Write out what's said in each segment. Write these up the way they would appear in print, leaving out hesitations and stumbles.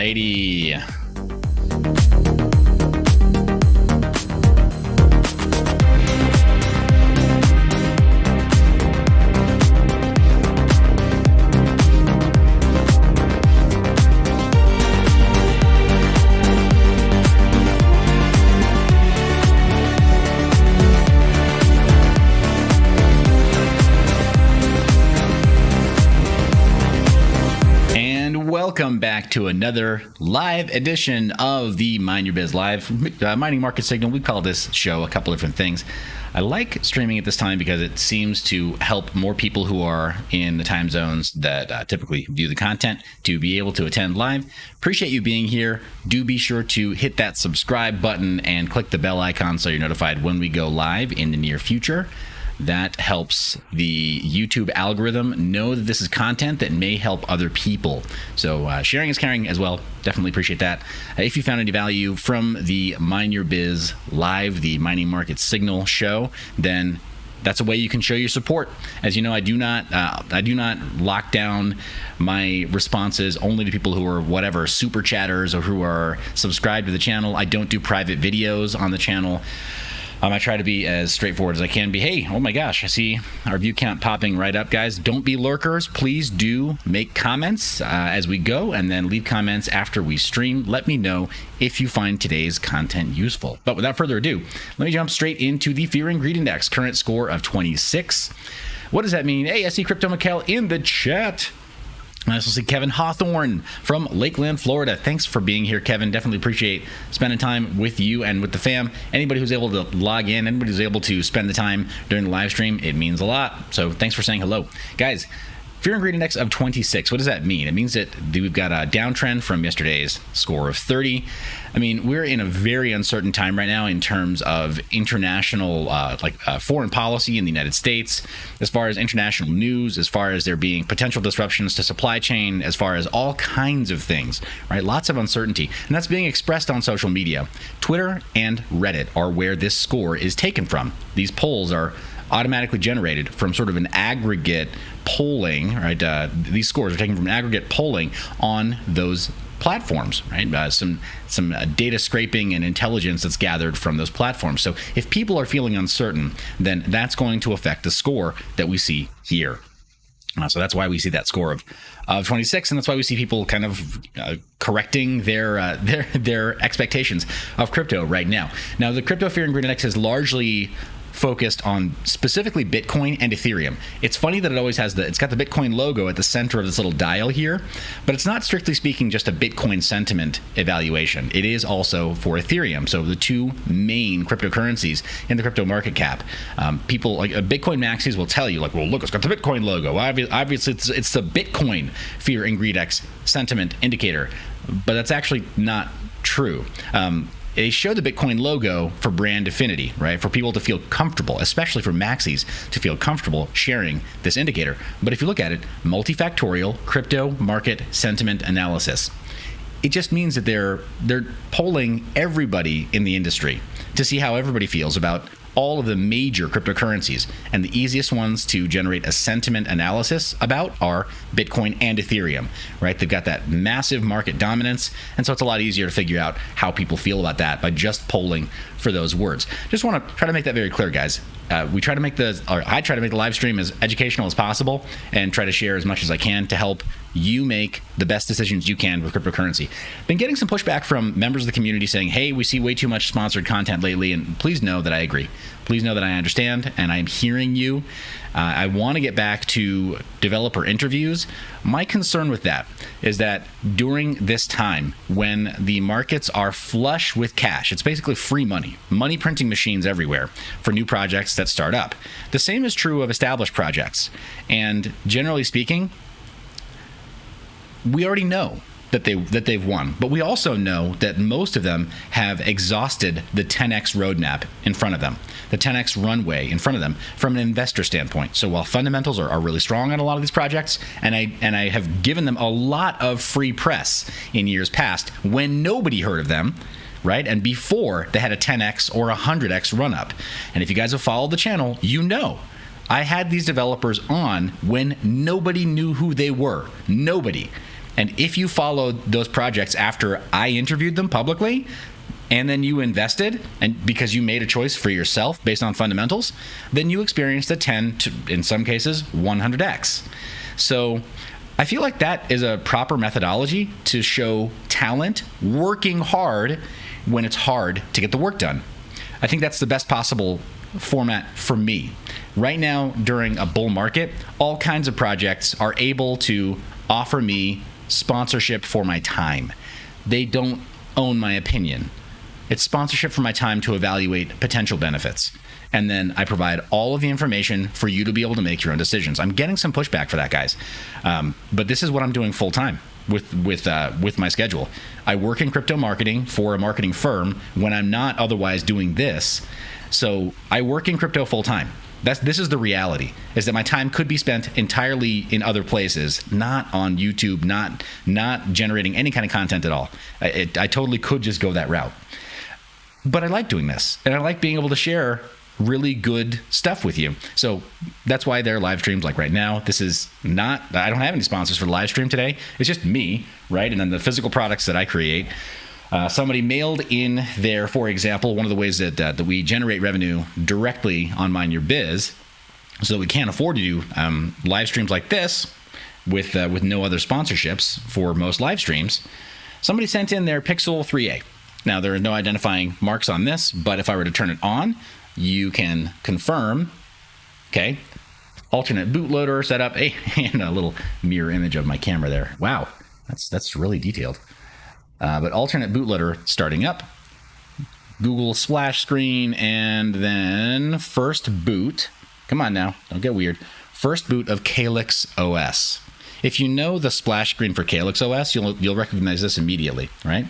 righty. Welcome back to another live edition of the Mind Your Biz Live mining market signal. We call this show a couple different things. I like streaming at this time because it seems to help more people who are in the time zones that typically view the content to be able to attend live. Appreciate you being here. Do be sure to hit that subscribe button and click the bell icon so you're notified when we go live in the near future. That helps the YouTube algorithm know that this is content that may help other people. So sharing is caring as well. Definitely appreciate that. If you found any value from the Mind Your Biz Live, the mining market signal show, then that's a way you can show your support. As you know, I do not lock down my responses only to people who are whatever super chatters or who are subscribed to the channel. I don't do private videos on the channel. I try to be as straightforward as I can be. Hey, oh my gosh, I see our view count popping right up, guys. Don't be lurkers. Please do make comments as we go, and then leave comments after we stream. Let me know if you find today's content useful. But without further ado, let me jump straight into the Fear and Greed Index. Current score of 26. What does that mean? Hey, I see Crypto Mikkel in the chat. I also see Kevin Hawthorne from Lakeland, Florida. Thanks for being here, Kevin. Definitely appreciate spending time with you and with the fam. Anybody who's able to log in, anybody who's able to spend the time during the live stream, it means a lot. So thanks for saying hello. Guys, Fear and Greed Index of 26. What does that mean? It means that we've got a downtrend from yesterday's score of 30. I mean, we're in a very uncertain time right now in terms of international, foreign policy in the United States, as far as international news, as far as there being potential disruptions to supply chain, as far as all kinds of things, right? Lots of uncertainty. And that's being expressed on social media. Twitter and Reddit are where this score is taken from. These polls are automatically generated from sort of an aggregate polling, right? These scores are taken from an aggregate polling on those platforms, right? Some data scraping and intelligence that's gathered from those platforms. So if people are feeling uncertain, then that's going to affect the score that we see here. So that's why we see that score of 26, and that's why we see people kind of correcting their expectations of crypto right now. Now, the Crypto Fear and Greed Index is largely focused on specifically Bitcoin and Ethereum. It's funny that it always has it's got the Bitcoin logo at the center of this little dial here, but it's not strictly speaking just a Bitcoin sentiment evaluation. It is also for Ethereum. So the two main cryptocurrencies in the crypto market cap. People like Bitcoin maxis will tell you like, well, look, it's got the Bitcoin logo. Obviously, it's the Bitcoin Fear and Greed Index sentiment indicator, but that's actually not true. They show the Bitcoin logo for brand affinity, right? For people to feel comfortable, especially for maxis, to feel comfortable sharing this indicator. But if you look at it, multifactorial crypto market sentiment analysis. It just means that they're polling everybody in the industry to see how everybody feels about all of the major cryptocurrencies, and the easiest ones to generate a sentiment analysis about are Bitcoin and Ethereum, right? They've got that massive market dominance, and so it's a lot easier to figure out how people feel about that by just polling for those words. Just want to try to make that very clear, guys. I try to make the live stream as educational as possible and try to share as much as I can to help you make the best decisions you can with cryptocurrency. Been getting some pushback from members of the community saying, hey, we see way too much sponsored content lately, and please know that I agree. Please know that I understand, and I'm hearing you. I want to get back to developer interviews. My concern with that is that during this time when the markets are flush with cash, it's basically free money printing machines everywhere for new projects that start up. The same is true of established projects. And generally speaking, we already know that they've won, but we also know that most of them have exhausted the 10x roadmap in front of them, the 10x runway in front of them from an investor standpoint. So while fundamentals are really strong on a lot of these projects, and I have given them a lot of free press in years past when nobody heard of them, right? And before they had a 10x or a 100x run up. And if you guys have followed the channel, you know I had these developers on when nobody knew who they were. Nobody. And if you followed those projects after I interviewed them publicly, and then you invested, and because you made a choice for yourself based on fundamentals, then you experienced a 10 to, in some cases, 100x. So I feel like that is a proper methodology to show talent working hard when it's hard to get the work done. I think that's the best possible format for me. Right now, during a bull market, all kinds of projects are able to offer me sponsorship for my time. They don't own my opinion. It's sponsorship for my time to evaluate potential benefits. And then I provide all of the information for you to be able to make your own decisions. I'm getting some pushback for that, guys. But this is what I'm doing full time with my schedule. I work in crypto marketing for a marketing firm when I'm not otherwise doing this. So I work in crypto full time. This is the reality, is that my time could be spent entirely in other places, not on YouTube, not generating any kind of content at all. I totally could just go that route. But I like doing this, and I like being able to share really good stuff with you. So that's why there are live streams like right now. This is not, I don't have any sponsors for the live stream today. It's just me, right? And then the physical products that I create. Somebody mailed in there, for example, one of the ways that we generate revenue directly on Mind Your Biz, so that we can't afford to do live streams like this with no other sponsorships for most live streams. Somebody sent in their Pixel 3a. Now, there are no identifying marks on this, but if I were to turn it on, you can confirm, okay, alternate bootloader setup, and a little mirror image of my camera there. Wow, that's really detailed. But alternate bootloader starting up, Google splash screen, and then first boot. Come on now, don't get weird. First boot of Calyx OS. If you know the splash screen for Calyx OS, you'll recognize this immediately, right?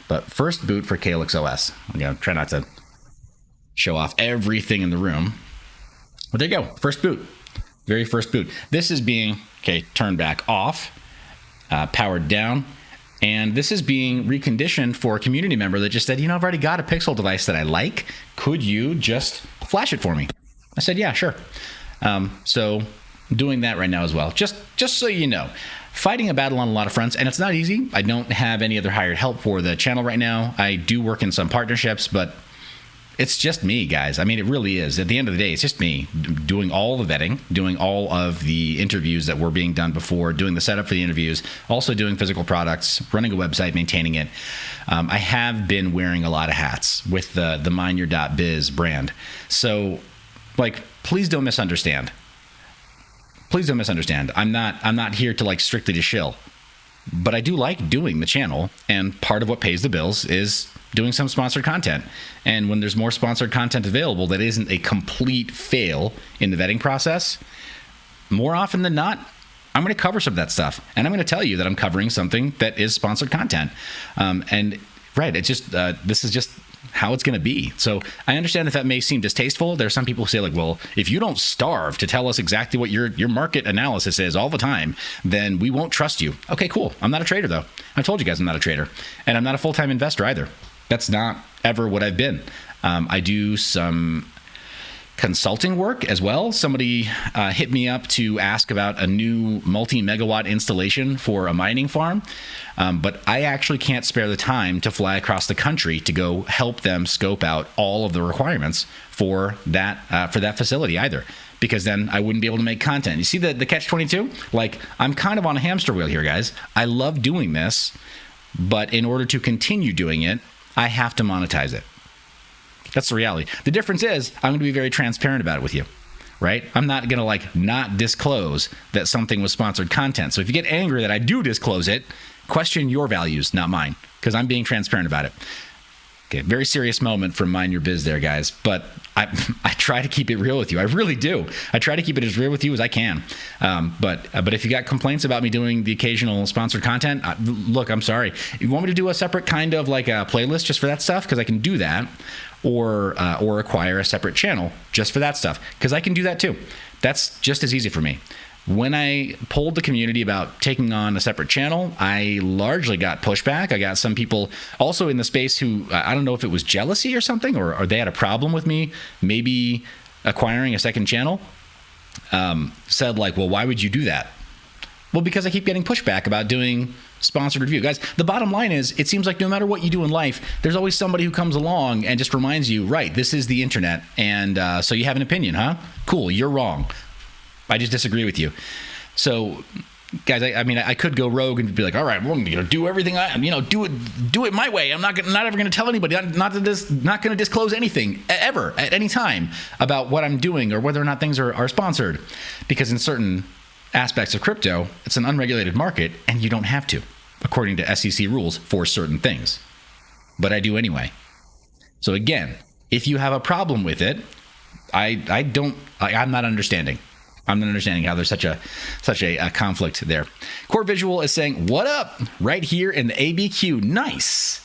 But first boot for Calyx OS. I'm gonna try not to show off everything in the room. But there you go, first boot, very first boot. This is being, turned back off, powered down. And this is being reconditioned for a community member that just said, I've already got a Pixel device that I like. Could you just flash it for me? I said, yeah, sure. So doing that right now as well. Just so you know, fighting a battle on a lot of fronts, and it's not easy. I don't have any other hired help for the channel right now. I do work in some partnerships, but it's just me, guys. I mean, it really is. At the end of the day, it's just me doing all the vetting, doing all of the interviews that were being done before, doing the setup for the interviews, also doing physical products, running a website, maintaining it. I have been wearing a lot of hats with the mineyourbiz brand. So, please don't misunderstand. Please don't misunderstand. I'm not here to strictly to shill. But I do like doing the channel, and part of what pays the bills is doing some sponsored content. And when there's more sponsored content available that isn't a complete fail in the vetting process, more often than not, I'm going to cover some of that stuff. And I'm going to tell you that I'm covering something that is sponsored content. It's just, this is just how it's going to be. So I understand that may seem distasteful. There are some people who say well, if you don't starve to tell us exactly what your market analysis is all the time, then we won't trust you. Okay, cool. I'm not a trader though. I told you guys I'm not a trader, and I'm not a full-time investor either. That's not ever what I've been. I do some consulting work as well. Somebody hit me up to ask about a new multi-megawatt installation for a mining farm, but I actually can't spare the time to fly across the country to go help them scope out all of the requirements for that facility either, because then I wouldn't be able to make content. You see the catch-22? I'm kind of on a hamster wheel here, guys. I love doing this, but in order to continue doing it, I have to monetize it. That's the reality. The difference is I'm going to be very transparent about it with you, right? I'm not going to not disclose that something was sponsored content. So if you get angry that I do disclose it, question your values, not mine, because I'm being transparent about it. Okay, very serious moment from Mind Your Biz there, guys. But I try to keep it real with you. I really do. I try to keep it as real with you as I can. But if you got complaints about me doing the occasional sponsored content, look, I'm sorry. You want me to do a separate kind of a playlist just for that stuff? Because I can do that. Or acquire a separate channel just for that stuff, because I can do that too. That's just as easy for me. When I polled the community about taking on a separate channel, I largely got pushback. I got some people also in the space who, I don't know if it was jealousy or something, or they had a problem with me maybe acquiring a second channel, said well, why would you do that? Well, because I keep getting pushback about doing sponsored review. Guys, the bottom line is, it seems like no matter what you do in life, there's always somebody who comes along and just reminds you, right, this is the internet, and so you have an opinion, huh? Cool, you're wrong. I just disagree with you. So, guys, I mean, I could go rogue and be like, all right, well, I'm going to do everything do it my way. I'm not ever going to tell anybody, not going to disclose anything ever at any time about what I'm doing or whether or not things are sponsored, because in certain aspects of crypto, it's an unregulated market, and you don't have to, according to SEC rules, for certain things. But I do anyway. So again, if you have a problem with it, I'm not understanding. I'm not understanding how there's such a conflict there. Core Visual is saying, what up? Right here in the ABQ. Nice.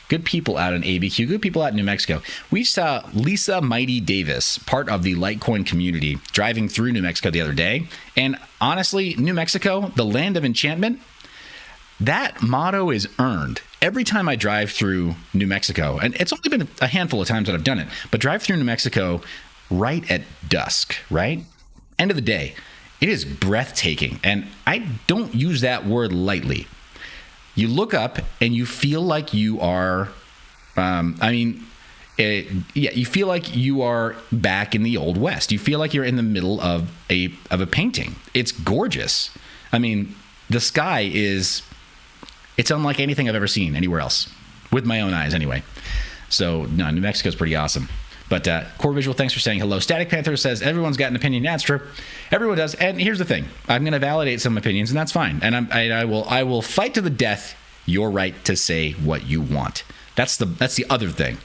Good people out in ABQ. Good people out in New Mexico. We saw Lisa Mighty Davis, part of the Litecoin community, driving through New Mexico the other day. And honestly, New Mexico, the land of enchantment, that motto is earned. Every time I drive through New Mexico, and it's only been a handful of times that I've done it, but drive through New Mexico right at dusk, right? End of the day, it is breathtaking. And I don't use that word lightly. You look up and you feel like you are, you feel like you are back in the Old West. You feel like you're in the middle of a painting. It's gorgeous. I mean, the sky it's unlike anything I've ever seen anywhere else, with my own eyes anyway. So, no, New Mexico's pretty awesome. But Core Visual, thanks for saying hello. Static Panther says, everyone's got an opinion. That's true. Everyone does. And here's the thing. I'm going to validate some opinions, and that's fine. And I will fight to the death your right to say what you want. That's the other thing.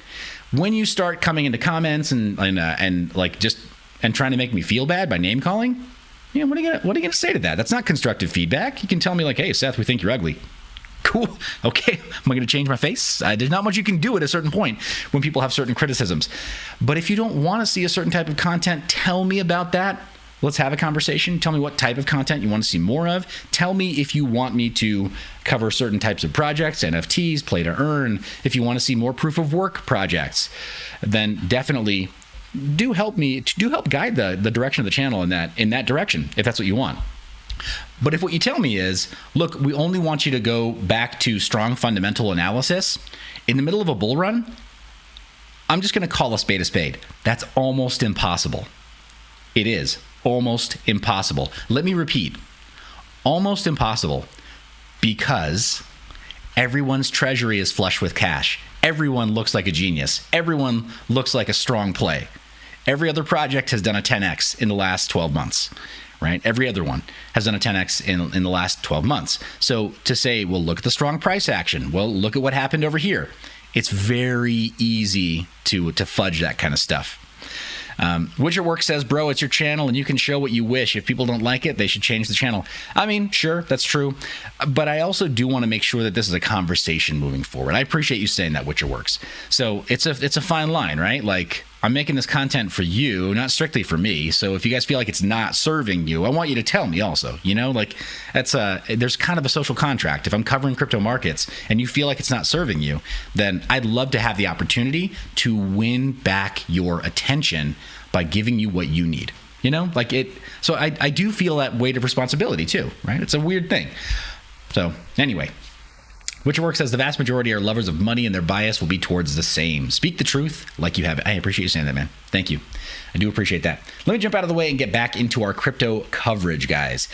When you start coming into comments and trying to make me feel bad by name calling, what are you gonna say to that? That's not constructive feedback. You can tell me like, hey, Seth, we think you're ugly. Cool. Okay. Am I going to change my face? There's not much you can do at a certain point when people have certain criticisms. But if you don't want to see a certain type of content, tell me about that. Let's have a conversation. Tell me what type of content you want to see more of. Tell me if you want me to cover certain types of projects, NFTs, play to earn. If you want to see more proof of work projects, then definitely do help guide the direction of the channel in that direction, if that's what you want. But if what you tell me is, look, we only want you to go back to strong fundamental analysis in the middle of a bull run, I'm just going to call a spade a spade. That's almost impossible. It is almost impossible. Let me repeat. Almost impossible, because everyone's treasury is flush with cash. Everyone looks like a genius. Everyone looks like a strong play. Every other project has done a 10x in the last 12 months. Right? Every other one has done a 10x in the last 12 months. So to say, well, look at the strong price action. Well, look at what happened over here. It's very easy to fudge that kind of stuff. Widget Work says, bro, it's your channel and you can show what you wish. If people don't like it, they should change the channel. I mean, sure, that's true. But I also do want to make sure that this is a conversation moving forward. I appreciate you saying that, Widget Works. So it's a fine line, right? Like, I'm making this content for you, not strictly for me. So if you guys feel like it's not serving you, I want you to tell me also, there's kind of a social contract. If I'm covering crypto markets and you feel like it's not serving you, then I'd love to have the opportunity to win back your attention by giving you what you need, So I do feel that weight of responsibility too, right? It's a weird thing. So anyway, Witcherwork says the vast majority are lovers of money and their bias will be towards the same. Speak the truth like you have it. I appreciate you saying that, man. Thank you. I do appreciate that. Let me jump out of the way and get back into our crypto coverage, guys.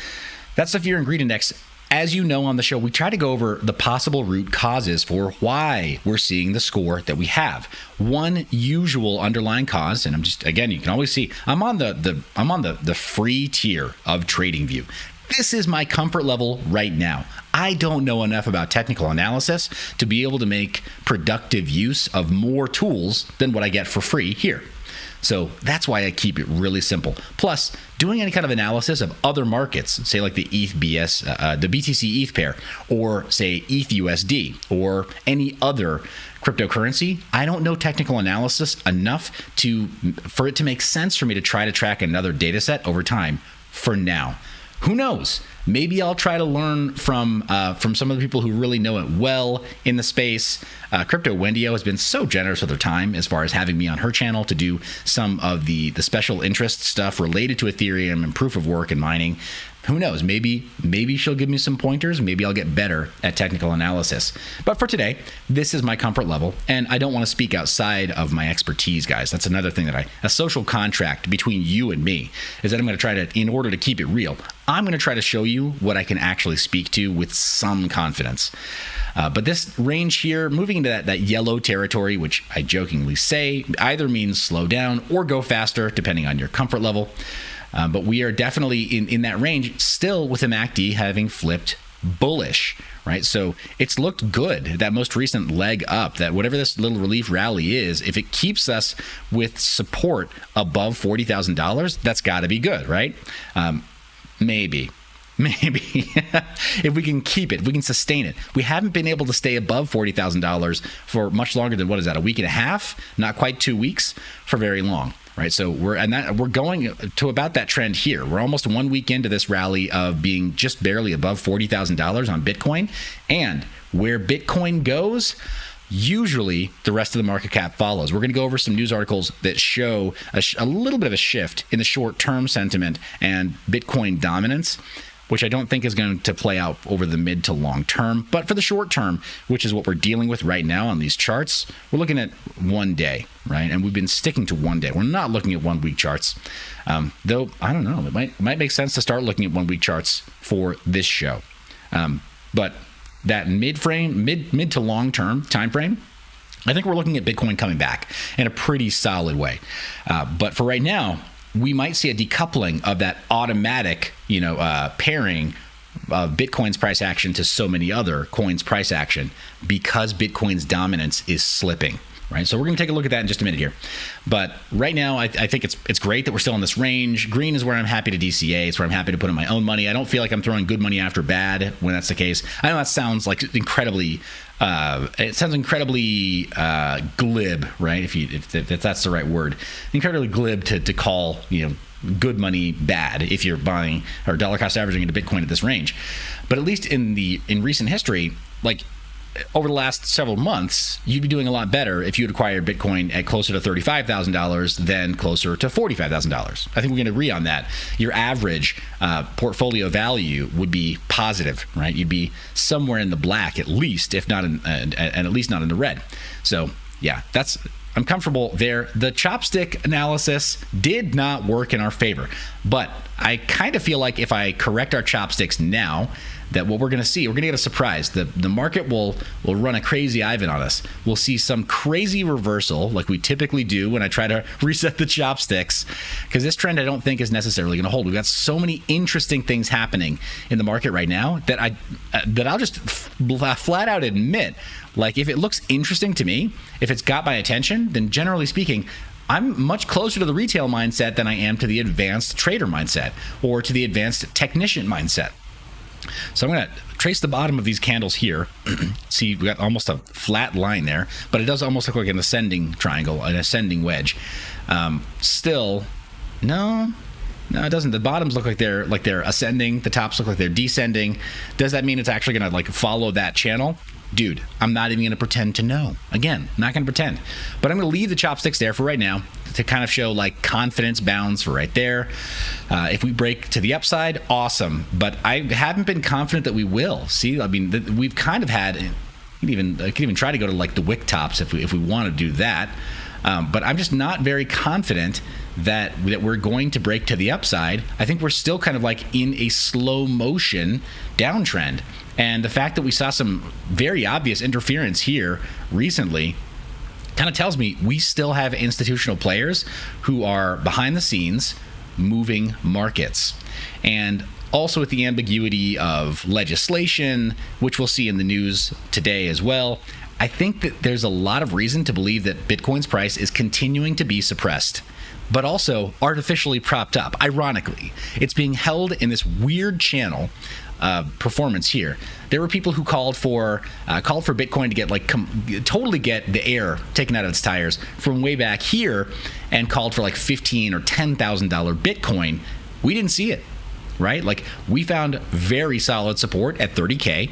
That's the Fear and Greed Index. As you know on the show, we try to go over the possible root causes for why we're seeing the score that we have. One usual underlying cause, and I'm just, again, you can always see, I'm on the free tier of TradingView. This is my comfort level right now. I don't know enough about technical analysis to be able to make productive use of more tools than what I get for free here. So that's why I keep it really simple. Plus, doing any kind of analysis of other markets, say like the the BTC ETH pair, or say ETH USD, or any other cryptocurrency, I don't know technical analysis enough for it to make sense for me to try to track another data set over time for now. Who knows? Maybe I'll try to learn from some of the people who really know it well in the space. Crypto Wendio has been so generous with her time as far as having me on her channel to do some of the special interest stuff related to Ethereum and proof of work and mining. who knows? Maybe she'll give me some pointers. Maybe I'll get better at technical analysis. But for today, this is my comfort level, and I don't want to speak outside of my expertise, guys. That's another thing that a social contract between you and me is that I'm going to try to, in order to keep it real, I'm going to try to show you what I can actually speak to with some confidence. But this range here, moving into that yellow territory, which I jokingly say either means slow down or go faster, depending on your comfort level. But we are definitely in that range, still with the MACD having flipped bullish, right? So it's looked good. That most recent leg up, that whatever this little relief rally is, if it keeps us with support above $40,000, that's got to be good, right? Maybe. If we can keep it, if we can sustain it. We haven't been able to stay above $40,000 for much longer than, what is that, a week and a half? Not quite 2 weeks, for very long. Right, so we're going to about that trend here. We're almost 1 week into this rally of being just barely above $40,000 on Bitcoin, and where Bitcoin goes, usually the rest of the market cap follows. We're going to go over some news articles that show a little bit of a shift in the short-term sentiment and Bitcoin dominance, which I don't think is going to play out over the mid to long term. But for the short term, which is what we're dealing with right now on these charts, we're looking at 1 day, right? And we've been sticking to 1 day. We're not looking at 1 week charts. Though, I don't know, it might make sense to start looking at 1 week charts for this show. But that mid to long term time frame, I think we're looking at Bitcoin coming back in a pretty solid way. But for right now, we might see a decoupling of that automatic, pairing of Bitcoin's price action to so many other coins' price action because Bitcoin's dominance is slipping. Right, so we're going to take a look at that in just a minute here. But right now, I think it's great that we're still in this range. Green is where I'm happy to DCA. It's where I'm happy to put in my own money. I don't feel like I'm throwing good money after bad when that's the case. I know that sounds like incredibly glib, right? If that's the right word, incredibly glib to call good money bad if you're buying or dollar cost averaging into Bitcoin at this range. But at least in recent history, like, over the last several months, you'd be doing a lot better if you had acquired Bitcoin at closer to $35,000 than closer to $45,000. I think we're going to agree on that. Your average portfolio value would be positive, right? You'd be somewhere in the black at least, if not and at least not in the red. So yeah, I'm comfortable there. The chopstick analysis did not work in our favor, but I kind of feel like if I correct our chopsticks now, that what we're going to see, we're going to get a surprise. The market will run a crazy Ivan on us. We'll see some crazy reversal like we typically do when I try to reset the chopsticks, because this trend I don't think is necessarily going to hold. We've got so many interesting things happening in the market right now that I'll just flat out admit, like, if it looks interesting to me, if it's got my attention, then generally speaking, I'm much closer to the retail mindset than I am to the advanced trader mindset or to the advanced technician mindset. So I'm going to trace the bottom of these candles here. See, we got almost a flat line there, but it does almost look like an ascending triangle, an ascending wedge. Still, no, it doesn't. The bottoms look like they're ascending. The tops look like they're descending. Does that mean it's actually going to follow that channel? Dude, I'm not even going to pretend to know. Again, not going to pretend. But I'm going to leave the chopsticks there for right now to kind of show confidence bounds for right there. If we break to the upside, awesome. But I haven't been confident that we will. See, I mean, we've kind of had, I could even try to go to the wick tops if we want to do that. But I'm just not very confident that we're going to break to the upside. I think we're still kind of in a slow motion downtrend. And the fact that we saw some very obvious interference here recently kind of tells me we still have institutional players who are behind the scenes moving markets. And also with the ambiguity of legislation, which we'll see in the news today as well, I think that there's a lot of reason to believe that Bitcoin's price is continuing to be suppressed, but also artificially propped up. Ironically, it's being held in this weird channel performance here. There were people who called for Bitcoin to get totally get the air taken out of its tires from way back here, and called for $15,000 or $10,000 Bitcoin. We didn't see it, right? We found very solid support at 30K,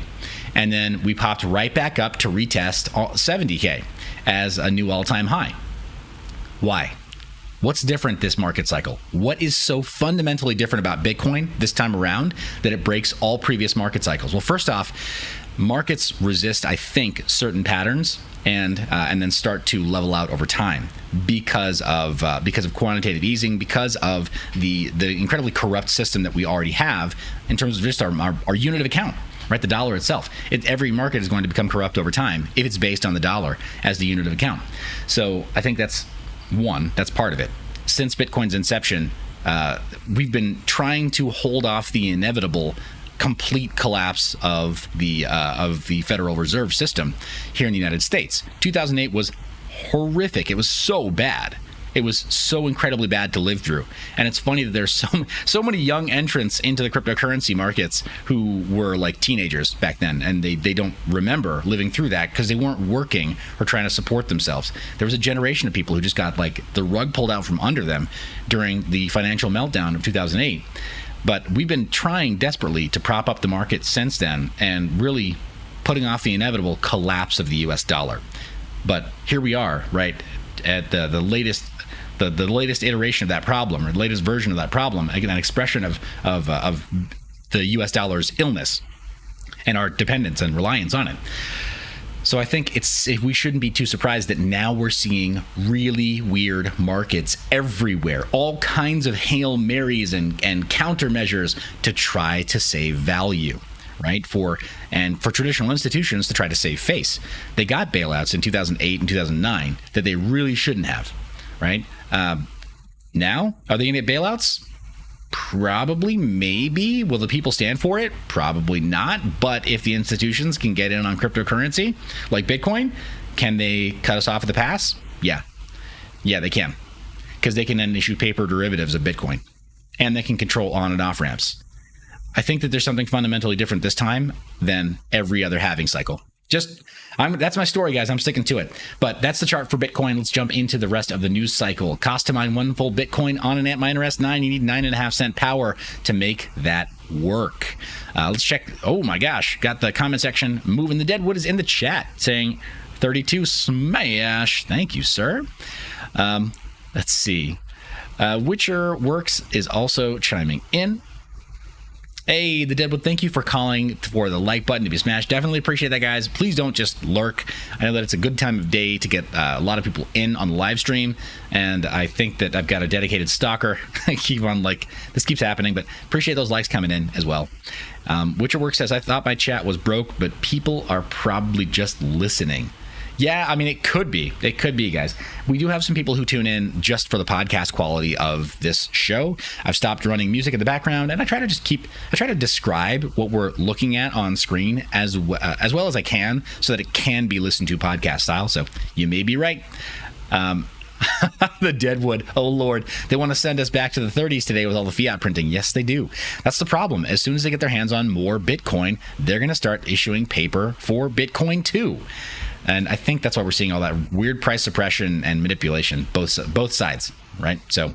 and then we popped right back up to retest 70K as a new all-time high. Why? What's different this market cycle? What is so fundamentally different about Bitcoin this time around that it breaks all previous market cycles? Well, first off, markets resist, I think, certain patterns and then start to level out over time because of quantitative easing, because of the incredibly corrupt system that we already have in terms of just our unit of account. Right, the dollar itself. Every market is going to become corrupt over time if it's based on the dollar as the unit of account. So I think that's part of it. Since Bitcoin's inception, we've been trying to hold off the inevitable complete collapse of the Federal Reserve System here in the United States. 2008 was horrific. It was so bad. It was so incredibly bad to live through. And it's funny that there's so many young entrants into the cryptocurrency markets who were like teenagers back then, and they don't remember living through that because they weren't working or trying to support themselves. There was a generation of people who just got like the rug pulled out from under them during the financial meltdown of 2008. But we've been trying desperately to prop up the market since then and really putting off the inevitable collapse of the US dollar. But here we are, right, at the latest iteration of that problem, or the latest version of that problem, an expression of the U.S. dollar's illness and our dependence and reliance on it. So I think we shouldn't be too surprised that now we're seeing really weird markets everywhere, all kinds of Hail Marys and countermeasures to try to save value. Right, for traditional institutions to try to save face. They got bailouts in 2008 and 2009 that they really shouldn't have. Right, now are they going to get bailouts? Probably, maybe. Will the people stand for it? Probably not. But if the institutions can get in on cryptocurrency like Bitcoin, can they cut us off at the pass? Yeah, they can, because they can then issue paper derivatives of Bitcoin, and they can control on and off ramps. I think that there's something fundamentally different this time than every other halving cycle. That's my story, guys. I'm sticking to it. But that's the chart for Bitcoin. Let's jump into the rest of the news cycle. Cost to mine one full Bitcoin on an Antminer S9. You need 9.5 cent power to make that work. Let's check. Oh my gosh. Got the comment section moving. The Deadwood is in the chat saying 32 smash. Thank you, sir. Let's see. Witcher Works is also chiming in. Hey, the Deadwood, thank you for calling for the like button to be smashed. Definitely appreciate that, guys. Please don't just lurk. I know that it's a good time of day to get a lot of people in on the live stream, and I think that I've got a dedicated stalker. I keep on this keeps happening, but appreciate those likes coming in as well. Witcher Work says, I thought my chat was broke, but people are probably just listening. Yeah, I mean, it could be. It could be, guys. We do have some people who tune in just for the podcast quality of this show. I've stopped running music in the background, and I try to describe what we're looking at on screen as well as I can, so that it can be listened to podcast style. So you may be right. The Deadwood, oh Lord, they want to send us back to the 30s today with all the fiat printing. Yes, they do. That's the problem. As soon as they get their hands on more Bitcoin, they're going to start issuing paper for Bitcoin too. And I think that's why we're seeing all that weird price suppression and manipulation, both sides, right? So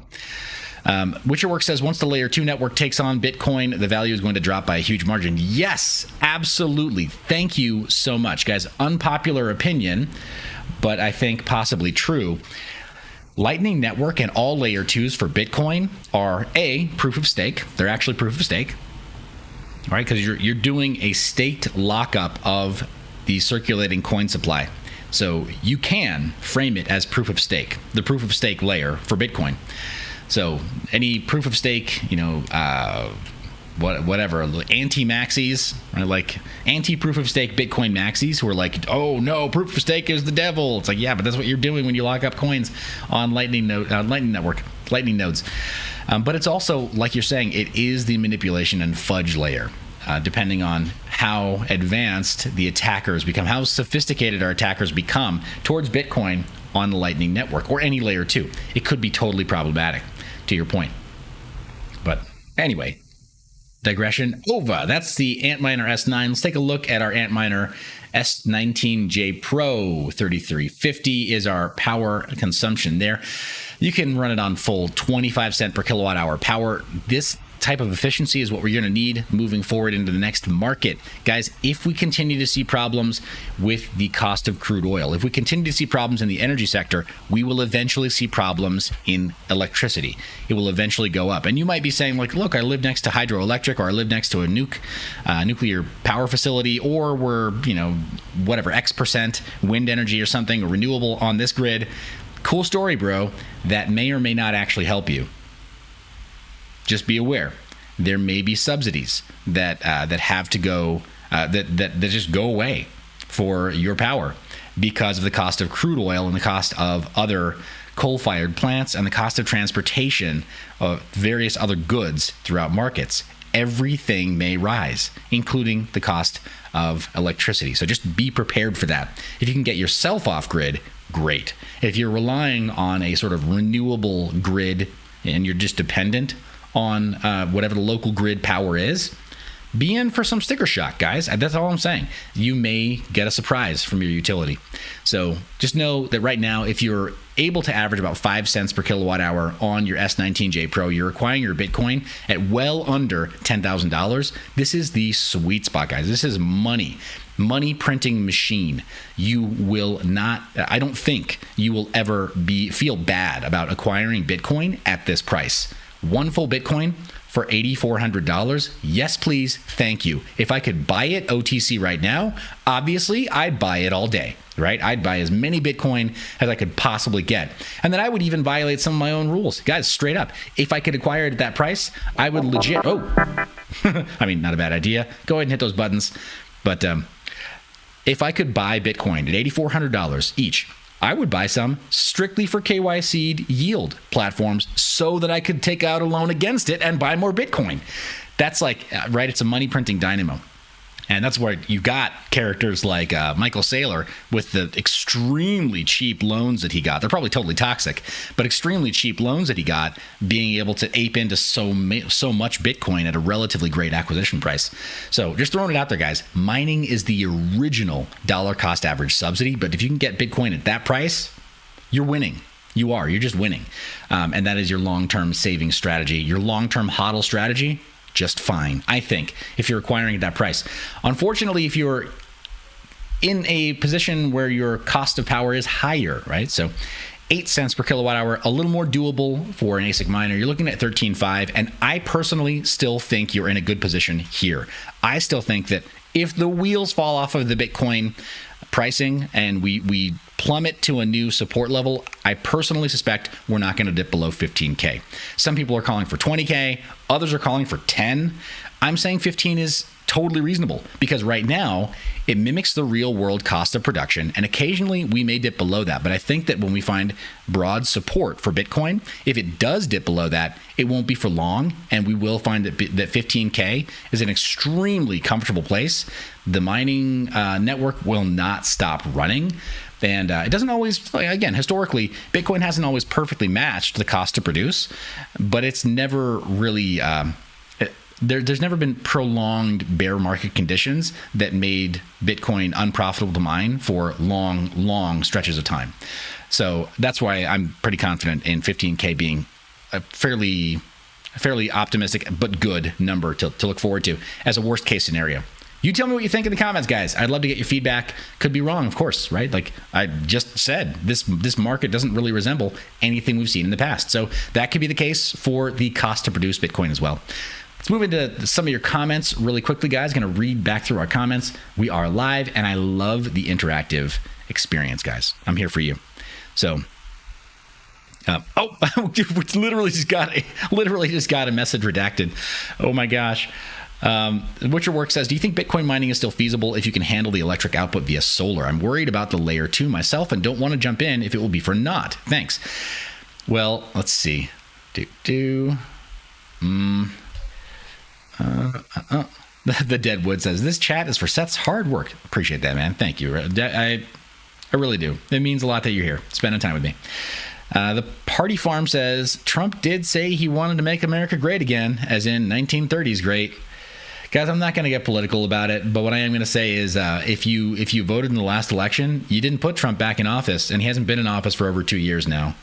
Witcherwork says, once the layer 2 network takes on Bitcoin, the value is going to drop by a huge margin. Yes, absolutely. Thank you so much, guys. Unpopular opinion, but I think possibly true. Lightning Network and all layer 2s for Bitcoin are proof of stake. They're actually proof of stake, all right? Because you're doing a staked lockup of the circulating coin supply. So you can frame it as proof of stake, the proof of stake layer for Bitcoin. So any proof of stake, whatever, anti-maxis, right? Like anti-proof of stake Bitcoin maxis who are like, oh no, proof of stake is the devil. It's like, yeah, but that's what you're doing when you lock up coins on Lightning Network, Lightning nodes. But it's also, like you're saying, it is the manipulation and fudge layer. Depending on how advanced the attackers become, how sophisticated our attackers become towards Bitcoin on the Lightning Network or any layer 2. It could be totally problematic, to your point. But anyway, digression over. That's the Antminer S9. Let's take a look at our Antminer S19J Pro. 3350 is our power consumption there. You can run it on full 25 cent per kilowatt hour power. This type of efficiency is what we're going to need moving forward into the next market. Guys, if we continue to see problems with the cost of crude oil, if we continue to see problems in the energy sector, we will eventually see problems in electricity. It will eventually go up. And you might be saying, like, look, I live next to hydroelectric, or I live next to a nuclear power facility, or we're, whatever, X% wind energy or something, or renewable on this grid. Cool story, bro. That may or may not actually help you. Just be aware, there may be subsidies that have to go, that just go away for your power because of the cost of crude oil and the cost of other coal-fired plants and the cost of transportation of various other goods throughout markets. Everything may rise, including the cost of electricity. So just be prepared for that. If you can get yourself off grid, great. If you're relying on a sort of renewable grid and you're just dependent on whatever the local grid power is, be in for some sticker shock, guys. That's all I'm saying. You may get a surprise from your utility. So just know that right now, if you're able to average about 5 cents per kilowatt hour on your S19J Pro, you're acquiring your Bitcoin at well under $10,000. This is the sweet spot, guys. This is money printing machine. You will not, I don't think you will ever feel bad about acquiring Bitcoin at this price. One full Bitcoin for $8,400. Yes, please. Thank you. If I could buy it OTC right now, obviously I'd buy it all day, right? I'd buy as many Bitcoin as I could possibly get. And then I would even violate some of my own rules. Guys, straight up, if I could acquire it at that price, I would legit, I mean, not a bad idea. Go ahead and hit those buttons. But if I could buy Bitcoin at $8,400 each, I would buy some strictly for KYC yield platforms so that I could take out a loan against it and buy more Bitcoin. That's like, right, it's a money printing dynamo. And that's where you got characters like Michael Saylor with the extremely cheap loans that he got. They're probably totally toxic, but extremely cheap loans that he got, being able to ape into so much Bitcoin at a relatively great acquisition price. So just throwing it out there, guys. Mining is the original dollar cost average subsidy, but if you can get Bitcoin at that price, you're winning. You're just winning. And that is your long-term saving strategy, your long-term HODL strategy. Just fine, I think, if you're acquiring at that price. Unfortunately, if you're in a position where your cost of power is higher, right? So 8 cents per kilowatt hour, a little more doable for an ASIC miner. You're looking at 13.5, and I personally still think you're in a good position here. I still think that if the wheels fall off of the Bitcoin pricing and we plummet to a new support level, I personally suspect we're not going to dip below 15K. Some people are calling for 20K, others are calling for 10. I'm saying 15 is totally reasonable because right now it mimics the real world cost of production, and occasionally we may dip below that. But I think that when we find broad support for Bitcoin, if it does dip below that, it won't be for long, and we will find that 15K is an extremely comfortable place. The mining network will not stop running. And it doesn't always, again, historically, Bitcoin hasn't always perfectly matched the cost to produce, but it's never really, there's never been prolonged bear market conditions that made Bitcoin unprofitable to mine for long stretches of time. So that's why I'm pretty confident in 15K being a fairly optimistic but good number to look forward to as a worst case scenario. You tell me what you think in the comments, guys. I'd love to get your feedback. Could be wrong, of course, right? Like I just said, this market doesn't really resemble anything we've seen in the past. So that could be the case for the cost to produce Bitcoin as well. Let's move into some of your comments really quickly, guys. Going to read back through our comments. We are live, and I love the interactive experience, guys. I'm here for you. So, literally just got a message redacted. Oh my gosh. Butcher Work says, do you think Bitcoin mining is still feasible if you can handle the electric output via solar? I'm worried about the layer 2 myself and don't want to jump in if it will be for naught. Thanks. Well, let's see. The Deadwood says, this chat is for Seth's hard work. Appreciate that, man. Thank you. I really do. It means a lot that you're here spending time with me. The Party Farm says, Trump did say he wanted to make America great again, as in 1930s great. Guys, I'm not going to get political about it, but what I am going to say is if you voted in the last election, you didn't put Trump back in office, and he hasn't been in office for over 2 years now.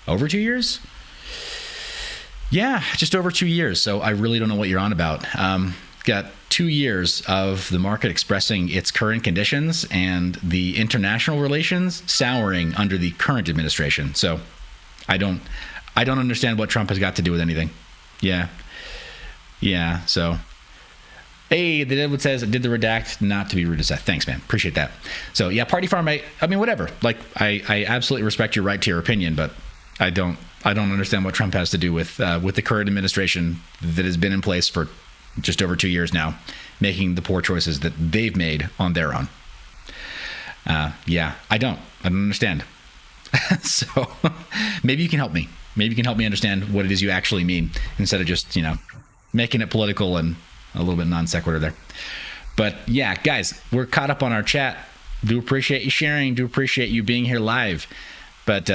Over 2 years? Yeah, just over 2 years. So I really don't know what you're on about. Got 2 years of the market expressing its current conditions and the international relations souring under the current administration. So I don't understand what Trump has got to do with anything. Yeah. So, hey, the Deadwood says, did the redact not to be rude to Seth. Thanks, man. Appreciate that. So yeah, Party Farm. I mean, whatever. Like, I absolutely respect your right to your opinion, but I don't understand what Trump has to do with the current administration that has been in place for just over 2 years now, making the poor choices that they've made on their own. Yeah, I don't understand. So maybe you can help me. Maybe you can help me understand what it is you actually mean instead of just, making it political and a little bit non sequitur there. But yeah, guys, we're caught up on our chat. Do appreciate you sharing. Do appreciate you being here live. But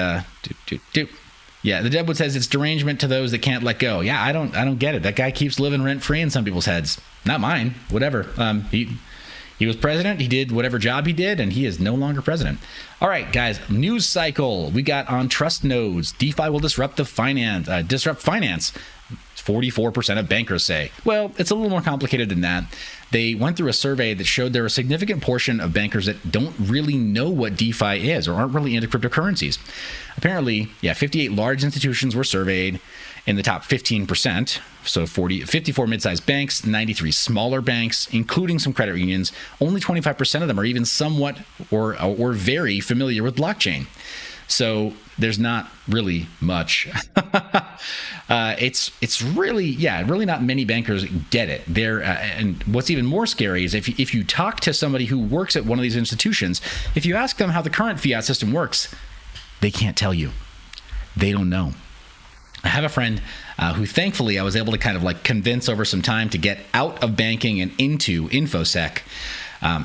yeah, the Deadwood says it's derangement to those that can't let go. Yeah, I don't get it. That guy keeps living rent free in some people's heads. Not mine. Whatever. He was president. He did whatever job he did, and he is no longer president. All right, guys. News cycle. We got on trust nodes. DeFi will disrupt finance. 44% of bankers say. Well, it's a little more complicated than that. They went through a survey that showed there are a significant portion of bankers that don't really know what DeFi is or aren't really into cryptocurrencies. Apparently, 58 large institutions were surveyed in the top 15%. So 54 mid-sized banks, 93 smaller banks, including some credit unions. Only 25% of them are even somewhat or very familiar with blockchain. So there's not really much. It's really not many bankers get it. And what's even more scary is if you talk to somebody who works at one of these institutions, if you ask them how the current fiat system works, they can't tell you. They don't know. I have a friend who thankfully I was able to kind of like convince over some time to get out of banking and into InfoSec.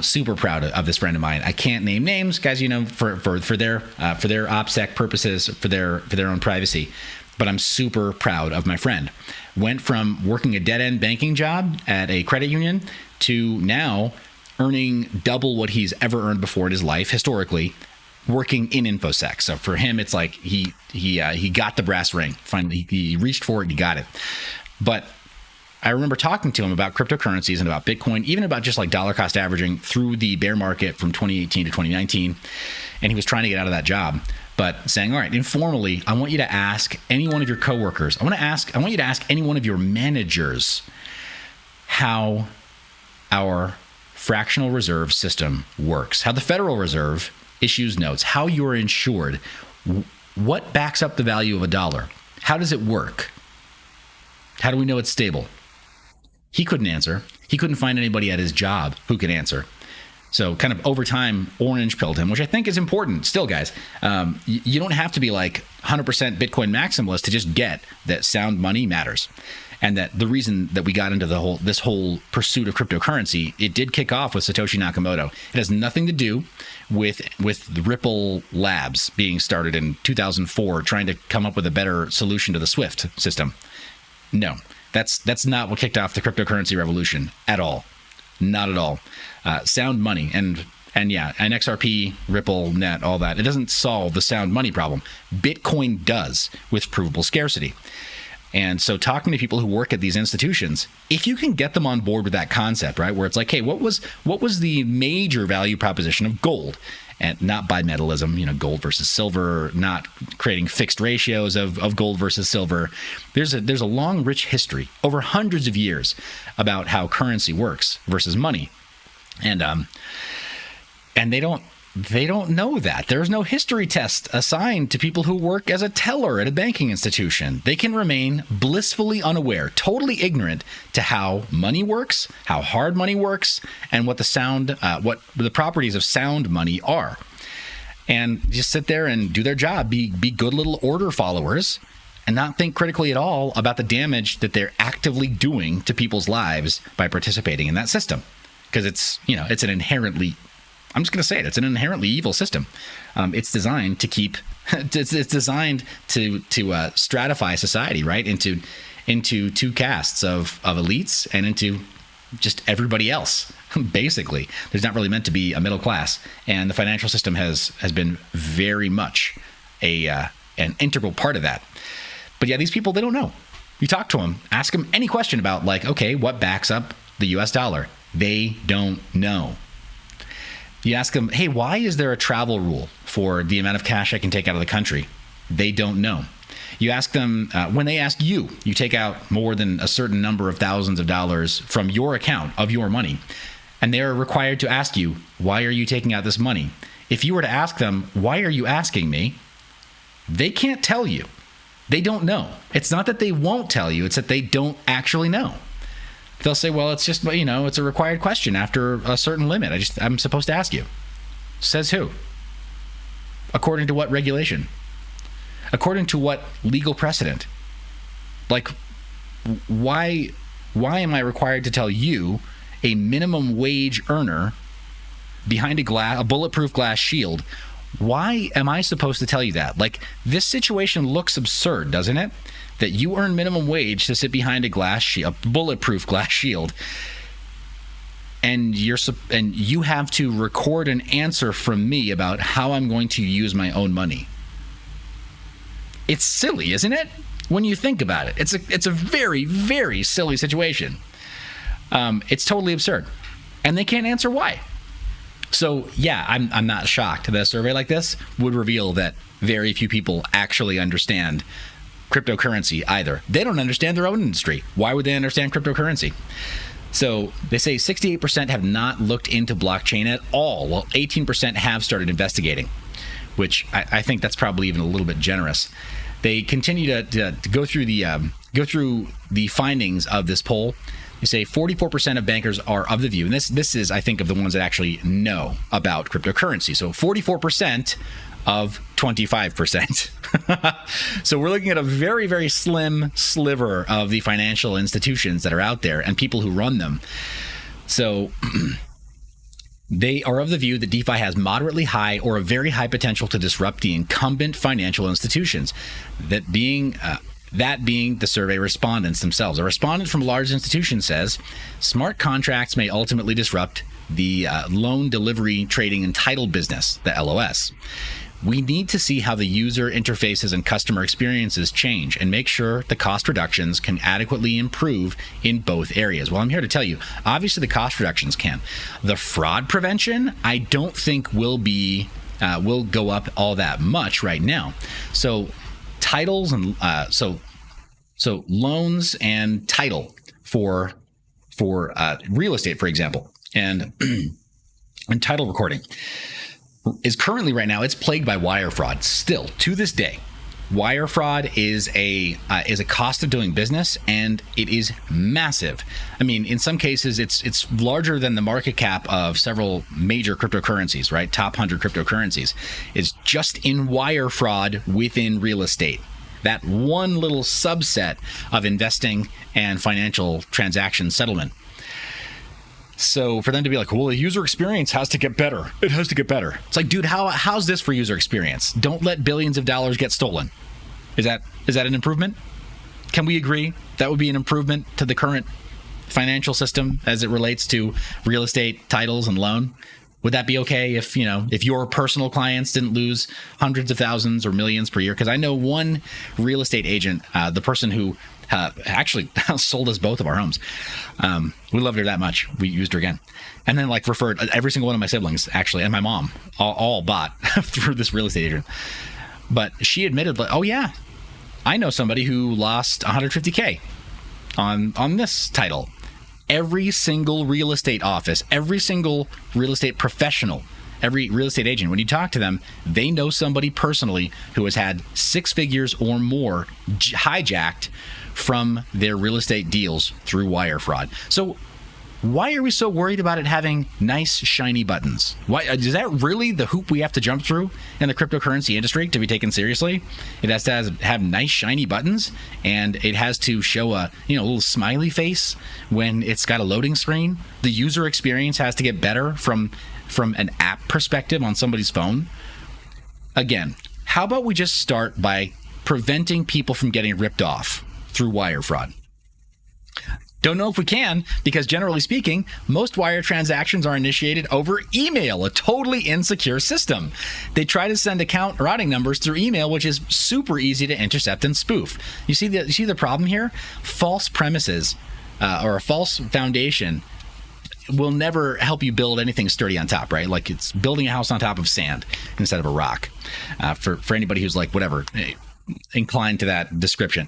Super proud of this friend of mine. I can't name names, guys, for their OPSEC purposes, for their own privacy. But I'm super proud of my friend. Went from working a dead-end banking job at a credit union to now earning double what he's ever earned before in his life, historically, working in InfoSec. So for him, it's like he got the brass ring. Finally, he reached for it, he got it. But I remember talking to him about cryptocurrencies and about Bitcoin, even about just like dollar cost averaging through the bear market from 2018 to 2019. And he was trying to get out of that job, but saying, all right, informally, I want you to ask any one of your coworkers. I want you to ask any one of your managers how our fractional reserve system works, how the Federal Reserve issues notes, how you're insured, what backs up the value of a dollar, how does it work, how do we know it's stable? He couldn't answer. He couldn't find anybody at his job who could answer. So kind of over time, orange pilled him, which I think is important still, guys. You don't have to be like 100% Bitcoin maximalist to just get that sound money matters. And that the reason that we got into this whole pursuit of cryptocurrency, it did kick off with Satoshi Nakamoto. It has nothing to do with the Ripple Labs being started in 2004, trying to come up with a better solution to the SWIFT system. No. That's not what kicked off the cryptocurrency revolution at all. Not at all. Sound money and XRP, Ripple, Net, all that. It doesn't solve the sound money problem. Bitcoin does with provable scarcity. And so talking to people who work at these institutions, if you can get them on board with that concept, right, where it's like, hey, what was the major value proposition of gold? And not bimetallism, gold versus silver, not creating fixed ratios of gold versus silver. There's a long, rich history over hundreds of years about how currency works versus money. And they don't know that. There's no history test assigned to people who work as a teller at a banking institution. They can remain blissfully unaware, totally ignorant to how money works, how hard money works, and what the properties of sound money are. And just sit there and do their job, be good little order followers, and not think critically at all about the damage that they're actively doing to people's lives by participating in that system. Because it's an inherently, I'm just going to say it, it's an inherently evil system. It's designed to keep, it's designed to stratify society, right, into two castes of elites and into just everybody else. Basically, there's not really meant to be a middle class, and the financial system has been very much an integral part of that. But yeah, these people, they don't know. You talk to them, ask them any question about like, okay, what backs up the US dollar? They don't know. You ask them, hey, why is there a travel rule for the amount of cash I can take out of the country? They don't know. You ask them, when they ask you, you take out more than a certain number of thousands of dollars from your account of your money, and they're required to ask you, why are you taking out this money? If you were to ask them, why are you asking me? They can't tell you. They don't know. It's not that they won't tell you, it's that they don't actually know. They'll say, well, it's just, it's a required question after a certain limit. I'm supposed to ask you. Says who? According to what regulation? According to what legal precedent? Like, why am I required to tell you, a minimum wage earner behind a bulletproof glass shield, why am I supposed to tell you that? Like, this situation looks absurd, doesn't it? That you earn minimum wage to sit behind a bulletproof glass shield, and you have to record an answer from me about how I'm going to use my own money. It's silly, isn't it? When you think about it, it's a very, very silly situation. It's totally absurd, and they can't answer why. So yeah, I'm not shocked that a survey like this would reveal that very few people actually understand cryptocurrency either. They don't understand their own industry. Why would they understand cryptocurrency? So they say 68% have not looked into blockchain at all, while 18% have started investigating, which I think that's probably even a little bit generous. They continue to go through the findings of this poll. They say 44% of bankers are of the view, and this is, I think, of the ones that actually know about cryptocurrency. So 44% of 25%. So we're looking at a very, very slim sliver of the financial institutions that are out there and people who run them. So they are of the view that DeFi has moderately high or a very high potential to disrupt the incumbent financial institutions. That being the survey respondents themselves. A respondent from a large institution says, smart contracts may ultimately disrupt the loan delivery, trading, and title business, the LOS. We need to see how the user interfaces and customer experiences change and make sure the cost reductions can adequately improve in both areas. Well, I'm here to tell you, obviously the cost reductions can. The fraud prevention, I don't think will go up all that much right now. So titles and so loans and title for real estate, for example, and and title recording is currently right now, it's plagued by wire fraud still to this day. Wire fraud is a cost of doing business, and it is massive. I mean, in some cases, it's larger than the market cap of several major cryptocurrencies, right? Top 100 cryptocurrencies. It's just in wire fraud within real estate. That one little subset of investing and financial transaction settlement. So for them to be like, well, the user experience has to get better. It has to get better. It's like, dude, how's this for user experience? Don't let billions of dollars get stolen. Is that an improvement? Can we agree that would be an improvement to the current financial system as it relates to real estate, titles, and loan? Would that be okay if your personal clients didn't lose hundreds of thousands or millions per year? Because I know one real estate agent, the person who actually sold us both of our homes. We loved her that much. We used her again. And then referred every single one of my siblings, actually, and my mom, all bought through this real estate agent. But she admitted, oh yeah, I know somebody who lost $150K on this title. Every single real estate office, every single real estate professional, every real estate agent, when you talk to them, they know somebody personally who has had six figures or more hijacked from their real estate deals through wire fraud. So why are we so worried about it having nice, shiny buttons? Why is that really the hoop we have to jump through in the cryptocurrency industry to be taken seriously? It has to have nice, shiny buttons, and it has to show a little smiley face when it's got a loading screen. The user experience has to get better from an app perspective on somebody's phone. Again, how about we just start by preventing people from getting ripped off through wire fraud? Don't know if we can, because generally speaking, most wire transactions are initiated over email, a totally insecure system. They try to send account routing numbers through email, which is super easy to intercept and spoof. You see the problem here? False premises or a false foundation will never help you build anything sturdy on top, right? Like it's building a house on top of sand instead of a rock. For anybody who's like whatever inclined to that description.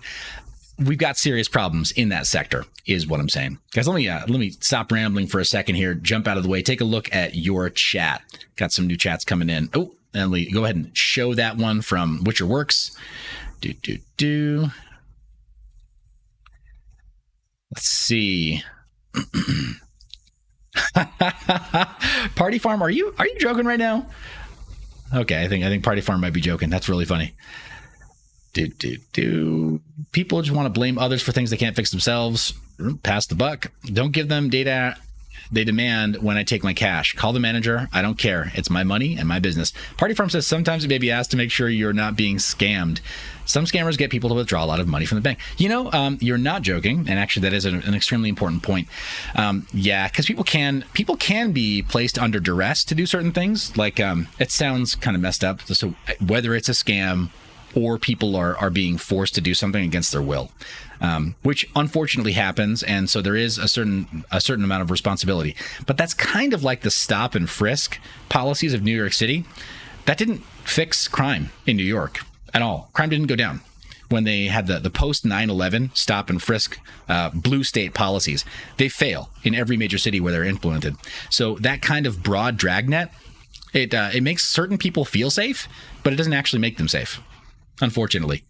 We've got serious problems in that sector, is what I'm saying. Guys, let me stop rambling for a second here, jump out of the way, take a look at your chat. Got some new chats coming in. Oh, and Lee, go ahead and show that one from Witcher Works. Let's see. Party Farm, are you joking right now? Okay, I think Party Farm might be joking. That's really funny. People just want to blame others for things they can't fix themselves. Pass the buck. Don't give them data they demand when I take my cash. Call the manager. I don't care. It's my money and my business. Party Farm says sometimes it may be asked to make sure you're not being scammed. Some scammers get people to withdraw a lot of money from the bank. You're not joking, and actually that is an extremely important point. Yeah, because people can be placed under duress to do certain things. Like it sounds kind of messed up. So whether it's a scam or people are being forced to do something against their will, which unfortunately happens, and so there is a certain amount of responsibility. But that's kind of like the stop and frisk policies of New York City. That didn't fix crime in New York at all. Crime didn't go down when they had the post 9/11 stop and frisk blue state policies. They fail in every major city where they're implemented. So that kind of broad dragnet, it makes certain people feel safe, but it doesn't actually make them safe. Unfortunately,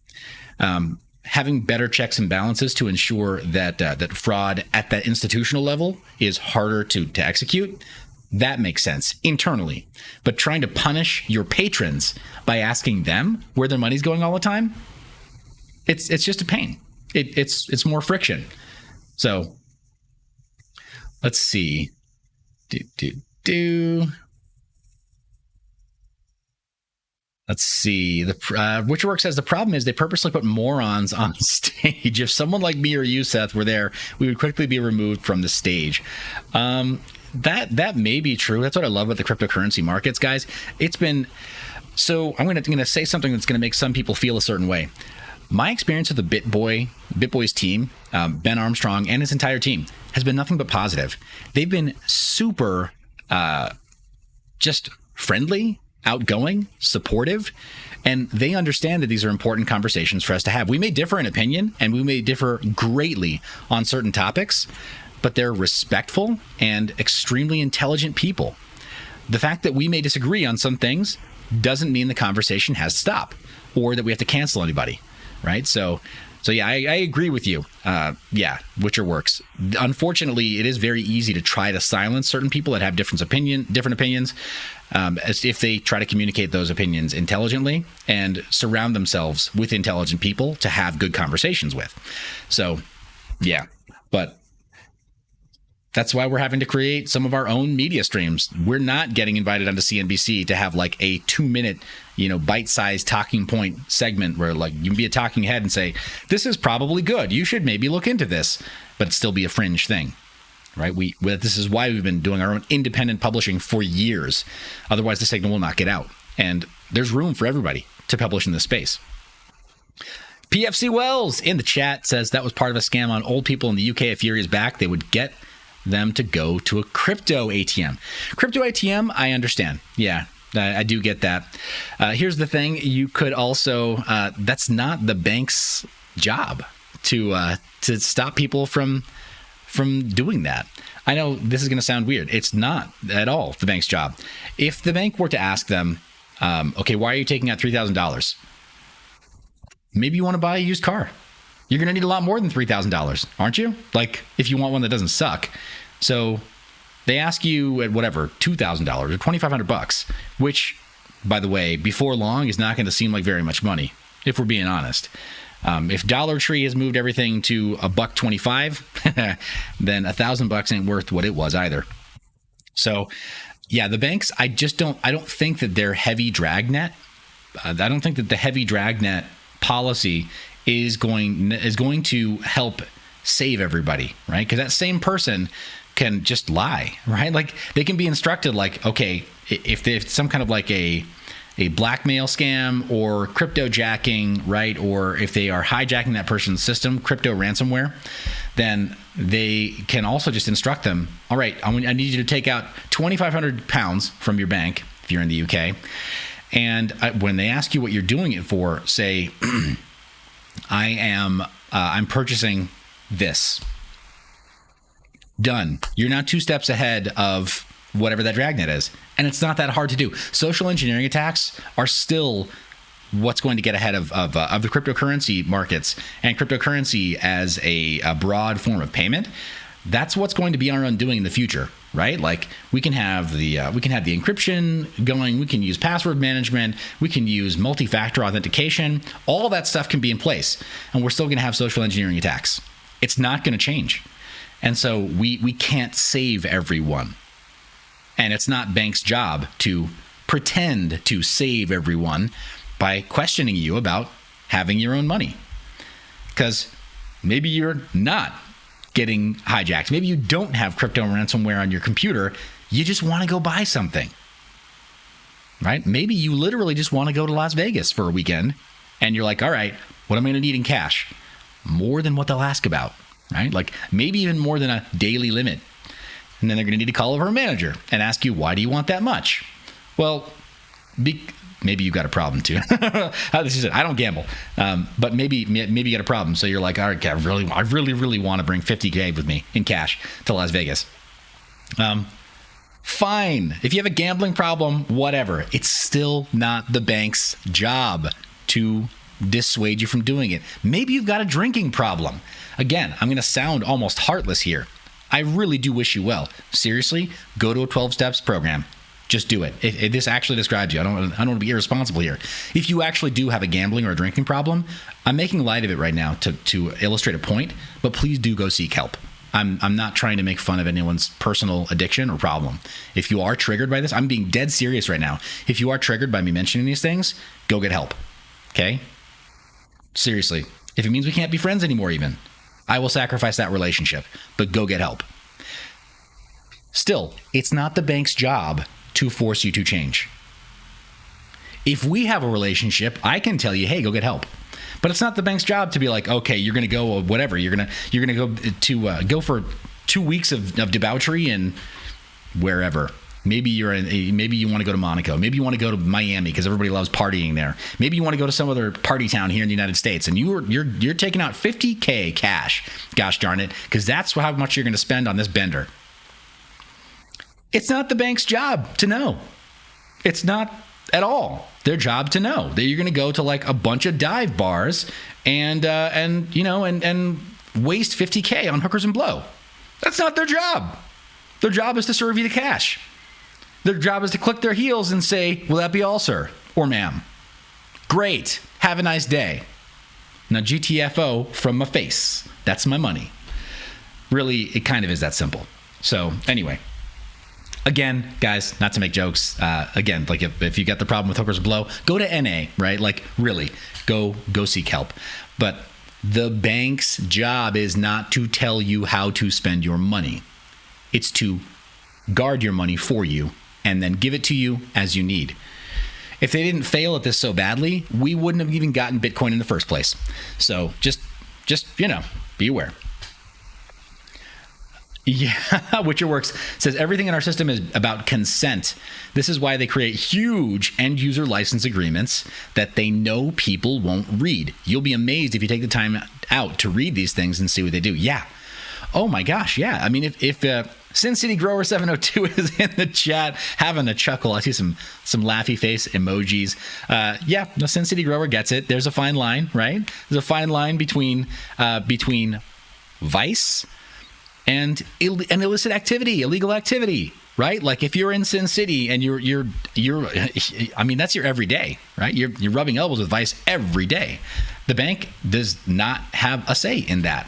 having better checks and balances to ensure that fraud at that institutional level is harder to execute, that makes sense internally. But trying to punish your patrons by asking them where their money's going all the time, it's just a pain. It's more friction. So let's see. Let's see. The Witcherworks says the problem is they purposely put morons on stage. If someone like me or you, Seth, were there, we would quickly be removed from the stage. That may be true. That's what I love about the cryptocurrency markets, guys. It's been so. I'm going to say something that's going to make some people feel a certain way. My experience with the BitBoys team, Ben Armstrong and his entire team, has been nothing but positive. They've been super, just friendly, outgoing, supportive, and they understand that these are important conversations for us to have. We may differ in opinion, and we may differ greatly on certain topics, but they're respectful and extremely intelligent people. The fact that we may disagree on some things doesn't mean the conversation has to stop or that we have to cancel anybody, right? So yeah, I agree with you. Yeah, Witcher works. Unfortunately, it is very easy to try to silence certain people that have different opinions, as if they try to communicate those opinions intelligently and surround themselves with intelligent people to have good conversations with. So, yeah, but that's why we're having to create some of our own media streams. We're not getting invited onto CNBC to have like a 2-minute, bite-sized talking point segment where like you can be a talking head and say, this is probably good. You should maybe look into this, but it still be a fringe thing, right? This is why we've been doing our own independent publishing for years. Otherwise, the signal will not get out. And there's room for everybody to publish in this space. PFC Wells in the chat says that was part of a scam on old people in the UK. A few years back, they would get them to go to a crypto ATM. Crypto ATM, I understand. Yeah, I do get that. Here's the thing. You could also, that's not the bank's job to stop people from doing that. I know this is going to sound weird. It's not at all the bank's job. If the bank were to ask them, okay, why are you taking out $3,000? Maybe you want to buy a used car. You're going to need a lot more than $3,000, aren't you? Like, if you want one that doesn't suck. So they ask you at whatever, $2,000 or $2,500, which, by the way, before long is not going to seem like very much money, if we're being honest. If Dollar Tree has moved everything to $1.25, then $1,000 ain't worth what it was either. So, yeah, the banks, I don't think that they're heavy dragnet. I don't think that the heavy dragnet policy is going to help save everybody, right? Because that same person can just lie, right? Like they can be instructed like, okay, if there's some kind of like a blackmail scam or crypto jacking, right? Or if they are hijacking that person's system, crypto ransomware, then they can also just instruct them, all right, I need you to take out 2,500 pounds from your bank if you're in the UK. And when they ask you what you're doing it for, say, I'm purchasing this. Done. You're now 2 steps ahead of whatever that dragnet is. And it's not that hard to do. Social engineering attacks are still what's going to get ahead of the cryptocurrency markets, and cryptocurrency as a broad form of payment. That's what's going to be our undoing in the future, right? Like we can have the encryption going. We can use password management. We can use multi-factor authentication. All that stuff can be in place, and we're still going to have social engineering attacks. It's not going to change. And so we can't save everyone. And it's not banks' job to pretend to save everyone by questioning you about having your own money. Because maybe you're not getting hijacked. Maybe you don't have crypto ransomware on your computer. You just want to go buy something, right? Maybe you literally just want to go to Las Vegas for a weekend, and you're like, all right, what am I going to need in cash? More than what they'll ask about, right? Like maybe even more than a daily limit. And then they're going to need to call over a manager and ask you, why do you want that much? Well, maybe you've got a problem too. This is it. I don't gamble, but maybe you got a problem. So you're like, all right, I really want to bring $50K with me in cash to Las Vegas. Fine. If you have a gambling problem, whatever. It's still not the bank's job to dissuade you from doing it. Maybe you've got a drinking problem. Again, I'm going to sound almost heartless here. I really do wish you well. Seriously, go to a 12 steps program. Just do it. If this actually describes you. I don't want to be irresponsible here. If you actually do have a gambling or a drinking problem, I'm making light of it right now to illustrate a point, but please do go seek help. I'm not trying to make fun of anyone's personal addiction or problem. If you are triggered by this, I'm being dead serious right now. If you are triggered by me mentioning these things, go get help. Okay? Seriously. If it means we can't be friends anymore even, I will sacrifice that relationship, but go get help. Still, it's not the bank's job to force you to change. If we have a relationship, I can tell you, hey, go get help. But it's not the bank's job to be like, okay, you're going to go whatever. You're going to go for 2 weeks of debauchery and wherever. Maybe you want to go to Monaco. Maybe you want to go to Miami because everybody loves partying there. Maybe you want to go to some other party town here in the United States, and you're taking out $50K cash. Gosh darn it, because that's how much you're going to spend on this bender. It's not the bank's job to know. It's not at all their job to know that you're going to go to like a bunch of dive bars and waste $50K on hookers and blow. That's not their job. Their job is to serve you the cash. Their job is to click their heels and say, will that be all, sir or ma'am? Great. Have a nice day. Now, GTFO from my face. That's my money. Really, it kind of is that simple. So anyway, again, guys, not to make jokes. Again, like if you got the problem with hookers and blow, go to NA, right? Like really, go seek help. But the bank's job is not to tell you how to spend your money. It's to guard your money for you and then give it to you as you need. If they didn't fail at this so badly, we wouldn't have even gotten Bitcoin in the first place. So just be aware. Yeah, Witcher Works says everything in our system is about consent. This is why they create huge end user license agreements that they know people won't read. You'll be amazed if you take the time out to read these things and see what they do. Yeah. Oh my gosh. Yeah. I mean, if Sin City Grower 702 is in the chat having a chuckle. I see some laughy face emojis. Yeah, the Sin City Grower gets it. There's a fine line, right? There's a fine line between vice and illicit activity, illegal activity, right? Like if you're in Sin City and you're I mean, that's your everyday, right? You're rubbing elbows with vice every day. The bank does not have a say in that.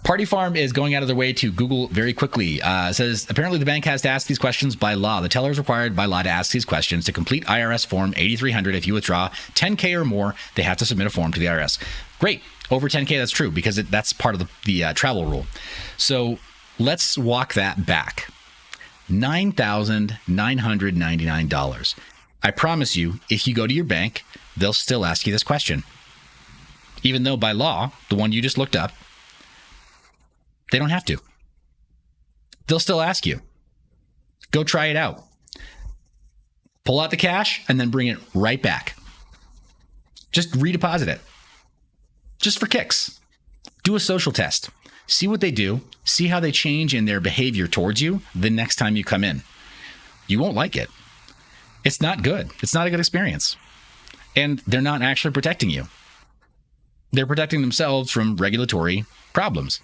Party Farm is going out of their way to Google very quickly. It says, apparently the bank has to ask these questions by law. The teller is required by law to ask these questions. To complete IRS Form 8300, if you withdraw 10K or more, they have to submit a form to the IRS. Great. Over 10K, that's true, because that's part of the travel rule. So let's walk that back. $9,999. I promise you, if you go to your bank, they'll still ask you this question. Even though by law, the one you just looked up, they don't have to. They'll still ask you. Go try it out. Pull out the cash and then bring it right back. Just redeposit it. Just for kicks. Do a social test. See what they do. See how they change in their behavior towards you the next time you come in. You won't like it. It's not good. It's not a good experience. And they're not actually protecting you. They're protecting themselves from regulatory problems.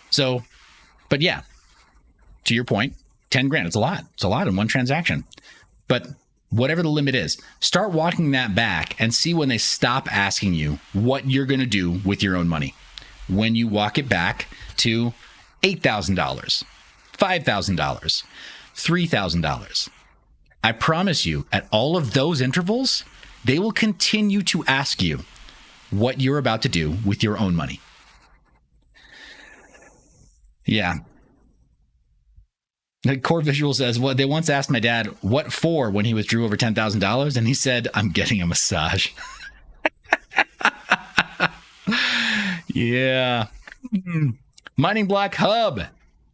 So, but yeah, to your point, 10 grand, it's a lot. It's a lot in one transaction. But whatever the limit is, start walking that back and see when they stop asking you what you're going to do with your own money. When you walk it back to $8,000, $5,000, $3,000. I promise you, at all of those intervals, they will continue to ask you what you're about to do with your own money. Yeah. The Core Visual says, well, they once asked my dad what for when he withdrew over $10,000, and he said, I'm getting a massage. Yeah. Mining Block Hub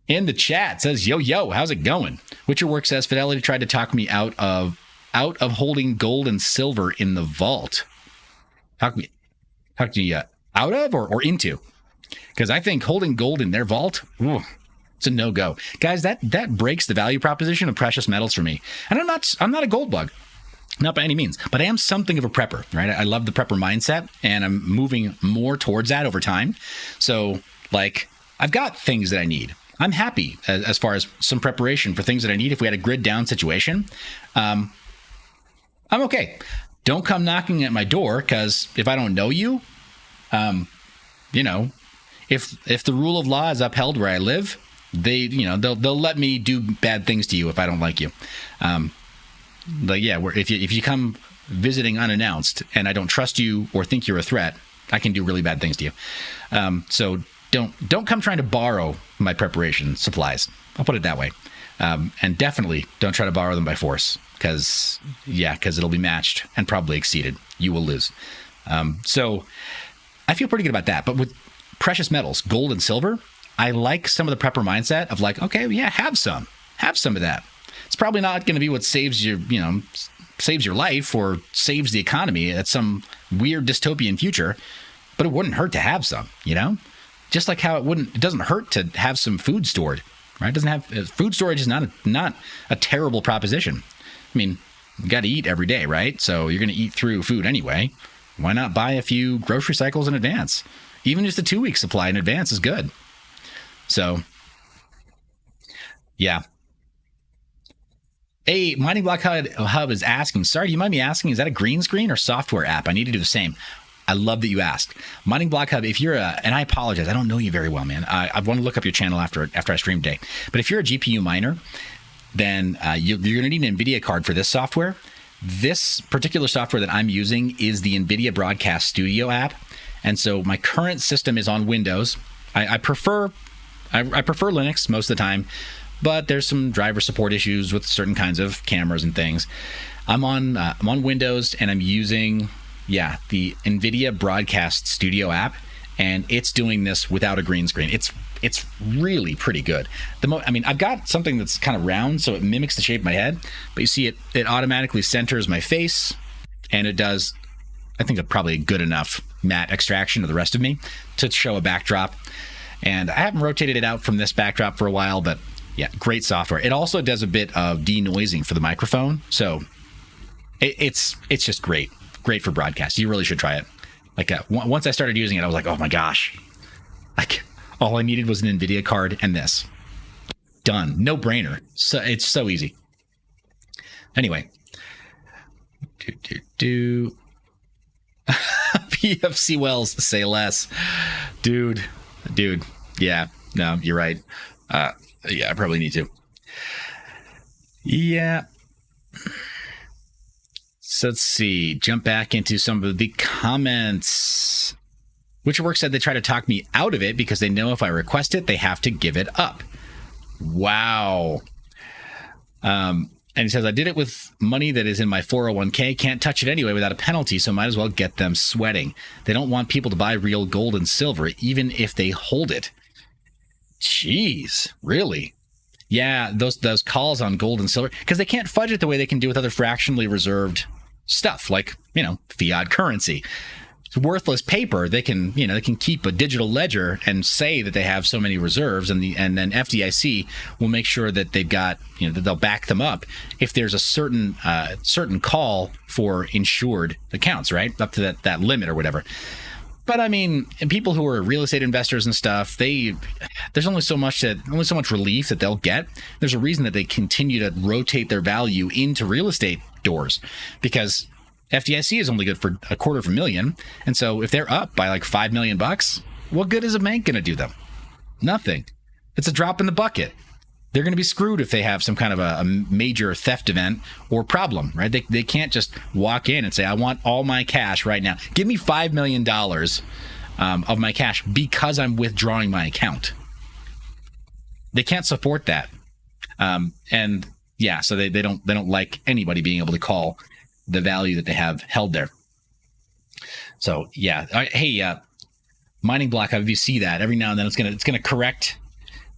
in the chat says, yo, how's it going? Witcher Work says, Fidelity tried to talk me out of holding gold and silver in the vault. Talk me out of or into? Because I think holding gold in their vault, it's a no-go. Guys, that breaks the value proposition of precious metals for me. And I'm not a gold bug. Not by any means, but I am something of a prepper, right? I love the prepper mindset, and I'm moving more towards that over time. So, like, I've got things that I need. I'm happy as far as some preparation for things that I need. If we had a grid down situation, I'm okay. Don't come knocking at my door, because if I don't know you, if the rule of law is upheld where I live, they'll let me do bad things to you if I don't like you. If you come visiting unannounced and I don't trust you or think you're a threat, I can do really bad things to you. So don't come trying to borrow my preparation supplies. I'll put it that way. And definitely don't try to borrow them by force, because it'll be matched and probably exceeded. You will lose. So I feel pretty good about that. But with precious metals, gold and silver, I like some of the prepper mindset of like, okay, yeah, have some of that. It's probably not going to be what saves your life or saves the economy at some weird dystopian future, but it wouldn't hurt to have some, just like how it doesn't hurt to have some food stored, right? Food storage is not a terrible proposition. I mean, you got to eat every day, right? So you're going to eat through food anyway. Why not buy a few grocery cycles in advance? Even just a 2-week supply in advance is good. So, yeah. Hey, Mining Block Hub is asking, sorry, do you mind me asking, is that a green screen or software app? I need to do the same. I love that you asked. Mining Block Hub, if you're and I apologize, I don't know you very well, man. I want to look up your channel after I stream today. But if you're a GPU miner, then you're going to need an NVIDIA card for this software. This particular software that I'm using is the NVIDIA Broadcast Studio app. And so my current system is on Windows. I prefer Linux most of the time, but there's some driver support issues with certain kinds of cameras and things. I'm on Windows, and I'm using the NVIDIA Broadcast Studio app, and it's doing this without a green screen. It's really pretty good. I've got something that's kind of round, so it mimics the shape of my head, but you see it automatically centers my face, and it does, I think, probably a good enough matte extraction of the rest of me to show a backdrop. And I haven't rotated it out from this backdrop for a while, but yeah, great software. It also does a bit of denoising for the microphone, so it's just great for broadcast. You really should try it. Like once I started using it, I was like, oh my gosh, like all I needed was an NVIDIA card and this. Done, no brainer. So it's so easy. Anyway, PFC Wells, say less, dude. Yeah, no, you're right. Yeah, I probably need to. Yeah. So let's see. Jump back into some of the comments. Witcherwork said they try to talk me out of it because they know if I request it, they have to give it up. Wow. And he says, I did it with money that is in my 401k. Can't touch it anyway without a penalty, so might as well get them sweating. They don't want people to buy real gold and silver, even if they hold it. Jeez, really? Yeah, those calls on gold and silver, because they can't fudge it the way they can do with other fractionally reserved stuff, like, fiat currency. It's worthless paper. They can keep a digital ledger and say that they have so many reserves, and then FDIC will make sure that they've got, that they'll back them up if there's a certain call for insured accounts, right, up to that limit or whatever. But I mean, people who are real estate investors and stuff, there's only so much relief that they'll get. There's a reason that they continue to rotate their value into real estate doors, because FDIC is only good for $250,000. And so if they're up by like $5 million, what good is a bank going to do them? Nothing. It's a drop in the bucket. They're going to be screwed if they have some kind of a major theft event or problem, right? They can't just walk in and say, I want all my cash right now. Give me $5 million of my cash because I'm withdrawing my account. They can't support that. And yeah, so they don't like anybody being able to call the value that they have held there. So yeah. Hey, mining block, if you see that every now and then, it's gonna correct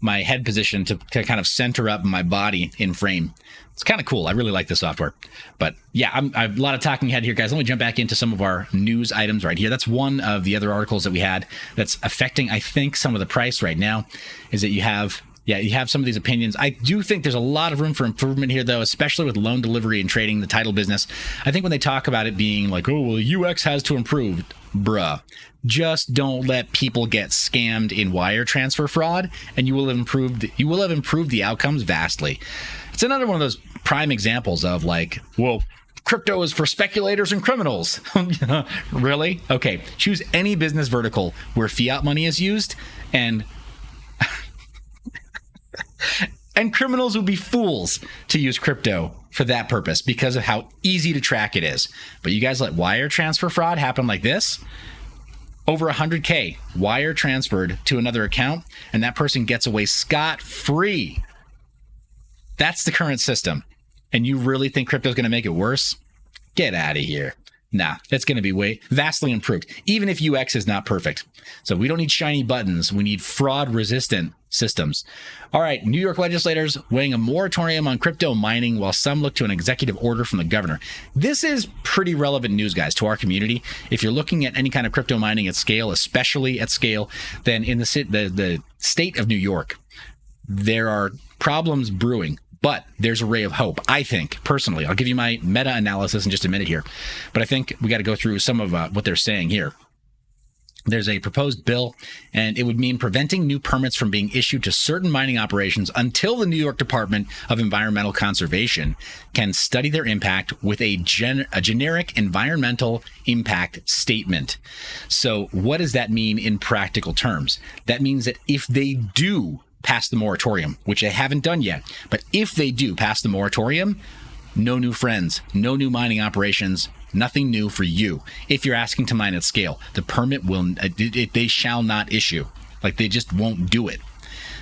my head position to kind of center up my body in frame. It's kind of cool. I really like the software. But yeah, I've a lot of talking head here, guys. Let me jump back into some of our news items right here. That's one of the other articles that we had that's affecting, I think, some of the price right now, is that you have some of these opinions. I do think there's a lot of room for improvement here, though, especially with loan delivery and trading, the title business. I think when they talk about it being like, oh, well, UX has to improve, bruh. Just don't let people get scammed in wire transfer fraud, and you will have improved the outcomes vastly. It's another one of those prime examples of like, well, crypto is for speculators and criminals. Really? Okay, choose any business vertical where fiat money is used, and criminals would be fools to use crypto for that purpose because of how easy to track it is. But you guys let wire transfer fraud happen like this? Over 100K wire transferred to another account, and that person gets away scot-free. That's the current system. And you really think crypto is going to make it worse? Get out of here. Nah, that's going to be vastly improved, even if UX is not perfect. So we don't need shiny buttons. We need fraud-resistant systems. All right, New York legislators weighing a moratorium on crypto mining while some look to an executive order from the governor. This is pretty relevant news, guys, to our community. If you're looking at any kind of crypto mining at scale, especially at scale, then in the state of New York, there are problems brewing. But there's a ray of hope, I think, personally. I'll give you my meta-analysis in just a minute here. But I think we got to go through some of what they're saying here. There's a proposed bill, and it would mean preventing new permits from being issued to certain mining operations until the New York Department of Environmental Conservation can study their impact with a generic environmental impact statement. So what does that mean in practical terms? That means that if they do pass the moratorium, which they haven't done yet, but if they do pass the moratorium, no new friends, no new mining operations, nothing new for you. If you're asking to mine at scale, the permit they shall not issue. Like, they just won't do it.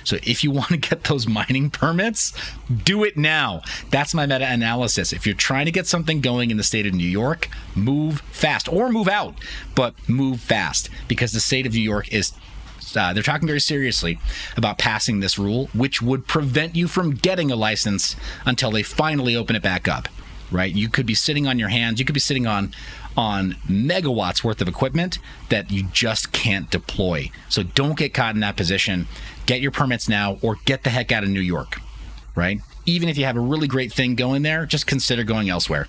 So if you want to get those mining permits, do it now. That's my meta-analysis. If you're trying to get something going in the state of New York, move fast, or move out, but move fast, because the state of New York is they're talking very seriously about passing this rule, which would prevent you from getting a license until they finally open it back up, right? You could be sitting on your hands. You could be sitting on megawatts worth of equipment that you just can't deploy. So don't get caught in that position. Get your permits now, or get the heck out of New York, right? Even if you have a really great thing going there, just consider going elsewhere.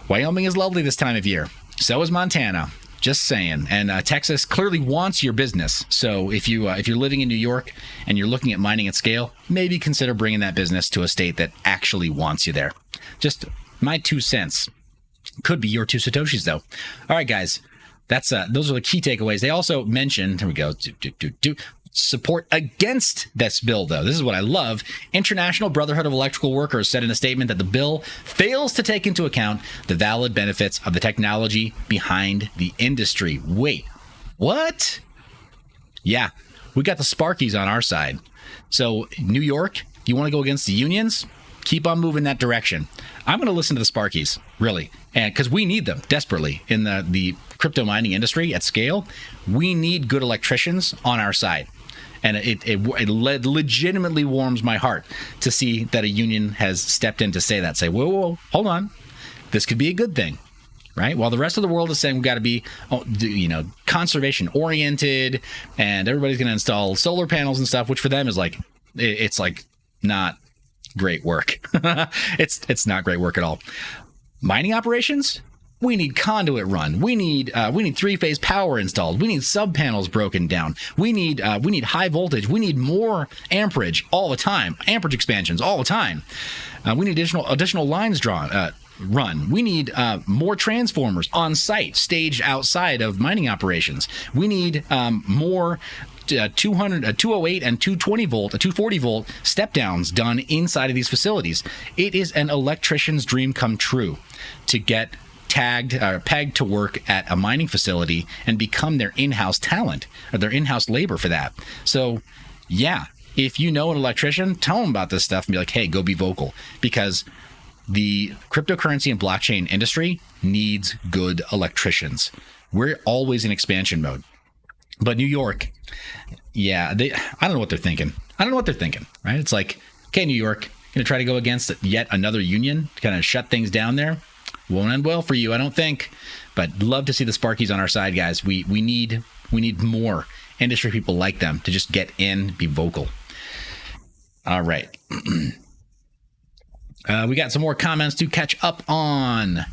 Wyoming is lovely this time of year. So is Montana. Just saying. And Texas clearly wants your business. So if you're living in New York and you're looking at mining at scale, maybe consider bringing that business to a state that actually wants you there. Just my 2 cents. Could be your 2 Satoshis, though. All right, guys. Those are the key takeaways. They also mentioned, here we go, Support against this bill, though. This is what I love. International Brotherhood of Electrical Workers said in a statement that the bill fails to take into account the valid benefits of the technology behind the industry. Wait, what? Yeah, we got the Sparkies on our side. So, New York, you want to go against the unions? Keep on moving that direction. I'm going to listen to the Sparkies, really, and because we need them desperately in the crypto mining industry at scale. We need good electricians on our side. And it legitimately warms my heart to see that a union has stepped in to say that. Say, whoa, hold on. This could be a good thing, right? While the rest of the world is saying we've got to be, conservation oriented, and everybody's going to install solar panels and stuff, which for them is like, it's like not great work. It's not great work at all. Mining operations. We need conduit run. We need three-phase power installed. We need sub panels broken down. We need high voltage. We need more amperage all the time. Amperage expansions all the time. We need additional lines run. We need more transformers on site, staged outside of mining operations. We need more 208 and 220 volt, 240 volt step downs done inside of these facilities. It is an electrician's dream come true to get pegged to work at a mining facility and become their in-house talent or their in-house labor for that. So, yeah, if you know an electrician, tell them about this stuff and be like, hey, go be vocal, because the cryptocurrency and blockchain industry needs good electricians. We're always in expansion mode. But New York, yeah, I don't know what they're thinking. Right? It's like, okay, New York, going to try to go against yet another union to kind of shut things down there. Won't end well for you, I don't think. But love to see the Sparkies on our side, guys. We need more industry people like them to just get in, be vocal. All right. We got some more comments to catch up on.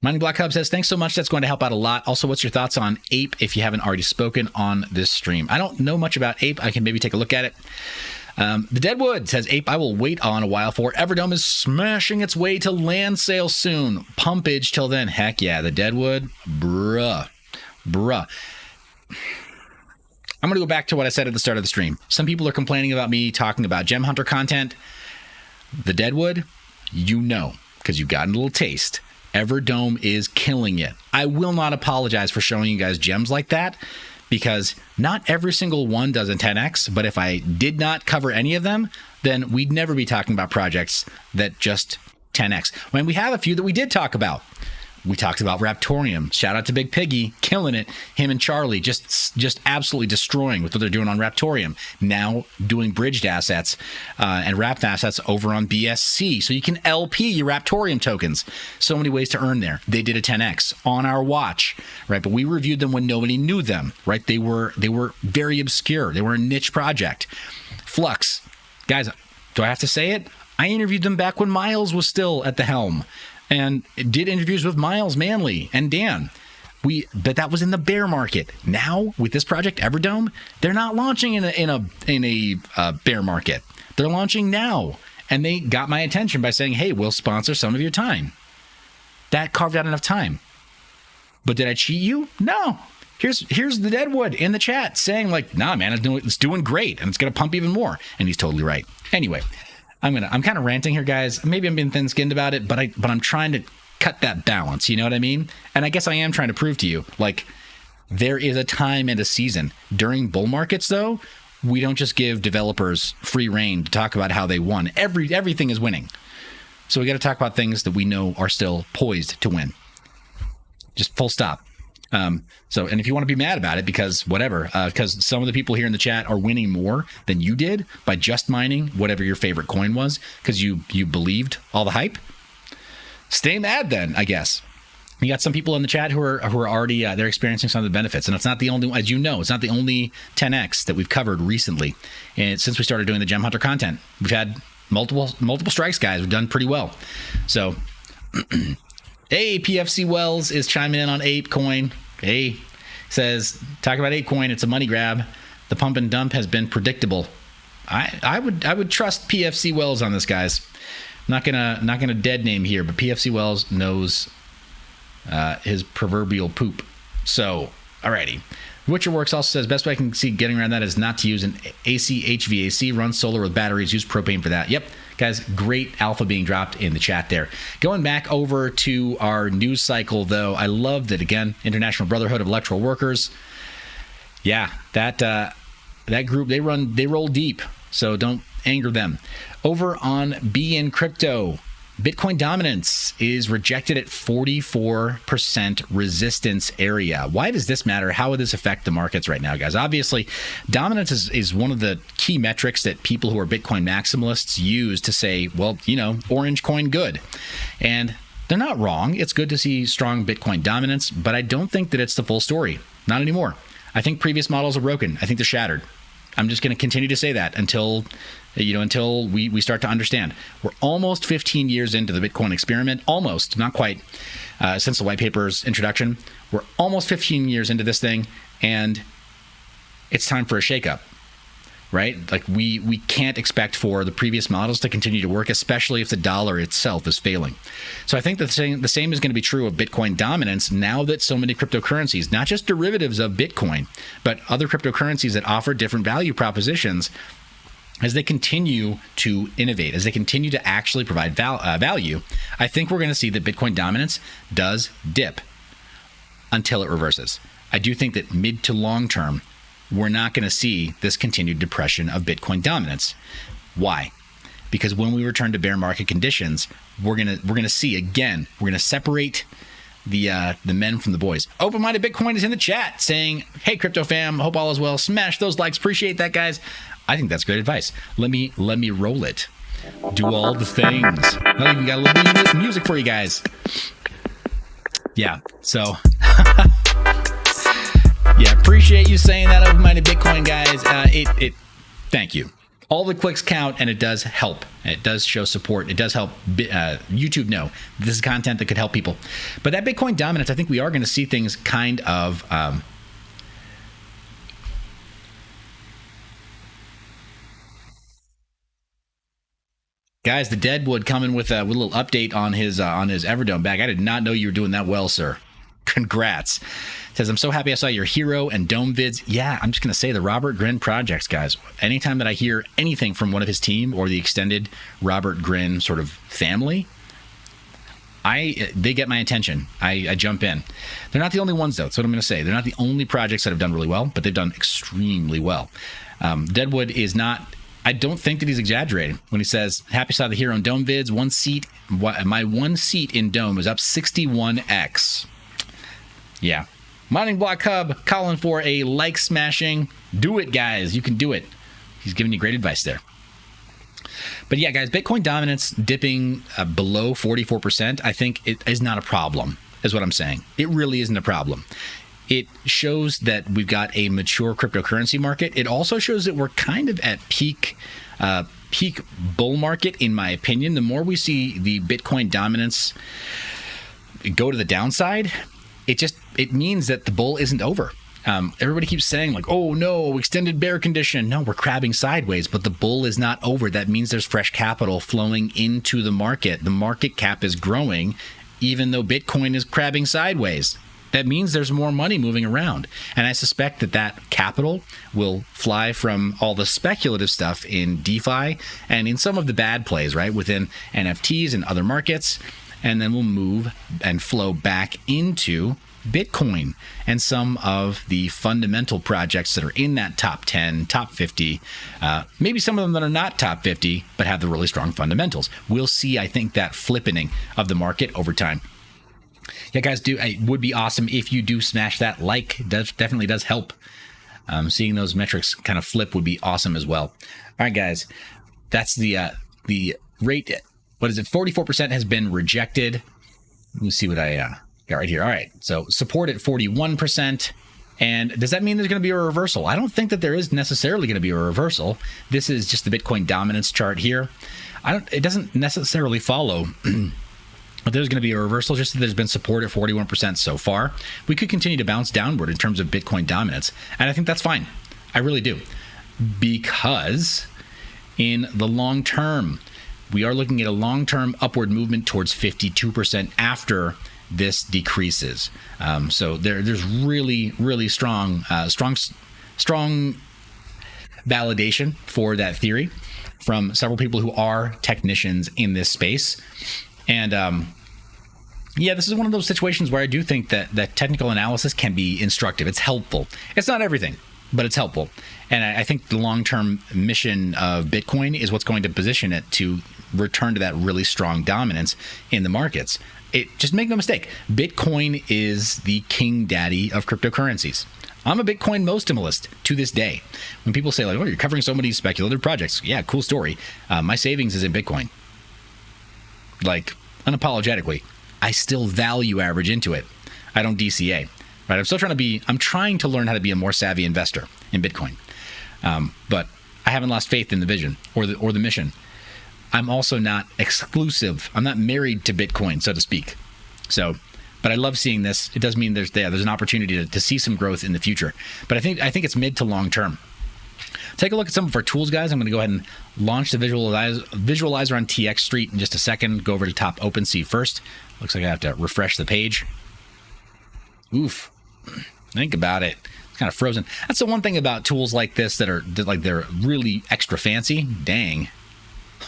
Mining Block Hub says, thanks so much. That's going to help out a lot. Also, what's your thoughts on Ape if you haven't already spoken on this stream? I don't know much about Ape. I can maybe take a look at it. The Deadwood says, Ape, I will wait on a while for. Everdome is smashing its way to land sale soon. Pumpage till then. Heck yeah, the Deadwood. Bruh. I'm going to go back to what I said at the start of the stream. Some people are complaining about me talking about Gem Hunter content. The Deadwood, because you've gotten a little taste. Everdome is killing it. I will not apologize for showing you guys gems like that, because not every single one does a 10x, but if I did not cover any of them, then we'd never be talking about projects that just 10x. When we have a few that we did talk about. We talked about Raptorium. Shout out to Big Piggy, killing it. Him and Charlie just absolutely destroying with what they're doing on Raptorium. Now doing bridged assets and wrapped assets over on BSC. So you can LP your Raptorium tokens. So many ways to earn there. They did a 10x on our watch, right? But we reviewed them when nobody knew them, right? They were very obscure. They were a niche project. Flux. Guys, do I have to say it? I interviewed them back when Miles was still at the helm. And did interviews with Miles Manley and Dan. But that was in the bear market. Now with this project Everdome, they're not launching in a bear market. They're launching now, and they got my attention by saying, "Hey, we'll sponsor some of your time." That carved out enough time. But did I cheat you? No. Here's the Deadwood in the chat saying like, "Nah, man, it's doing great, and it's gonna pump even more." And he's totally right. Anyway. I'm kind of ranting here, guys. Maybe I'm being thin-skinned about it, but I'm trying to cut that balance. You know what I mean? And I guess I am trying to prove to you, like, there is a time and a season. During bull markets, though, we don't just give developers free reign to talk about how they won. Everything is winning. So we got to talk about things that we know are still poised to win. Just full stop. And if you want to be mad about it, because some of the people here in the chat are winning more than you did by just mining whatever your favorite coin was, because you believed all the hype, stay mad then, I guess. You got some people in the chat who are already they're experiencing some of the benefits, and it's not the only, as you know, it's not the only 10x that we've covered recently. And since we started doing the Gem Hunter content, we've had multiple strikes, guys. We've done pretty well. So. Hey, PFC Wells is chiming in on Ape Coin. Hey, says, talk about Ape Coin. It's a money grab. The pump and dump has been predictable. I would trust PFC Wells on this, guys. Not gonna dead name here, but PFC Wells knows his proverbial poop. So, alrighty. Witcherworks also says, best way I can see getting around that is not to use an AC HVAC, run solar with batteries, use propane for that. Yep, guys, great alpha being dropped in the chat there. Going back over to our news cycle, though, I love that, again, International Brotherhood of Electrical Workers. Yeah, that group, they roll deep, so don't anger them. Over on BN Crypto, Bitcoin dominance is rejected at 44% resistance area. Why does this matter? How would this affect the markets right now, guys? Obviously, dominance is one of the key metrics that people who are Bitcoin maximalists use to say, well, you know, orange coin good. And they're not wrong. It's good to see strong Bitcoin dominance, but I don't think that it's the full story. Not anymore. I think previous models are broken. I think they're shattered. I'm just going to continue to say that until we start to understand. We're almost 15 years into the Bitcoin experiment. Almost, not quite, since the white paper's introduction. We're almost 15 years into this thing, and it's time for a shakeup, right? Like we can't expect for the previous models to continue to work, especially if the dollar itself is failing. So I think that the same is going to be true of Bitcoin dominance now that so many cryptocurrencies, not just derivatives of Bitcoin, but other cryptocurrencies that offer different value propositions, as they continue to innovate, as they continue to actually provide value, I think we're going to see that Bitcoin dominance does dip until it reverses. I do think that mid to long term, we're not going to see this continued depression of Bitcoin dominance. Why? Because when we return to bear market conditions, we're gonna see again. We're gonna separate the men from the boys. Open-minded Bitcoin is in the chat saying, "Hey, crypto fam, hope all is well. Smash those likes. Appreciate that, guys." I think that's great advice. Let me roll it. Do all the things. I even got a little bit of music for you guys. Yeah. So. Yeah, appreciate you saying that, open-minded Bitcoin, guys. Thank you. All the clicks count, and it does help. It does show support. It does help YouTube know this is content that could help people. But that Bitcoin dominance, I think we are going to see things kind of... Guys, the Deadwood coming with a little update on his Everdome bag. I did not know you were doing that well, sir. Congrats. Says, I'm so happy I saw your hero and dome vids. Yeah, I'm just going to say the Robert Grin projects, guys. Anytime that I hear anything from one of his team or the extended Robert Grin sort of family, they get my attention. I jump in. They're not the only ones, though. That's what I'm going to say. They're not the only projects that have done really well, but they've done extremely well. Deadwood is not... I don't think that he's exaggerating when he says, happy saw the hero and dome vids. My one seat in dome is up 61x. Yeah. Mining Block Hub calling for a like smashing. Do it, guys. You can do it. He's giving you great advice there. But yeah, guys, Bitcoin dominance dipping below 44%, I think it is not a problem, is what I'm saying. It really isn't a problem. It shows that we've got a mature cryptocurrency market. It also shows that we're kind of at peak bull market, in my opinion. The more we see the Bitcoin dominance go to the downside, it means that the bull isn't over. Everybody keeps saying like, oh no, extended bear condition. No, we're crabbing sideways, but the bull is not over. That means there's fresh capital flowing into the market. The market cap is growing, even though Bitcoin is crabbing sideways. That means there's more money moving around. And I suspect that capital will fly from all the speculative stuff in DeFi and in some of the bad plays, right, within NFTs and other markets, and then we'll move and flow back into Bitcoin and some of the fundamental projects that are in that top 10, top 50, maybe some of them that are not top 50, but have the really strong fundamentals. We'll see, I think, that flippening of the market over time. Yeah, guys, it would be awesome if you do smash that like. Definitely does help. Seeing those metrics kind of flip would be awesome as well. All right, guys, that's the rate. What is it? 44% has been rejected. Let me see what I got right here. All right, so support at 41%. And does that mean there's going to be a reversal? I don't think that there is necessarily going to be a reversal. This is just the Bitcoin dominance chart here. It doesn't necessarily follow. But there's going to be a reversal, just that there's been support at 41% so far. We could continue to bounce downward in terms of Bitcoin dominance. And I think that's fine. I really do. Because in the long term, we are looking at a long-term upward movement towards 52% after this decreases. So there's really strong validation for that theory from several people who are technicians in this space. And yeah, this is one of those situations where I do think that technical analysis can be instructive. It's helpful. It's not everything, but it's helpful. And I think the long-term mission of Bitcoin is what's going to position it to return to that really strong dominance in the markets. Just make no mistake, Bitcoin is the king daddy of cryptocurrencies. I'm a Bitcoin most-imalist to this day. When people say, like, oh, you're covering so many speculative projects. Yeah, cool story. My savings is in Bitcoin. Like, unapologetically. I still value average into it. I don't DCA. Right? I'm trying to learn how to be a more savvy investor in Bitcoin. But I haven't lost faith in the vision or the mission. I'm also not exclusive. I'm not married to Bitcoin, so to speak. But I love seeing this. It does mean there's an opportunity to see some growth in the future. But I think it's mid to long term. Take a look at some of our tools, guys. I'm going to go ahead and launch the visualizer on TX Street in just a second. Go over to top OpenSea first. Looks like I have to refresh the page. Oof. Think about it. It's kind of frozen. That's the one thing about tools like this they're really extra fancy. Dang.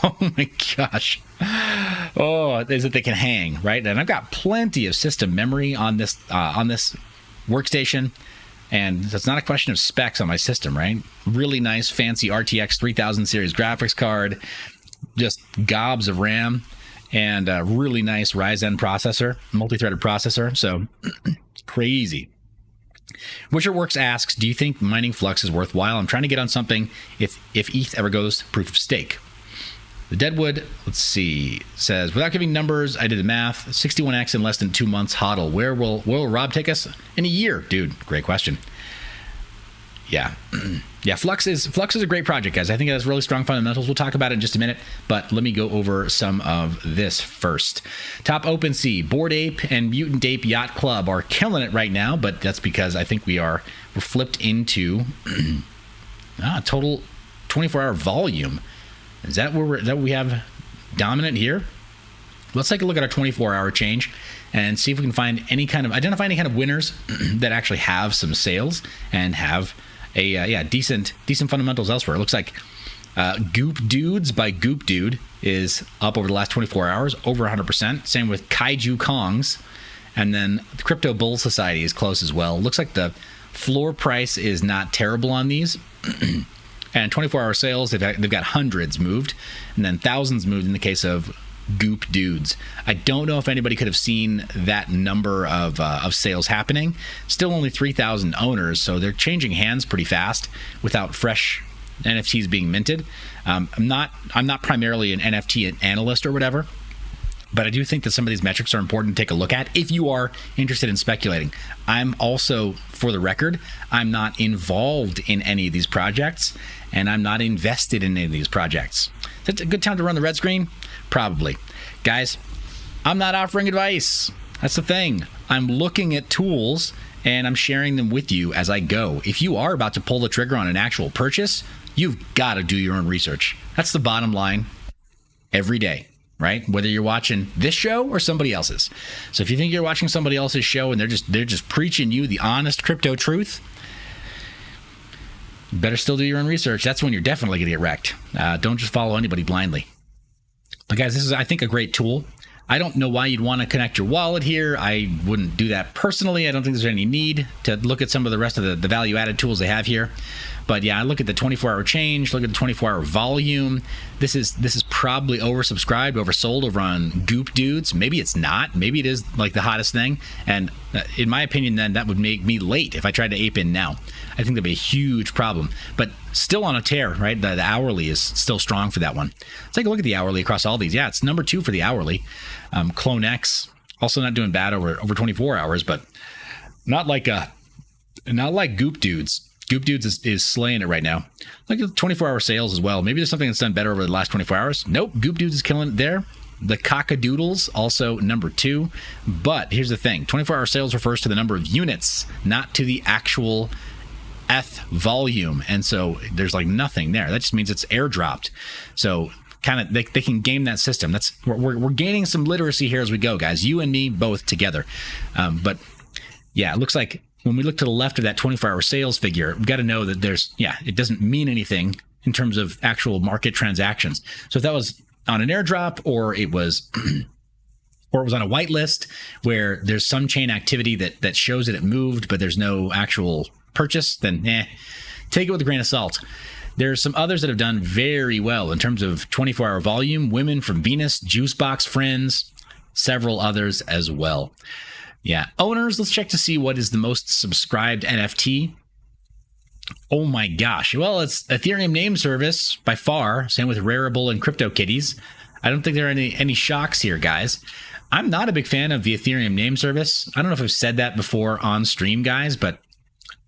Oh my gosh. Oh, is that they can hang, right? And I've got plenty of system memory on this workstation. And it's not a question of specs on my system, right? Really nice, fancy RTX 3000 series graphics card, just gobs of RAM, and a really nice Ryzen processor, multi-threaded processor. So crazy. WisherWorks asks, do you think mining Flux is worthwhile? I'm trying to get on something if ETH ever goes proof of stake. The Deadwood, let's see, says, without giving numbers, I did the math, 61x in less than 2 months hodl. Where will Rob take us in a year? Dude, great question. Yeah. Yeah, Flux is a great project, guys. I think it has really strong fundamentals. We'll talk about it in just a minute, but let me go over some of this first. Top OpenSea, Bored Ape and Mutant Ape Yacht Club are killing it right now, but that's because I think we're flipped into total 24-hour volume. Is that what we have dominant here? Let's take a look at our 24-hour change and see if we can identify any kind of winners that actually have some sales and have a decent fundamentals elsewhere. It looks like Goop Dudes by Goop Dude is up over the last 24 hours, over 100%. Same with Kaiju Kongs. And then the Crypto Bull Society is close as well. Looks like the floor price is not terrible on these. And 24-hour sales, they've got hundreds moved, and then thousands moved in the case of Goop Dudes. I don't know if anybody could have seen that number of sales happening. Still only 3,000 owners, so they're changing hands pretty fast without fresh NFTs being minted. I'm not primarily an NFT analyst or whatever, but I do think that some of these metrics are important to take a look at if you are interested in speculating. I'm also, for the record, I'm not involved in any of these projects, and I'm not invested in any of these projects. Is it a good time to run the red screen? Probably. Guys, I'm not offering advice. That's the thing. I'm looking at tools, and I'm sharing them with you as I go. If you are about to pull the trigger on an actual purchase, you've got to do your own research. That's the bottom line every day. Right? Whether you're watching this show or somebody else's. So if you think you're watching somebody else's show and they're just preaching you the honest crypto truth, you better still do your own research. That's when you're definitely going to get wrecked. Don't just follow anybody blindly. But guys, this is, I think, a great tool. I don't know why you'd want to connect your wallet here. I wouldn't do that personally. I don't think there's any need to look at some of the rest of the value-added tools they have here. But yeah, I look at the 24-hour change, look at the 24-hour volume. This is probably oversubscribed, oversold over on Goop Dudes. Maybe it's not. Maybe it is like the hottest thing. And in my opinion, then that would make me late if I tried to ape in now. I think that'd be a huge problem. But still on a tear, right? The hourly is still strong for that one. Let's take a look at the hourly across all these. Yeah, it's number 2 for the hourly. Clone X also not doing bad over 24 hours, but not like Goop Dudes. Goop Dudes is slaying it right now. Look at the 24-hour sales as well. Maybe there's something that's done better over the last 24 hours. Nope, Goop Dudes is killing it there. The Cockadoodles, also number 2. But here's the thing. 24-hour sales refers to the number of units, not to the actual ETH volume. And so there's like nothing there. That just means it's airdropped. So kind of, they can game that system. We're gaining some literacy here as we go, guys. You and me both together. But yeah, it looks like when we look to the left of that 24-hour sales figure, we've got to know that it doesn't mean anything in terms of actual market transactions. So if that was on an airdrop, or it was on a whitelist where there's some chain activity that shows that it moved, but there's no actual purchase, then take it with a grain of salt. There's some others that have done very well in terms of 24-hour volume. Women from Venus, Juicebox Friends, several others as well. Yeah, owners, let's check to see what is the most subscribed NFT. Oh my gosh. Well, it's Ethereum name service by far. Same with Rarible and CryptoKitties. I don't think there are any shocks here, guys. I'm not a big fan of the Ethereum name service. I don't know if I've said that before on stream, guys, but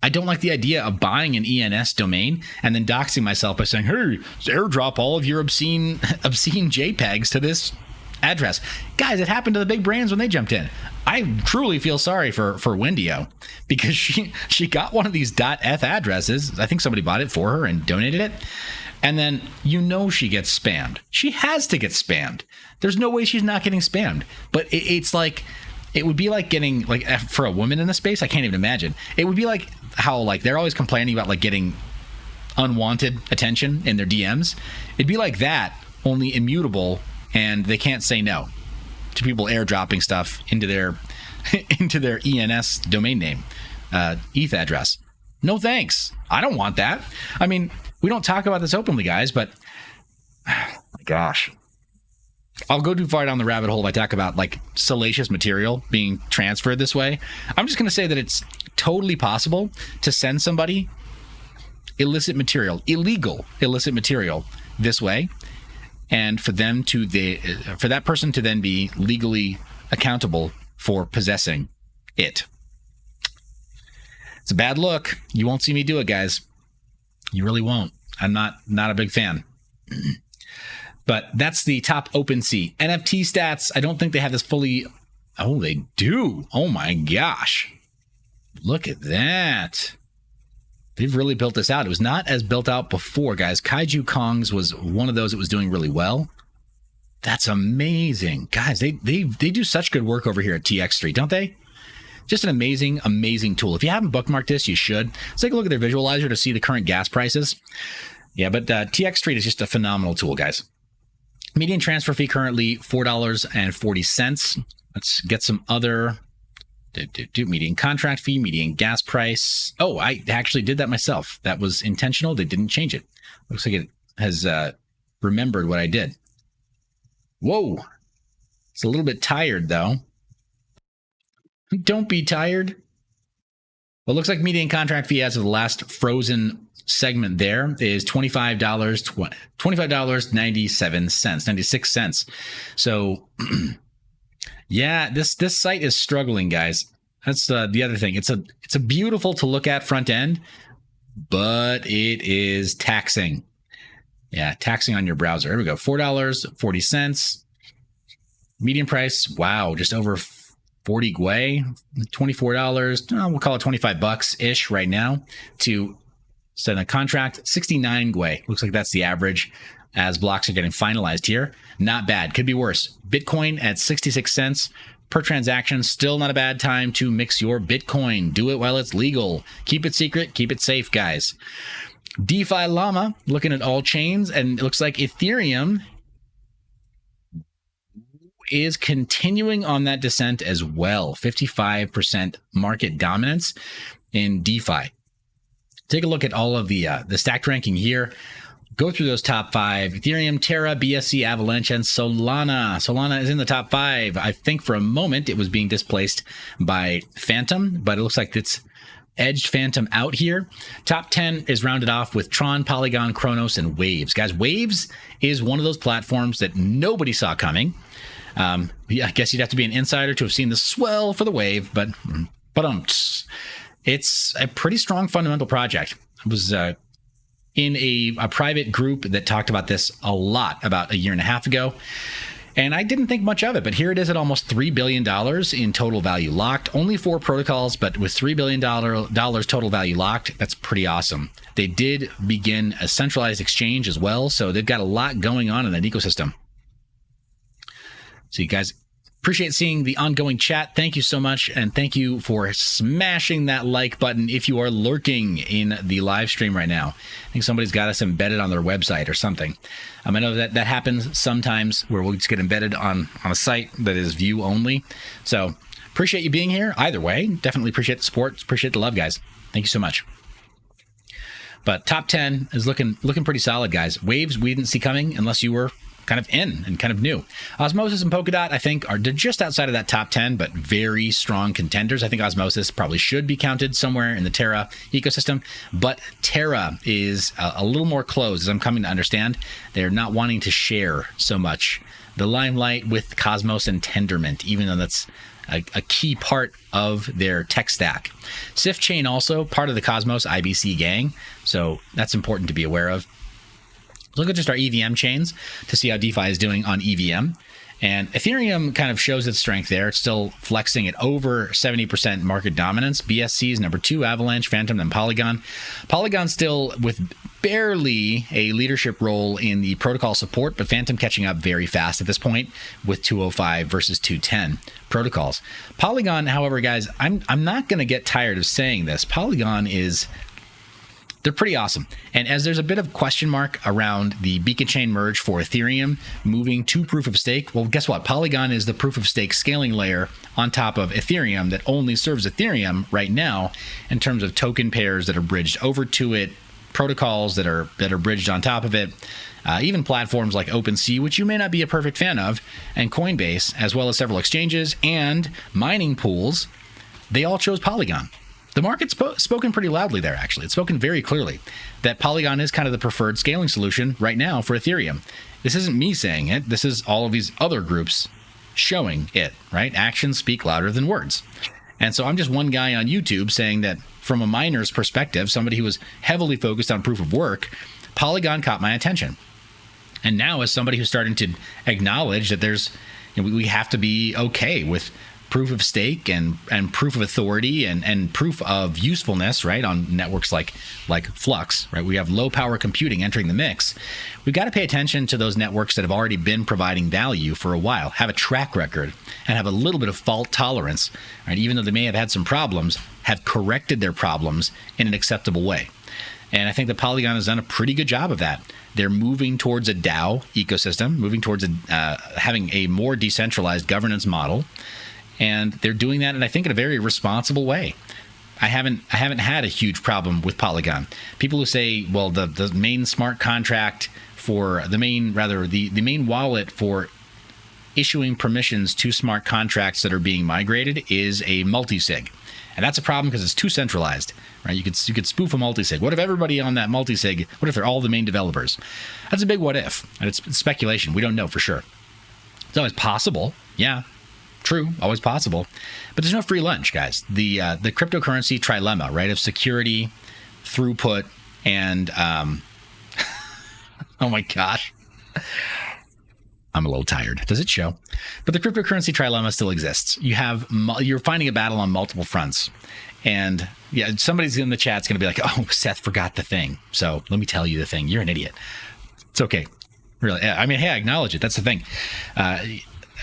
I don't like the idea of buying an ENS domain and then doxing myself by saying, hey, airdrop all of your obscene JPEGs to this address. Guys, it happened to the big brands when they jumped in. I truly feel sorry for Wendio, because she got one of these .eth addresses. I think somebody bought it for her and donated it. And then she gets spammed. She has to get spammed. There's no way she's not getting spammed. But it's like, it would be like getting, like, for a woman in the space, I can't even imagine. It would be like how, like, they're always complaining about, like, getting unwanted attention in their DMs. It'd be like that, only immutable, and they can't say no to people airdropping stuff into their ENS domain name, ETH address. No thanks. I don't want that. I mean, we don't talk about this openly, guys, but my gosh. I'll go too far down the rabbit hole if I talk about, like, salacious material being transferred this way. I'm just going to say that it's totally possible to send somebody illegal illicit material this way, and for that person to then be legally accountable for possessing it. It's a bad look. You won't see me do it, guys. You really won't. I'm not a big fan. But that's the top OpenSea. NFT stats, I don't think they have this fully. Oh, they do. Oh my gosh. Look at that. They've really built this out. It was not as built out before, guys. Kaiju Kongs was one of those that was doing really well. That's amazing. Guys, they do such good work over here at TX Street, don't they? Just an amazing, amazing tool. If you haven't bookmarked this, you should. Let's take a look at their visualizer to see the current gas prices. Yeah, but TX Street is just a phenomenal tool, guys. Median transfer fee currently $4.40. Let's get some other median contract fee, median gas price. Oh, I actually did that myself. That was intentional. They didn't change it. Looks like it has remembered what I did. Whoa. It's a little bit tired, though. Don't be tired. Well, it looks like median contract fee as of the last frozen segment there is $25.97, 96 cents. So yeah, this site is struggling, guys. That's the other thing. It's a beautiful to look at front end, but it is taxing. Yeah, taxing on your browser. Here we go. $4.40. Median price, wow, just over 40 Gwei, $24. We'll call it $25-ish right now to send a contract. 69 Gwei. Looks like that's the average as blocks are getting finalized here. Not bad. Could be worse. Bitcoin at 66 cents per transaction. Still not a bad time to mix your Bitcoin. Do it while it's legal. Keep it secret. Keep it safe, guys. DeFi Llama, looking at all chains, and it looks like Ethereum is continuing on that descent as well. 55% market dominance in DeFi. Take a look at all of the stacked ranking here. Go through those top five. Ethereum, Terra, BSC, Avalanche, and Solana. Solana is in the top five. I think for a moment it was being displaced by Phantom, but it looks like it's edged Phantom out here. Top 10 is rounded off with Tron, Polygon, Kronos, and Waves. Guys, Waves is one of those platforms that nobody saw coming. I guess you'd have to be an insider to have seen the swell for the wave, but it's a pretty strong fundamental project. I was in a private group that talked about this a lot about a year and a half ago. And I didn't think much of it, but here it is at almost $3 billion in total value locked. Only 4 protocols, but with $3 billion total value locked, that's pretty awesome. They did begin a centralized exchange as well, so they've got a lot going on in that ecosystem. So you guys, appreciate seeing the ongoing chat. Thank you so much, and thank you for smashing that like button if you are lurking in the live stream right now. I think somebody's got us embedded on their website or something. I know that happens sometimes where we'll just get embedded on a site that is view only. So appreciate you being here. Either way, definitely appreciate the support. Appreciate the love, guys. Thank you so much. But top 10 is looking pretty solid, guys. Waves we didn't see coming unless you were kind of in and kind of new. Osmosis and Polkadot, I think, they're just outside of that top 10, but very strong contenders. I think Osmosis probably should be counted somewhere in the Terra ecosystem, but Terra is a little more closed, as I'm coming to understand. They're not wanting to share so much the limelight with Cosmos and Tendermint, even though that's a key part of their tech stack. Sif Chain also part of the Cosmos IBC gang, so that's important to be aware of. Look at just our EVM chains to see how DeFi is doing on EVM. And Ethereum kind of shows its strength there. It's still flexing at over 70% market dominance. BSC is number 2, Avalanche, Phantom, then Polygon. Polygon still with barely a leadership role in the protocol support, but Phantom catching up very fast at this point with 205 versus 210 protocols. Polygon, however, guys, I'm not going to get tired of saying this. Polygon is... they're pretty awesome. And as there's a bit of question mark around the Beacon Chain merge for Ethereum moving to proof of stake, well, guess what? Polygon is the proof of stake scaling layer on top of Ethereum that only serves Ethereum right now in terms of token pairs that are bridged over to it, protocols that are bridged on top of it, even platforms like OpenSea, which you may not be a perfect fan of, and Coinbase, as well as several exchanges and mining pools, they all chose Polygon. The market's spoken pretty loudly there, actually. It's spoken very clearly that Polygon is kind of the preferred scaling solution right now for Ethereum. This isn't me saying it. This is all of these other groups showing it, right? Actions speak louder than words. And so I'm just one guy on YouTube saying that from a miner's perspective, somebody who was heavily focused on proof of work, Polygon caught my attention. And now as somebody who's starting to acknowledge that we have to be okay with proof of stake and proof of authority and proof of usefulness, right, on networks like Flux, right? We have low power computing entering the mix. We've got to pay attention to those networks that have already been providing value for a while, have a track record, and have a little bit of fault tolerance, right? Even though they may have had some problems, have corrected their problems in an acceptable way. And I think that Polygon has done a pretty good job of that. They're moving towards a DAO ecosystem, moving towards having a more decentralized governance model. And they're doing that, and I think in a very responsible way. I haven't had a huge problem with Polygon. People who say, well, the main smart contract for the main wallet for issuing permissions to smart contracts that are being migrated is a multi-sig. And that's a problem because it's too centralized, right? You could spoof a multi-sig. What if everybody on that multi-sig, what if they're all the main developers? That's a big what if, and it's speculation. We don't know for sure. It's always possible, yeah. True, always possible. But there's no free lunch, guys. The cryptocurrency trilemma, right, of security, throughput, and oh my gosh. I'm a little tired. Does it show? But the cryptocurrency trilemma still exists. You're fighting a battle on multiple fronts. And yeah, somebody's in the chat's going to be like, oh, Seth forgot the thing. So let me tell you the thing. You're an idiot. It's okay. Really. I mean, hey, I acknowledge it. That's the thing.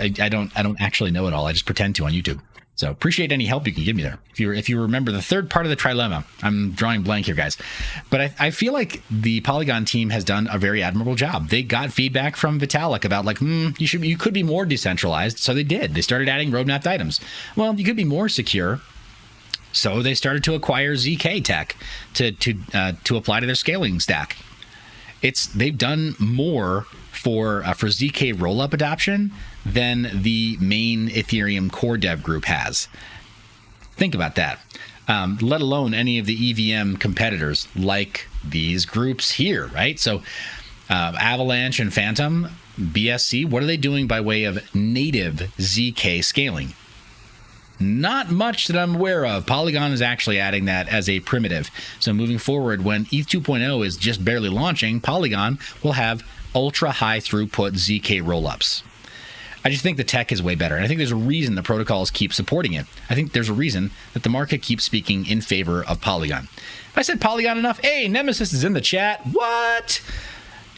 I don't actually know it all. I just pretend to on YouTube. So appreciate any help you can give me there. If you remember the third part of the trilemma, I'm drawing blank here, guys. But I feel like the Polygon team has done a very admirable job. They got feedback from Vitalik about like, you could be more decentralized. So they did. They started adding roadmapped items. Well, you could be more secure. So they started to acquire ZK tech to apply to their scaling stack. They've done more for ZK rollup adoption than the main Ethereum core dev group has. Think about that. Let alone any of the EVM competitors like these groups here, right? So Avalanche and Phantom, BSC, what are they doing by way of native ZK scaling? Not much that I'm aware of. Polygon is actually adding that as a primitive. So moving forward, when ETH 2.0 is just barely launching, Polygon will have ultra high throughput ZK rollups. I just think the tech is way better. And I think there's a reason the protocols keep supporting it. I think there's a reason that the market keeps speaking in favor of Polygon. If I said Polygon enough, hey, Nemesis is in the chat. What?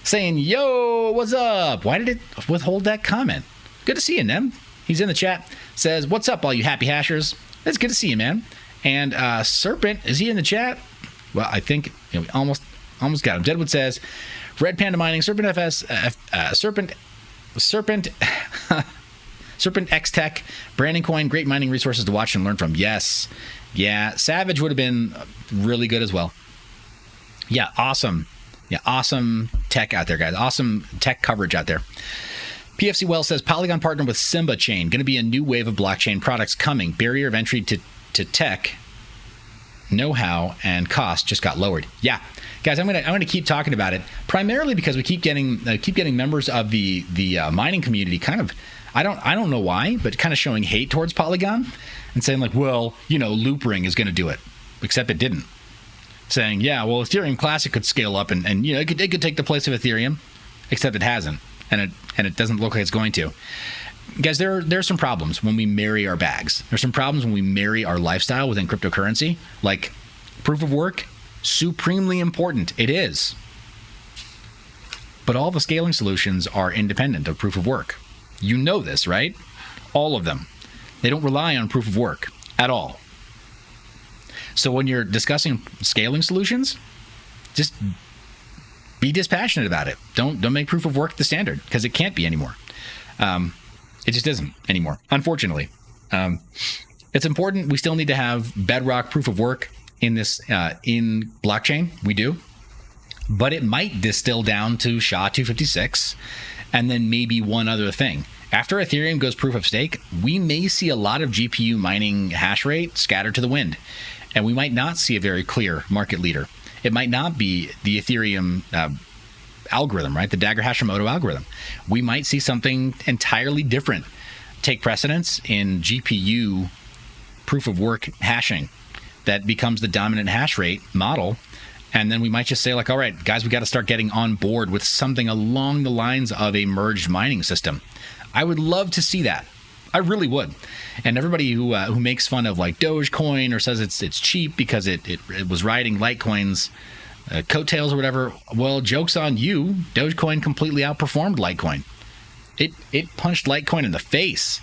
Saying, yo, what's up? Why did it withhold that comment? Good to see you, Nem. He's in the chat. Says, what's up, all you happy hashers? It's good to see you, man. And Serpent, is he in the chat? Well, I think we almost got him. Deadwood says, Red Panda Mining, Serpent FS, Serpent X Tech, Branding Coin, great mining resources to watch and learn from. Yes. Yeah, Savage would have been really good as well. Yeah, awesome. Yeah, awesome tech out there, guys. Awesome tech coverage out there. PFC Wells says, Polygon partnered with Simba Chain. Going to be a new wave of blockchain products coming. Barrier of entry to tech, know-how, and cost just got lowered. Yeah. Guys, I'm gonna keep talking about it, primarily because we keep getting members of the mining community kind of, I don't know why, but kind of showing hate towards Polygon and saying like, well, Loop Ring is going to do it, except it didn't. Saying, yeah, well, Ethereum Classic could scale up and it could take the place of Ethereum, except it hasn't, and it doesn't look like it's going to. Guys, there's some problems when we marry our bags. There's some problems when we marry our lifestyle within cryptocurrency, like proof of work. Supremely important. It is. But all the scaling solutions are independent of proof of work. You know this, right? All of them. They don't rely on proof of work at all. So when you're discussing scaling solutions, just be dispassionate about it. Don't make proof of work the standard, because it can't be anymore. It just isn't anymore, unfortunately. It's important. We still need to have bedrock proof of work in this in blockchain. We do, but it might distill down to SHA-256 and then maybe one other thing. After Ethereum goes proof of stake, we may see a lot of GPU mining hash rate scattered to the wind, and we might not see a very clear market leader. It might not be the Ethereum algorithm, right? The Dagger Hashimoto algorithm. We might see something entirely different take precedence in GPU proof of work hashing that becomes the dominant hash rate model. And then we might just say like, all right, guys, we got to start getting on board with something along the lines of a merged mining system. I would love to see that. I really would. And everybody who makes fun of like Dogecoin or says it's cheap because it was riding Litecoin's coattails or whatever, well, joke's on you. Dogecoin completely outperformed Litecoin. It punched Litecoin in the face,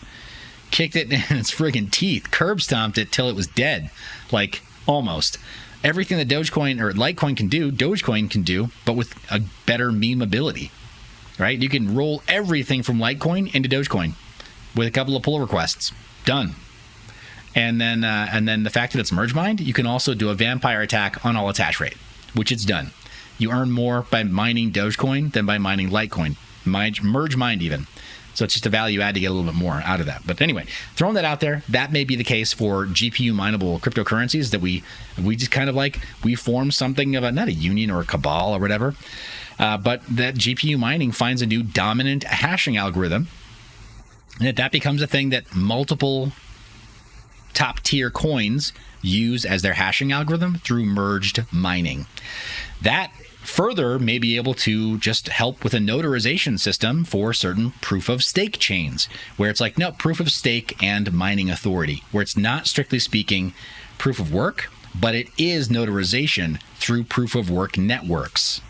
kicked it in its friggin' teeth, curb stomped it till it was dead. Like, almost. Everything that Dogecoin or Litecoin can do, Dogecoin can do, but with a better meme ability, right? You can roll everything from Litecoin into Dogecoin with a couple of pull requests. Done. And then the fact that it's merge mined, you can also do a vampire attack on all attach rate, which it's done. You earn more by mining Dogecoin than by mining Litecoin. Merge mined even. So it's just a value add to get a little bit more out of that. But anyway, throwing that out there, that may be the case for GPU mineable cryptocurrencies, that we just kind of like, we form something of not a union or a cabal or whatever, but that GPU mining finds a new dominant hashing algorithm, and that becomes a thing that multiple top tier coins use as their hashing algorithm through merged mining. That further may be able to just help with a notarization system for certain proof of stake chains, where it's like, no, proof of stake and mining authority, where it's not strictly speaking proof of work, but it is notarization through proof of work networks.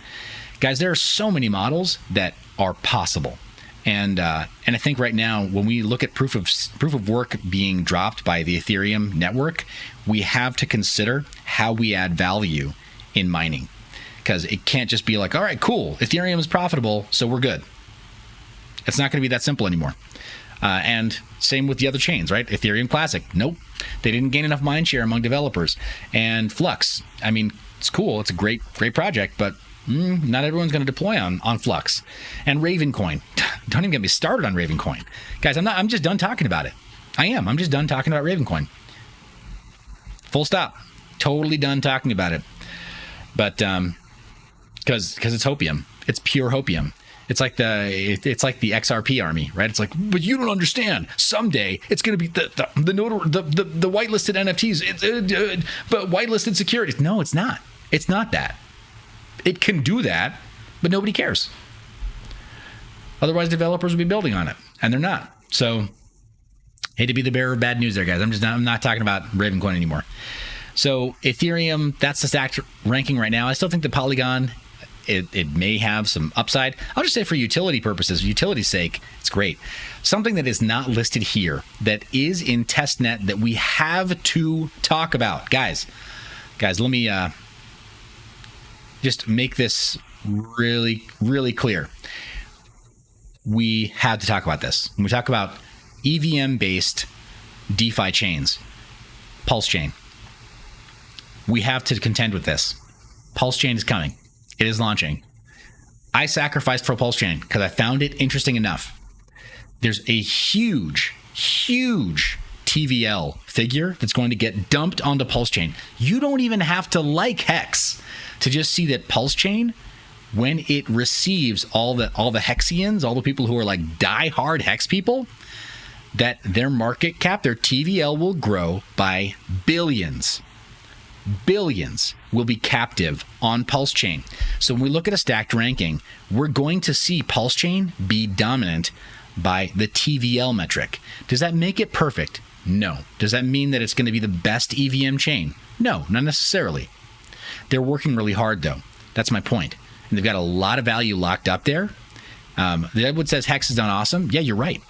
Guys, there are so many models that are possible. And I think right now, when we look at proof of work being dropped by the Ethereum network, we have to consider how we add value in mining. Because it can't just be like, all right, cool, Ethereum is profitable, so we're good. It's not going to be that simple anymore. And same with the other chains, right? Ethereum Classic, nope. They didn't gain enough mindshare among developers. And Flux, I mean, it's cool. It's a great project, but not everyone's going to deploy on Flux. And Ravencoin, don't even get me started on Ravencoin. Guys, I'm just done talking about it. I'm just done talking about Ravencoin. Full stop. Totally done talking about it. But, because it's hopium. It's pure hopium. It's like the XRP army, right? It's like, but you don't understand. Someday it's going to be the whitelisted NFTs, but whitelisted securities. No, it's not. It's not that. It can do that, but nobody cares. Otherwise, developers would be building on it, and they're not. So, hate to be the bearer of bad news there, guys. I'm not talking about Ravencoin anymore. So, Ethereum, that's the stacked ranking right now. I still think the Polygon, it may have some upside. I'll just say for utility purposes, utility's sake, it's great. Something that is not listed here that is in testnet that we have to talk about. Guys, let me just make this really, really clear. We have to talk about this. When we talk about EVM-based DeFi chains, Pulse Chain, we have to contend with this. Pulse Chain is coming. It is launching. I sacrificed for Pulse Chain because I found it interesting enough. There's a huge TVL figure that's going to get dumped onto Pulse Chain. You don't even have to like Hex to just see that Pulse Chain, when it receives all the Hexians, all the people who are like die-hard Hex people, that their market cap, their TVL will grow by billions. Billions will be captive on Pulse Chain. So when we look at a stacked ranking, we're going to see Pulse Chain be dominant by the TVL metric. Does that make it perfect? No. Does that mean that it's going to be the best EVM chain? No, not necessarily. They're working really hard, though. That's my point. And they've got a lot of value locked up there. The Edward says Hex is done awesome. Yeah, you're right.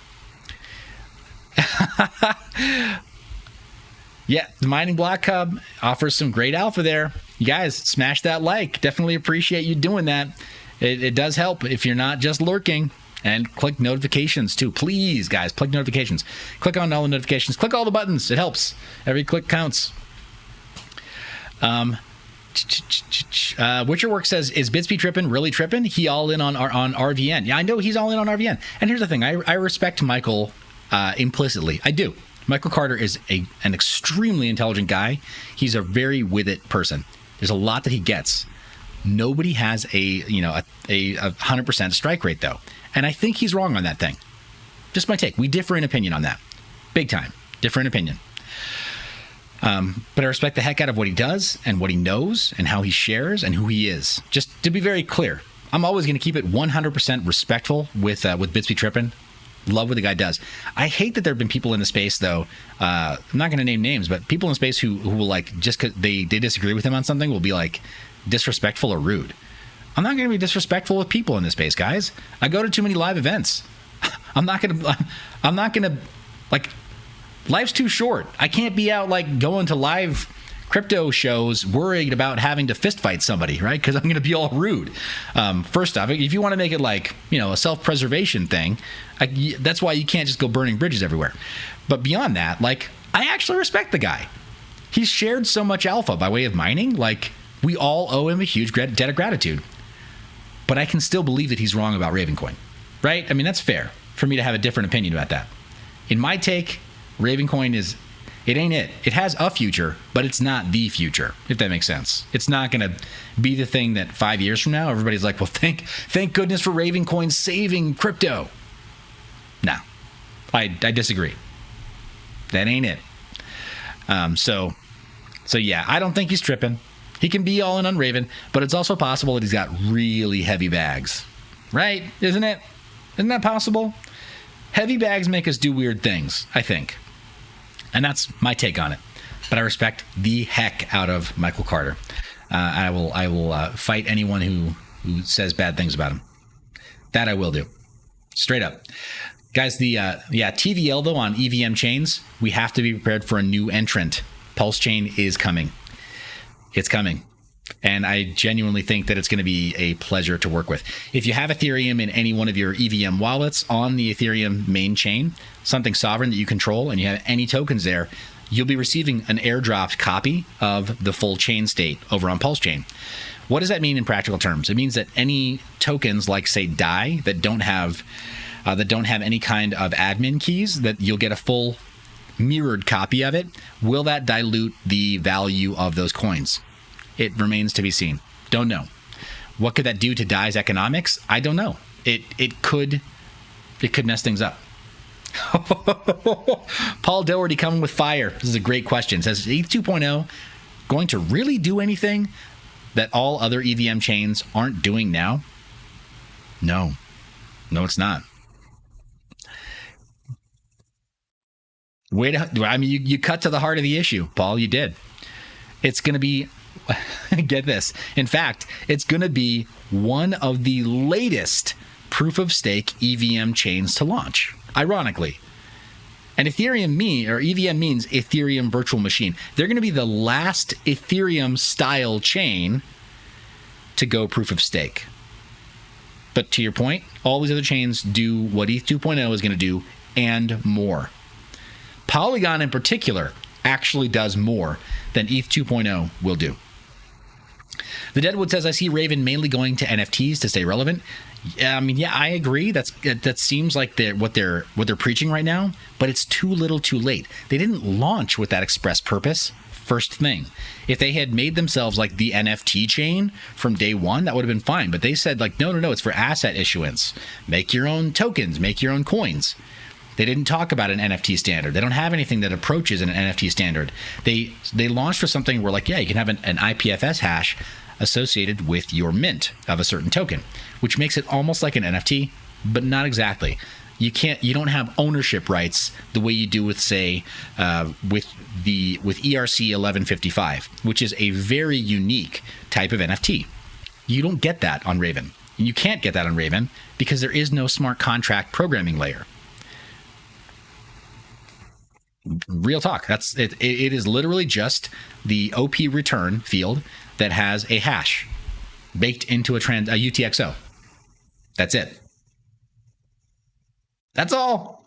Yeah, the Mining Block Hub offers some great alpha there. You guys, smash that like. Definitely appreciate you doing that. It does help if you're not just lurking. And click notifications too. Please, guys, click notifications. Click on all the notifications. Click all the buttons. It helps. Every click counts. Witcherwork says, is Bitsby tripping? Really tripping? He all in on RVN. Yeah, I know he's all in on RVN. And here's the thing. I respect Michael implicitly. I do. Michael Carter is an extremely intelligent guy. He's a very with it person. There's a lot that he gets. Nobody has a 100% strike rate though. And I think he's wrong on that thing. Just my take. We differ in opinion on that. Big time. Different opinion. But I respect the heck out of what he does and what he knows and how he shares and who he is. Just to be very clear, I'm always going to keep it 100% respectful with Bitsby Trippin'. Love what the guy does. I hate that there have been people in the space, though. I'm not going to name names, but people in the space who will, like, just because they disagree with him on something will be, like, disrespectful or rude. I'm not going to be disrespectful with people in this space, guys. I go to too many live events. I'm not going to, like, life's too short. I can't be out, like, going to live crypto shows worried about having to fist fight somebody, right? Because I'm going to be all rude. First off, if you want to make it like, a self-preservation thing, that's why you can't just go burning bridges everywhere. But beyond that, like, I actually respect the guy. He's shared so much alpha by way of mining. Like, we all owe him a huge debt of gratitude. But I can still believe that he's wrong about Ravencoin, right? I mean, that's fair for me to have a different opinion about that. In my take, Ravencoin it ain't it. It has a future, but it's not the future, if that makes sense. It's not going to be the thing that 5 years from now, everybody's like, well, thank goodness for Ravencoin saving crypto. No, I disagree. That ain't it. So yeah, I don't think he's tripping. He can be all in on Raven, but it's also possible that he's got really heavy bags, right? Isn't it? Isn't that possible? Heavy bags make us do weird things, I think. And that's my take on it. But I respect the heck out of Michael Carter. I will fight anyone who says bad things about him. That I will do. Straight up. Guys, the TVL, though, on EVM chains, we have to be prepared for a new entrant. Pulse Chain is coming. It's coming. And I genuinely think that it's going to be a pleasure to work with. If you have Ethereum in any one of your EVM wallets on the Ethereum main chain, something sovereign that you control, and you have any tokens there, you'll be receiving an airdropped copy of the full chain state over on Pulse Chain. What does that mean in practical terms? It means that any tokens like, say, DAI that don't have any kind of admin keys, that you'll get a full mirrored copy of it. Will that dilute the value of those coins? It remains to be seen. Don't know. What could that do to DAI's economics? I don't know. It could mess things up. Paul Doherty coming with fire. This is a great question. It says, ETH 2.0 going to really do anything that all other EVM chains aren't doing now? No, it's not. I mean, you cut to the heart of the issue, Paul. You did. It's going to be, get this. In fact, it's going to be one of the latest proof of stake EVM chains to launch, ironically. And EVM means Ethereum Virtual Machine. They're going to be the last Ethereum style chain to go proof of stake. But to your point, all these other chains do what ETH 2.0 is going to do and more. Polygon in particular actually does more than ETH 2.0 will do. The Deadwood says, I see Raven mainly going to NFTs to stay relevant. I mean, yeah, I agree. That seems like what they're preaching right now, but it's too little too late. They didn't launch with that express purpose. First thing, if they had made themselves like the NFT chain from day one, that would have been fine. But they said like, no, it's for asset issuance. Make your own tokens, make your own coins. They didn't talk about an NFT standard. They don't have anything that approaches an NFT standard. They launched for something where like, yeah, you can have an IPFS hash associated with your mint of a certain token, which makes it almost like an NFT, but not exactly. You don't have ownership rights the way you do with, say, with ERC 1155, which is a very unique type of NFT. You don't get that on Raven. You can't get that on Raven because there is no smart contract programming layer. Real talk. That's it. It is literally just the OP return field that has a hash baked into a UTXO. That's it. That's all.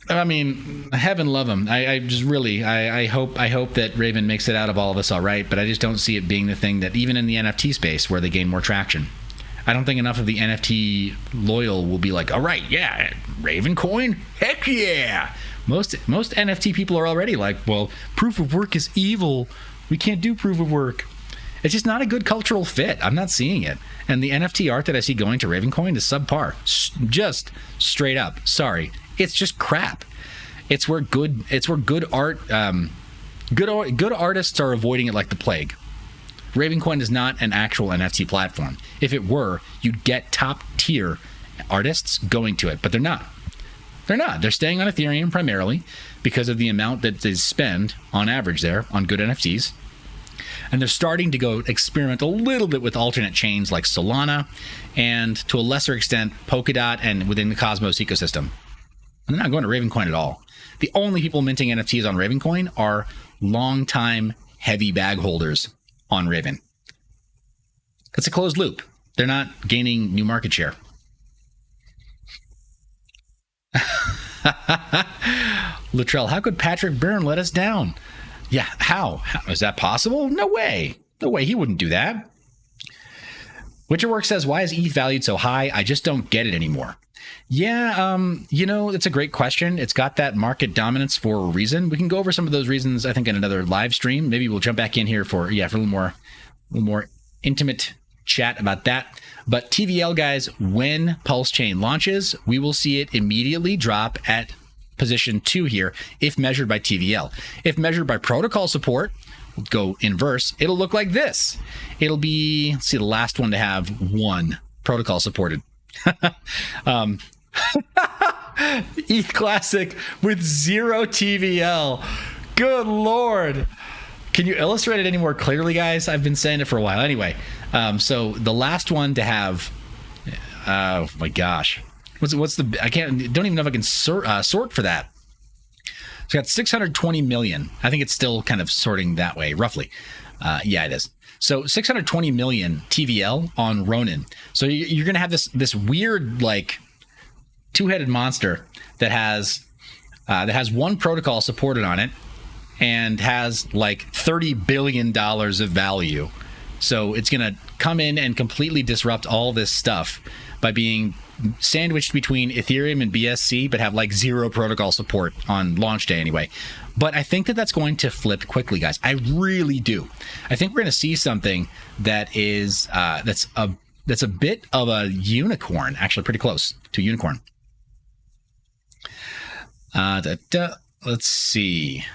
I mean, heaven love him. I just really, I hope that Raven makes it out of all of this all right, but I just don't see it being the thing that even in the NFT space where they gain more traction. I don't think enough of the NFT loyal will be like, all right, yeah, Raven coin, heck yeah. Most NFT people are already like, well, proof of work is evil. We can't do proof of work. It's just not a good cultural fit. I'm not seeing it. And the NFT art that I see going to Ravencoin is subpar. Just straight up. Sorry. It's just crap. It's where good art, good artists are avoiding it like the plague. Ravencoin is not an actual NFT platform. If it were, you'd get top tier artists going to it, but they're not. They're staying on Ethereum primarily because of the amount that they spend on average there on good NFTs. And they're starting to go experiment a little bit with alternate chains like Solana and to a lesser extent Polkadot and within the Cosmos ecosystem. And they're not going to Ravencoin at all. The only people minting NFTs on Ravencoin are long-time heavy bag holders on Raven. It's a closed loop. They're not gaining new market share. Luttrell, how could Patrick Byrne let us down? Yeah, how is that possible? No way. He wouldn't do that. Witcherwork says, why is ETH valued so high? I just don't get it anymore. Yeah, it's a great question. It's got that market dominance for a reason. We can go over some of those reasons, I think, in another live stream. Maybe we'll jump back in here for a little more intimate chat about that. But TVL, guys, when Pulse Chain launches, we will see it immediately drop at position 2 here if measured by TVL. If measured by protocol support, we'll go inverse, it'll look like this. It'll be, let's see, the last one to have 1 protocol supported. ETH Classic with 0 TVL. Good Lord. Can you illustrate it any more clearly, guys? I've been saying it for a while. Anyway, so the last one to have, oh my gosh. What's the, don't even know if I can sort for that. It's got 620 million. I think it's still kind of sorting that way, roughly. Yeah, it is. So 620 million TVL on Ronin. So you're going to have this weird, like, two-headed monster that has 1 protocol supported on it and has like $30 billion of value. So it's going to come in and completely disrupt all this stuff by being sandwiched between Ethereum and BSC, but have like 0 protocol support on launch day anyway. But I think that that's going to flip quickly, guys. I really do. I think we're going to see something that is that's a bit of a unicorn, actually pretty close to a unicorn. Let's see.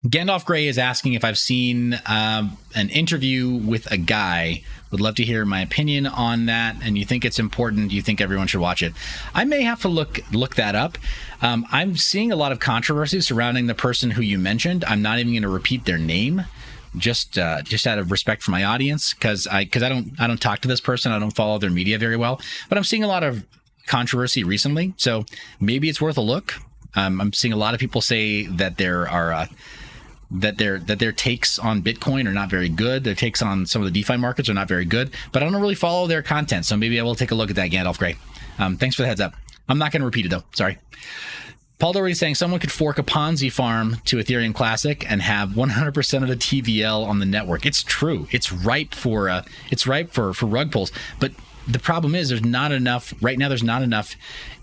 Gandalf Gray is asking if I've seen an interview with a guy. Would love to hear my opinion on that. And you think it's important? You think everyone should watch it? I may have to look that up. I'm seeing a lot of controversy surrounding the person who you mentioned. I'm not even going to repeat their name, just out of respect for my audience, because I don't talk to this person. I don't follow their media very well. But I'm seeing a lot of controversy recently, so maybe it's worth a look. I'm seeing a lot of people say that there are. That their takes on Bitcoin are not very good. Their takes on some of the DeFi markets are not very good, but I don't really follow their content. So maybe I will take a look at that, Gandalf Gray. Thanks for the heads up. I'm not going to repeat it though. Sorry. Paul Doherty saying someone could fork a Ponzi farm to Ethereum Classic and have 100% of the TVL on the network. It's true. It's ripe for rug pulls. But the problem is there's not enough right now. There's not enough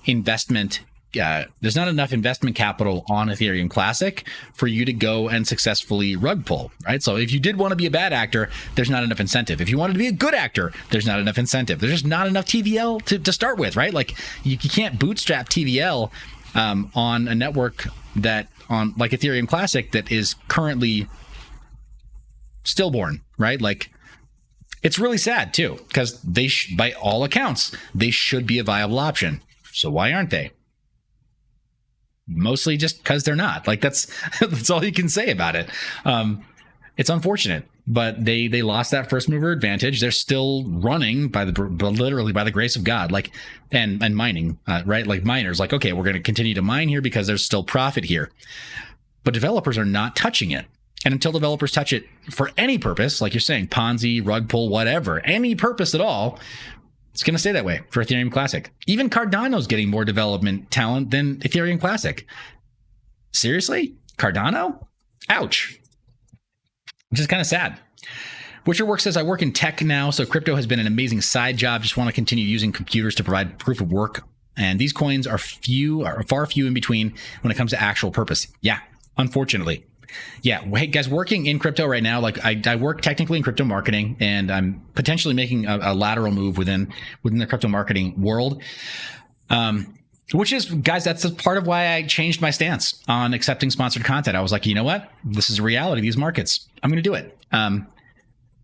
investment. There's not enough investment capital on Ethereum Classic for you to go and successfully rug pull, right? So if you did want to be a bad actor, there's not enough incentive. If you wanted to be a good actor, there's not enough incentive. There's just not enough TVL to start with, right? Like you can't bootstrap TVL on a network on like Ethereum Classic that is currently stillborn, right? Like it's really sad too, because by all accounts, they should be a viable option. So why aren't they? Mostly just because they're not. Like that's all you can say about it. It's unfortunate, but they lost that first mover advantage. They're still running literally by the grace of God, like and mining, right? Like miners, like okay, we're going to continue to mine here because there's still profit here, but developers are not touching it. And until developers touch it for any purpose, like you're saying, Ponzi, rug pull, whatever, any purpose at all, it's going to stay that way for Ethereum Classic. Even Cardano's getting more development talent than Ethereum Classic. Seriously? Cardano? Ouch. Which is kind of sad. Witcher Work says, I work in tech now, so crypto has been an amazing side job. Just want to continue using computers to provide proof of work. And these coins are far few in between when it comes to actual purpose. Yeah, unfortunately. Yeah, hey guys, working in crypto right now, like I work technically in crypto marketing, and I'm potentially making a lateral move within the crypto marketing world. Which is, guys, that's a part of why I changed my stance on accepting sponsored content. I was like, you know what? This is a reality of these markets. I'm going to do it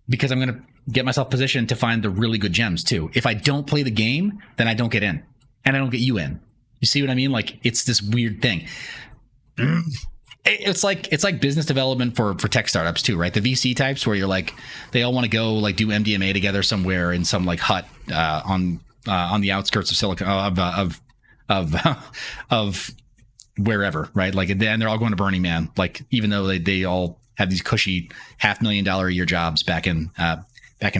because I'm going to get myself positioned to find the really good gems too. If I don't play the game, then I don't get in, and I don't get you in. You see what I mean? Like it's this weird thing. It's like business development for tech startups too, right? The VC types where you're like, they all want to go like do MDMA together somewhere in some like hut on the outskirts of Silicon of wherever, right? Like, and they're all going to Burning Man, like even though they all have these cushy $500,000 a year jobs back in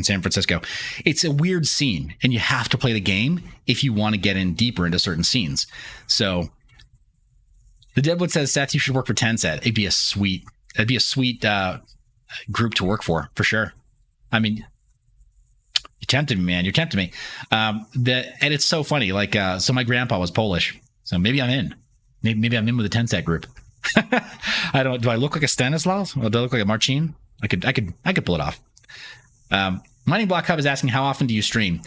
San Francisco. It's a weird scene, and you have to play the game if you want to get in deeper into certain scenes. So. The Deadwood says, Sats, you should work for Tencent. It'd be a sweet group to work for sure. I mean, you tempted me, man. You're tempting me. And it's so funny. Like, so my grandpa was Polish, so maybe I'm in. Maybe I'm in with the Tencent group. I don't. Do I look like a Stanislaus? Or do I look like a Marcin? I could pull it off. Mining Block Hub is asking, how often do you stream?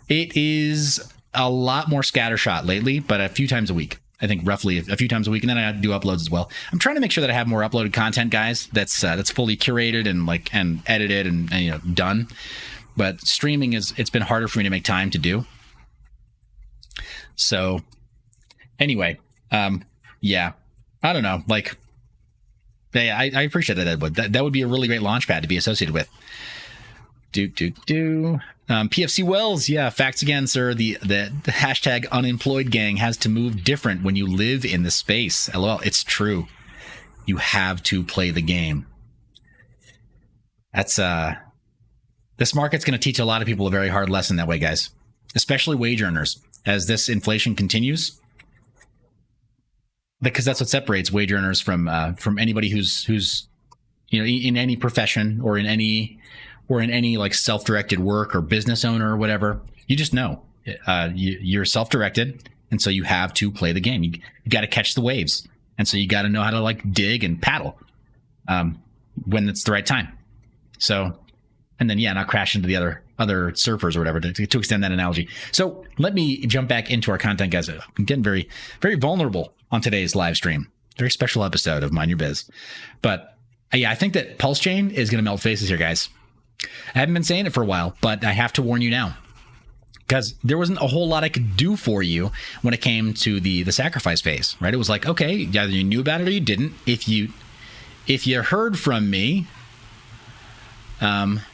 It is a lot more scattershot lately, but a few times a week. I think roughly a few times a week, and then I do uploads as well. I'm trying to make sure that I have more uploaded content, guys. That's fully curated and edited and done. But streaming it's been harder for me to make time to do. So anyway, yeah, I don't know. Like, hey, I appreciate that, Edward. That would be a really great launch pad to be associated with. PFC Wells, yeah, facts again, sir. The hashtag unemployed gang has to move different when you live in the space. LOL, it's true. You have to play the game. That's this market's going to teach a lot of people a very hard lesson that way, guys, especially wage earners, as this inflation continues. Because that's what separates wage earners from anybody who's in any profession or in any like self-directed work or business owner or whatever. You just know you're self-directed, and so you have to play the game. You got to catch the waves, and so you got to know how to like dig and paddle when it's the right time. So, and then not crash into the other surfers or whatever, to extend that analogy. So let me jump back into our content, guys. I'm getting very, very vulnerable on today's live stream. Very special episode of Mind Your Biz. But Yeah, I think that Pulse Chain is going to melt faces here, guys. I haven't been saying it for a while, but I have to warn you now, because there wasn't a whole lot I could do for you when it came to the sacrifice phase, right? It was like, okay, either you knew about it or you didn't. If you heard from me, please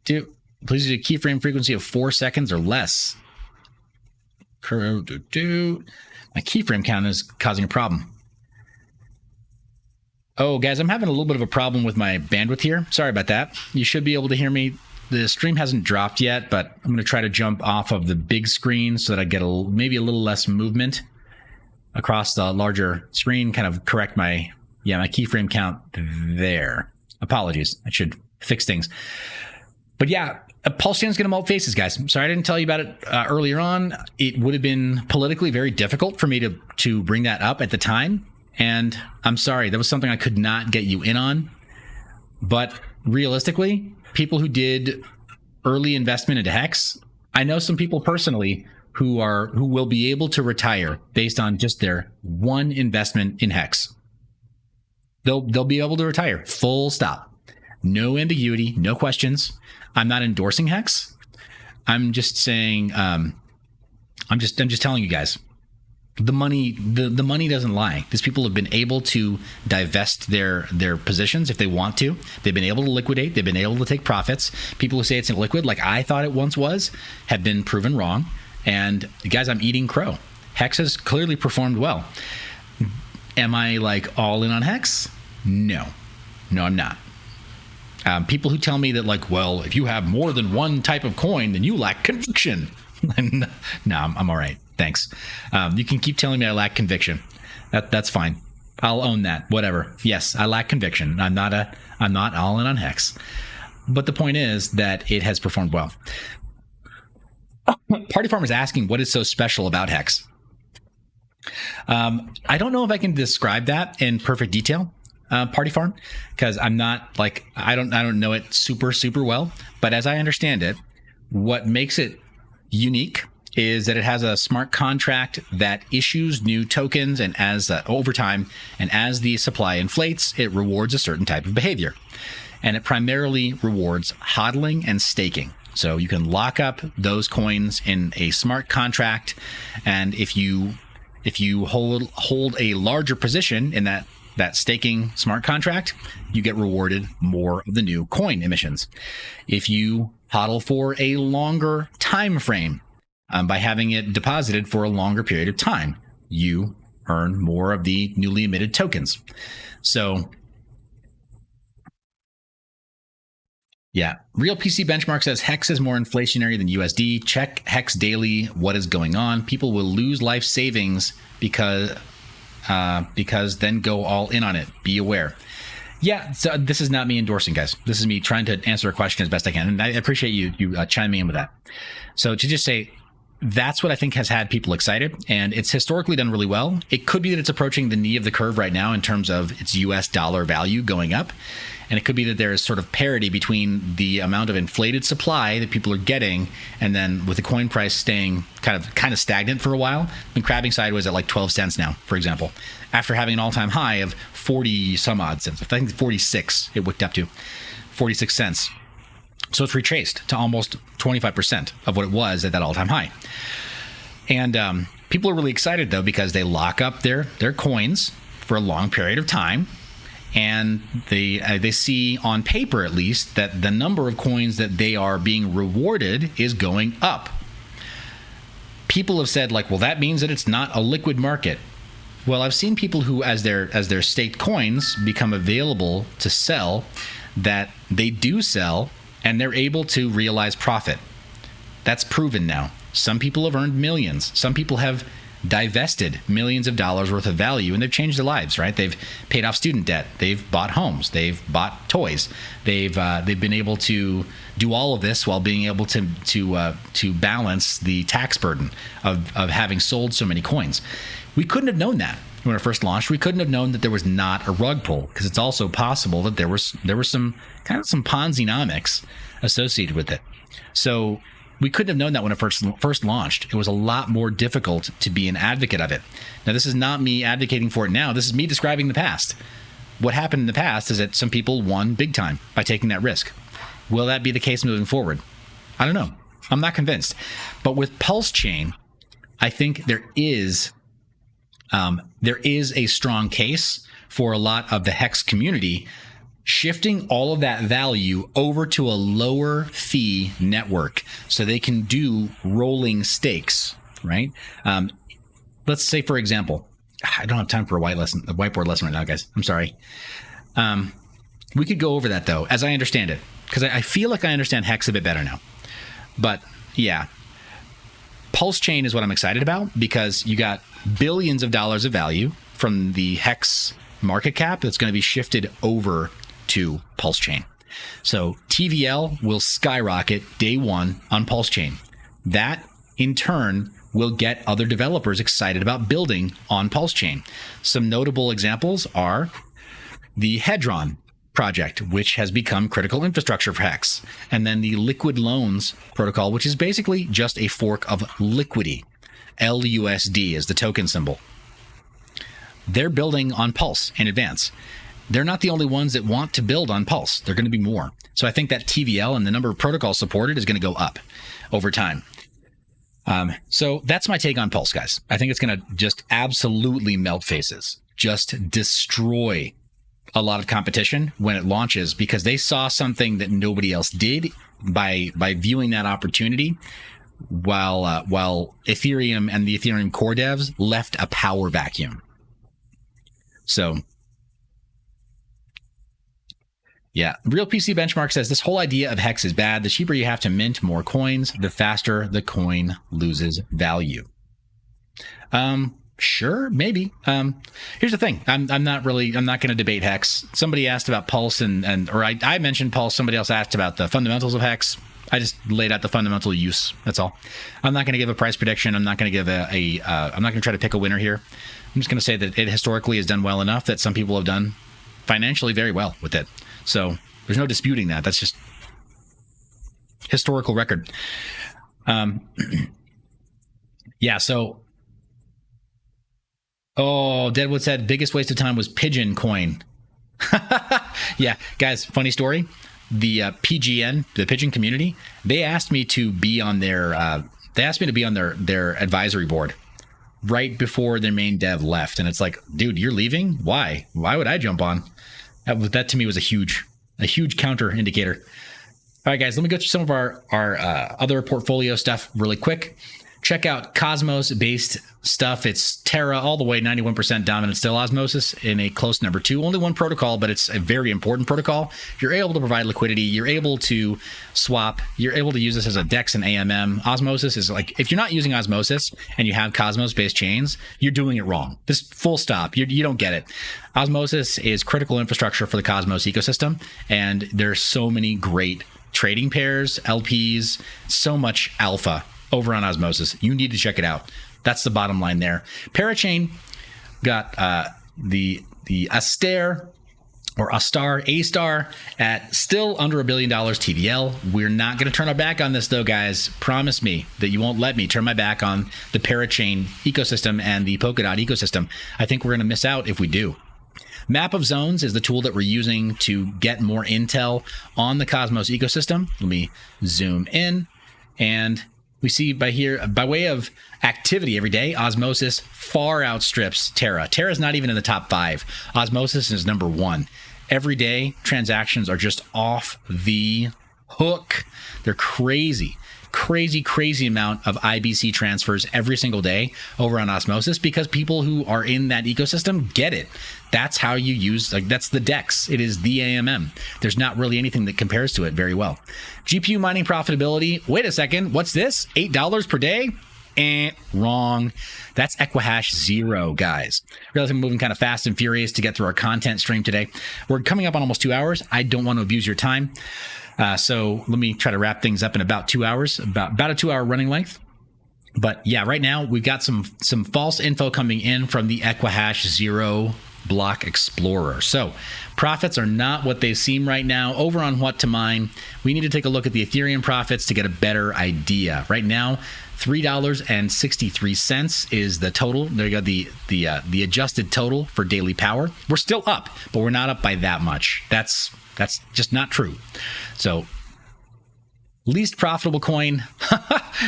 do a keyframe frequency of 4 seconds or less. My keyframe count is causing a problem. Oh, guys, I'm having a little bit of a problem with my bandwidth here. Sorry about that. You should be able to hear me. The stream hasn't dropped yet, but I'm going to try to jump off of the big screen so that I get maybe a little less movement across the larger screen, kind of correct my keyframe count there. Apologies. I should fix things. But yeah, Pulse Chain is going to melt faces, guys. Sorry I didn't tell you about it earlier on. It would have been politically very difficult for me to bring that up at the time. And I'm sorry, that was something I could not get you in on. But realistically, people who did early investment into Hex, I know some people personally who will be able to retire based on just their one investment in Hex. They'll be able to retire, full stop. No ambiguity, no questions. I'm not endorsing Hex. I'm just saying, I'm just telling you guys, the money doesn't lie. These people have been able to divest their positions if they want to. They've been able to liquidate. They've been able to take profits. People who say it's illiquid, like I thought it once was, have been proven wrong. And guys, I'm eating crow. Hex has clearly performed well. Am I like all in on Hex? No, I'm not. People who tell me that, like, well, if you have more than one type of coin, then you lack conviction. No, I'm all right. Thanks. You can keep telling me I lack conviction. That's fine. I'll own that. Whatever. Yes, I lack conviction. I'm not all in on Hex. But the point is that it has performed well. Party Farm is asking, what is so special about Hex? I don't know if I can describe that in perfect detail, Party Farm, because I'm not like, I don't know it super well. But as I understand it, what makes it unique is that it has a smart contract that issues new tokens, and as over time, and as the supply inflates, it rewards a certain type of behavior. And it primarily rewards hodling and staking. So you can lock up those coins in a smart contract, and if you hold a larger position in that staking smart contract, you get rewarded more of the new coin emissions. If you hodl for a longer time frame, by having it deposited for a longer period of time, you earn more of the newly emitted tokens. So yeah, Real PC Benchmark says Hex is more inflationary than USD. Check Hex daily. What is going on? People will lose life savings because then go all in on it. Be aware. Yeah, so this is not me endorsing, guys. This is me trying to answer a question as best I can, and I appreciate you chiming in with that. So to just say, that's what I think has had people excited, and it's historically done really well. It could be that it's approaching the knee of the curve right now in terms of its US dollar value going up, and it could be that there is sort of parity between the amount of inflated supply that people are getting, and then with the coin price staying kind of stagnant for a while. Been crabbing sideways at like 12 cents now, for example, after having an all-time high of 40 some odd cents. I think 46 it wicked up to 46 cents. So it's retraced to almost 25% of what it was at that all-time high. And people are really excited, though, because they lock up their coins for a long period of time. And they see on paper, at least, that the number of coins that they are being rewarded is going up. People have said, like, well, that means that it's not a liquid market. Well, I've seen people who, as their staked coins become available to sell, that they do sell, and they're able to realize profit. That's proven now. Some people have earned millions. Some people have divested millions of dollars worth of value, and they've changed their lives, right? They've paid off student debt. They've bought homes. They've bought toys. They've been able to do all of this while being able to balance the tax burden of having sold so many coins. We couldn't have known that when it first launched. We couldn't have known that there was not a rug pull, because it's also possible that there was some Ponzi-nomics associated with it. So We couldn't have known that when it first launched. It was a lot more difficult to be an advocate of it. Now, this is not me advocating for it now. This is me describing the past. What happened in the past is that some people won big time by taking that risk. Will that be the case moving forward? I don't know. I'm not convinced. But with Pulse Chain, I think there is a strong case for a lot of the Hex community shifting all of that value over to a lower fee network so they can do rolling stakes, right? Let's say, for example, I don't have time for a whiteboard lesson right now, guys. I'm sorry. We could go over that, though, as I understand it, because I feel like I understand Hex a bit better now. But yeah, Pulse Chain is what I'm excited about because you got billions of dollars of value from the Hex market cap that's going to be shifted over to Pulse Chain. So TVL will skyrocket day one on Pulse Chain. That in turn will get other developers excited about building on Pulse Chain. Some notable examples are the Hedron project, which has become critical infrastructure for Hex, and then the Liquid Loans protocol, which is basically just a fork of Liquidity. LUSD is the token symbol. They're building on Pulse in advance. They're not the only ones that want to build on Pulse. There are going to be more. So I think that TVL and the number of protocols supported is going to go up over time. So that's my take on Pulse, guys. I think it's going to just absolutely melt faces, just destroy a lot of competition when it launches because they saw something that nobody else did by viewing that opportunity while Ethereum and the Ethereum core devs left a power vacuum. So yeah, Real PC Benchmark says this whole idea of Hex is bad. The cheaper you have to mint more coins, the faster the coin loses value. Sure, maybe. Here's the thing. I'm not going to debate Hex. Somebody asked about Pulse or I mentioned Pulse. Somebody else asked about the fundamentals of Hex. I just laid out the fundamental use. That's all. I'm not going to give a price prediction. I'm not going to give I'm not going to try to pick a winner here. I'm just going to say that it historically has done well enough that some people have done financially very well with it. So there's no disputing that. That's just historical record. Yeah. So, Deadwood said biggest waste of time was Pigeon Coin. Yeah, guys. Funny story. The PGN, the Pigeon community, they asked me to be on their advisory board right before their main dev left, and it's like, dude, you're leaving? Why? Why would I jump on? That to me was a huge counter indicator. All right, guys, let me go through some of our other portfolio stuff really quick. Check out Cosmos-based stuff. It's Terra all the way, 91% dominant still. Osmosis in a close number 2. Only one protocol, but it's a very important protocol. You're able to provide liquidity. You're able to swap. You're able to use this as a DEX and AMM. Osmosis is like, if you're not using Osmosis and you have Cosmos-based chains, you're doing it wrong. Just full stop. You don't get it. Osmosis is critical infrastructure for the Cosmos ecosystem, and there's so many great trading pairs, LPs, so much alpha over on Osmosis. You need to check it out. That's the bottom line there. Parachain got the A-star at still under $1 billion TVL. We're not going to turn our back on this, though, guys. Promise me that you won't let me turn my back on the Parachain ecosystem and the Polkadot ecosystem. I think we're going to miss out if we do. Map of Zones is the tool that we're using to get more intel on the Cosmos ecosystem. Let me zoom in, and we see by way of activity every day, Osmosis far outstrips Terra. Terra is not even in the top 5. Osmosis is number 1. Every day, transactions are just off the hook. They're crazy amount of IBC transfers every single day over on Osmosis because people who are in that ecosystem get it. That's how you use, that's the DEX. It is the AMM. There's not really anything that compares to it very well. GPU mining profitability. Wait a second. What's this? $8 per day? Wrong. That's Equihash 0, guys. Realize I'm moving kind of fast and furious to get through our content stream today. We're coming up on almost 2 hours. I don't want to abuse your time. So let me try to wrap things up in about 2 hours, about a 2-hour running length. But yeah, right now we've got some false info coming in from the Equihash 0 block explorer. So profits are not what they seem right now. Over on what to mine, we need to take a look at the Ethereum profits to get a better idea. Right now, $3.63 is the total. There you go, the adjusted total for daily power. We're still up, but we're not up by that much. That's just not true. So least profitable coin,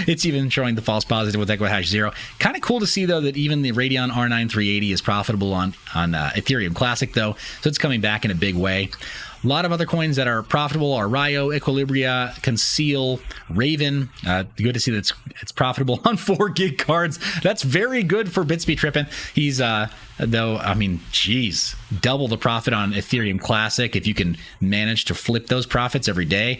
it's even showing the false positive with Equihash 0. Kind of cool to see, though, that even the Radeon R9 380 is profitable on Ethereum Classic, though. So it's coming back in a big way. A lot of other coins that are profitable are Ryo, Equilibria, Conceal, Raven. Good to see that it's profitable on 4 gig cards. That's very good for Bitsby Trippin. He's, though, I mean, geez, double the profit on Ethereum Classic if you can manage to flip those profits every day.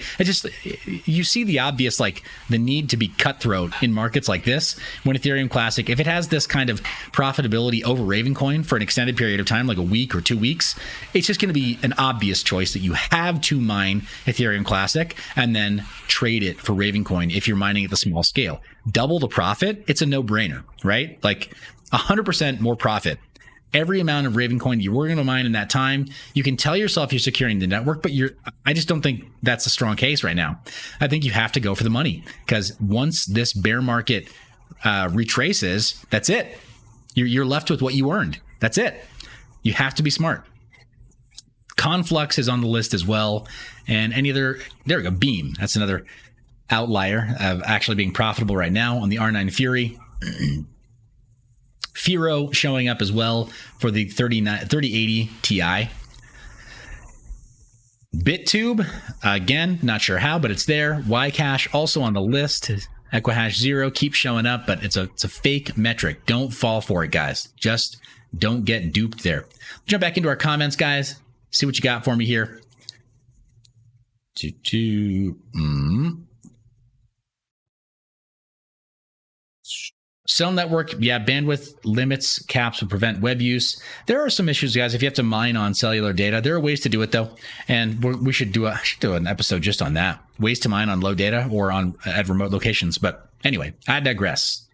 You see the obvious, like, the need to be cutthroat in markets like this when Ethereum Classic, if it has this kind of profitability over Ravencoin for an extended period of time, like a week or 2 weeks, it's just going to be an obvious choice that you have to mine Ethereum Classic and then trade it for Ravencoin if you're mining at the small scale. Double the profit, it's a no-brainer, right? Like 100% more profit. Every amount of Ravencoin you were going to mine in that time, you can tell yourself you're securing the network, but I just don't think that's a strong case right now. I think you have to go for the money, because once this bear market retraces, that's it. You're left with what you earned. That's it. You have to be smart. Conflux is on the list as well. And any other, there we go, Beam. That's another outlier of actually being profitable right now on the R9 Fury. Firo showing up as well for the 3080 Ti. BitTube, again, not sure how, but it's there. Ycash also on the list. Equihash 0 keeps showing up, but it's a fake metric. Don't fall for it, guys. Just don't get duped there. Jump back into our comments, guys. See what you got for me here. Cell network, yeah, bandwidth limits, caps will prevent web use. There are some issues, guys, if you have to mine on cellular data. There are ways to do it, though, and we should do an episode just on that. Ways to mine on low data or at remote locations. But anyway, I digress.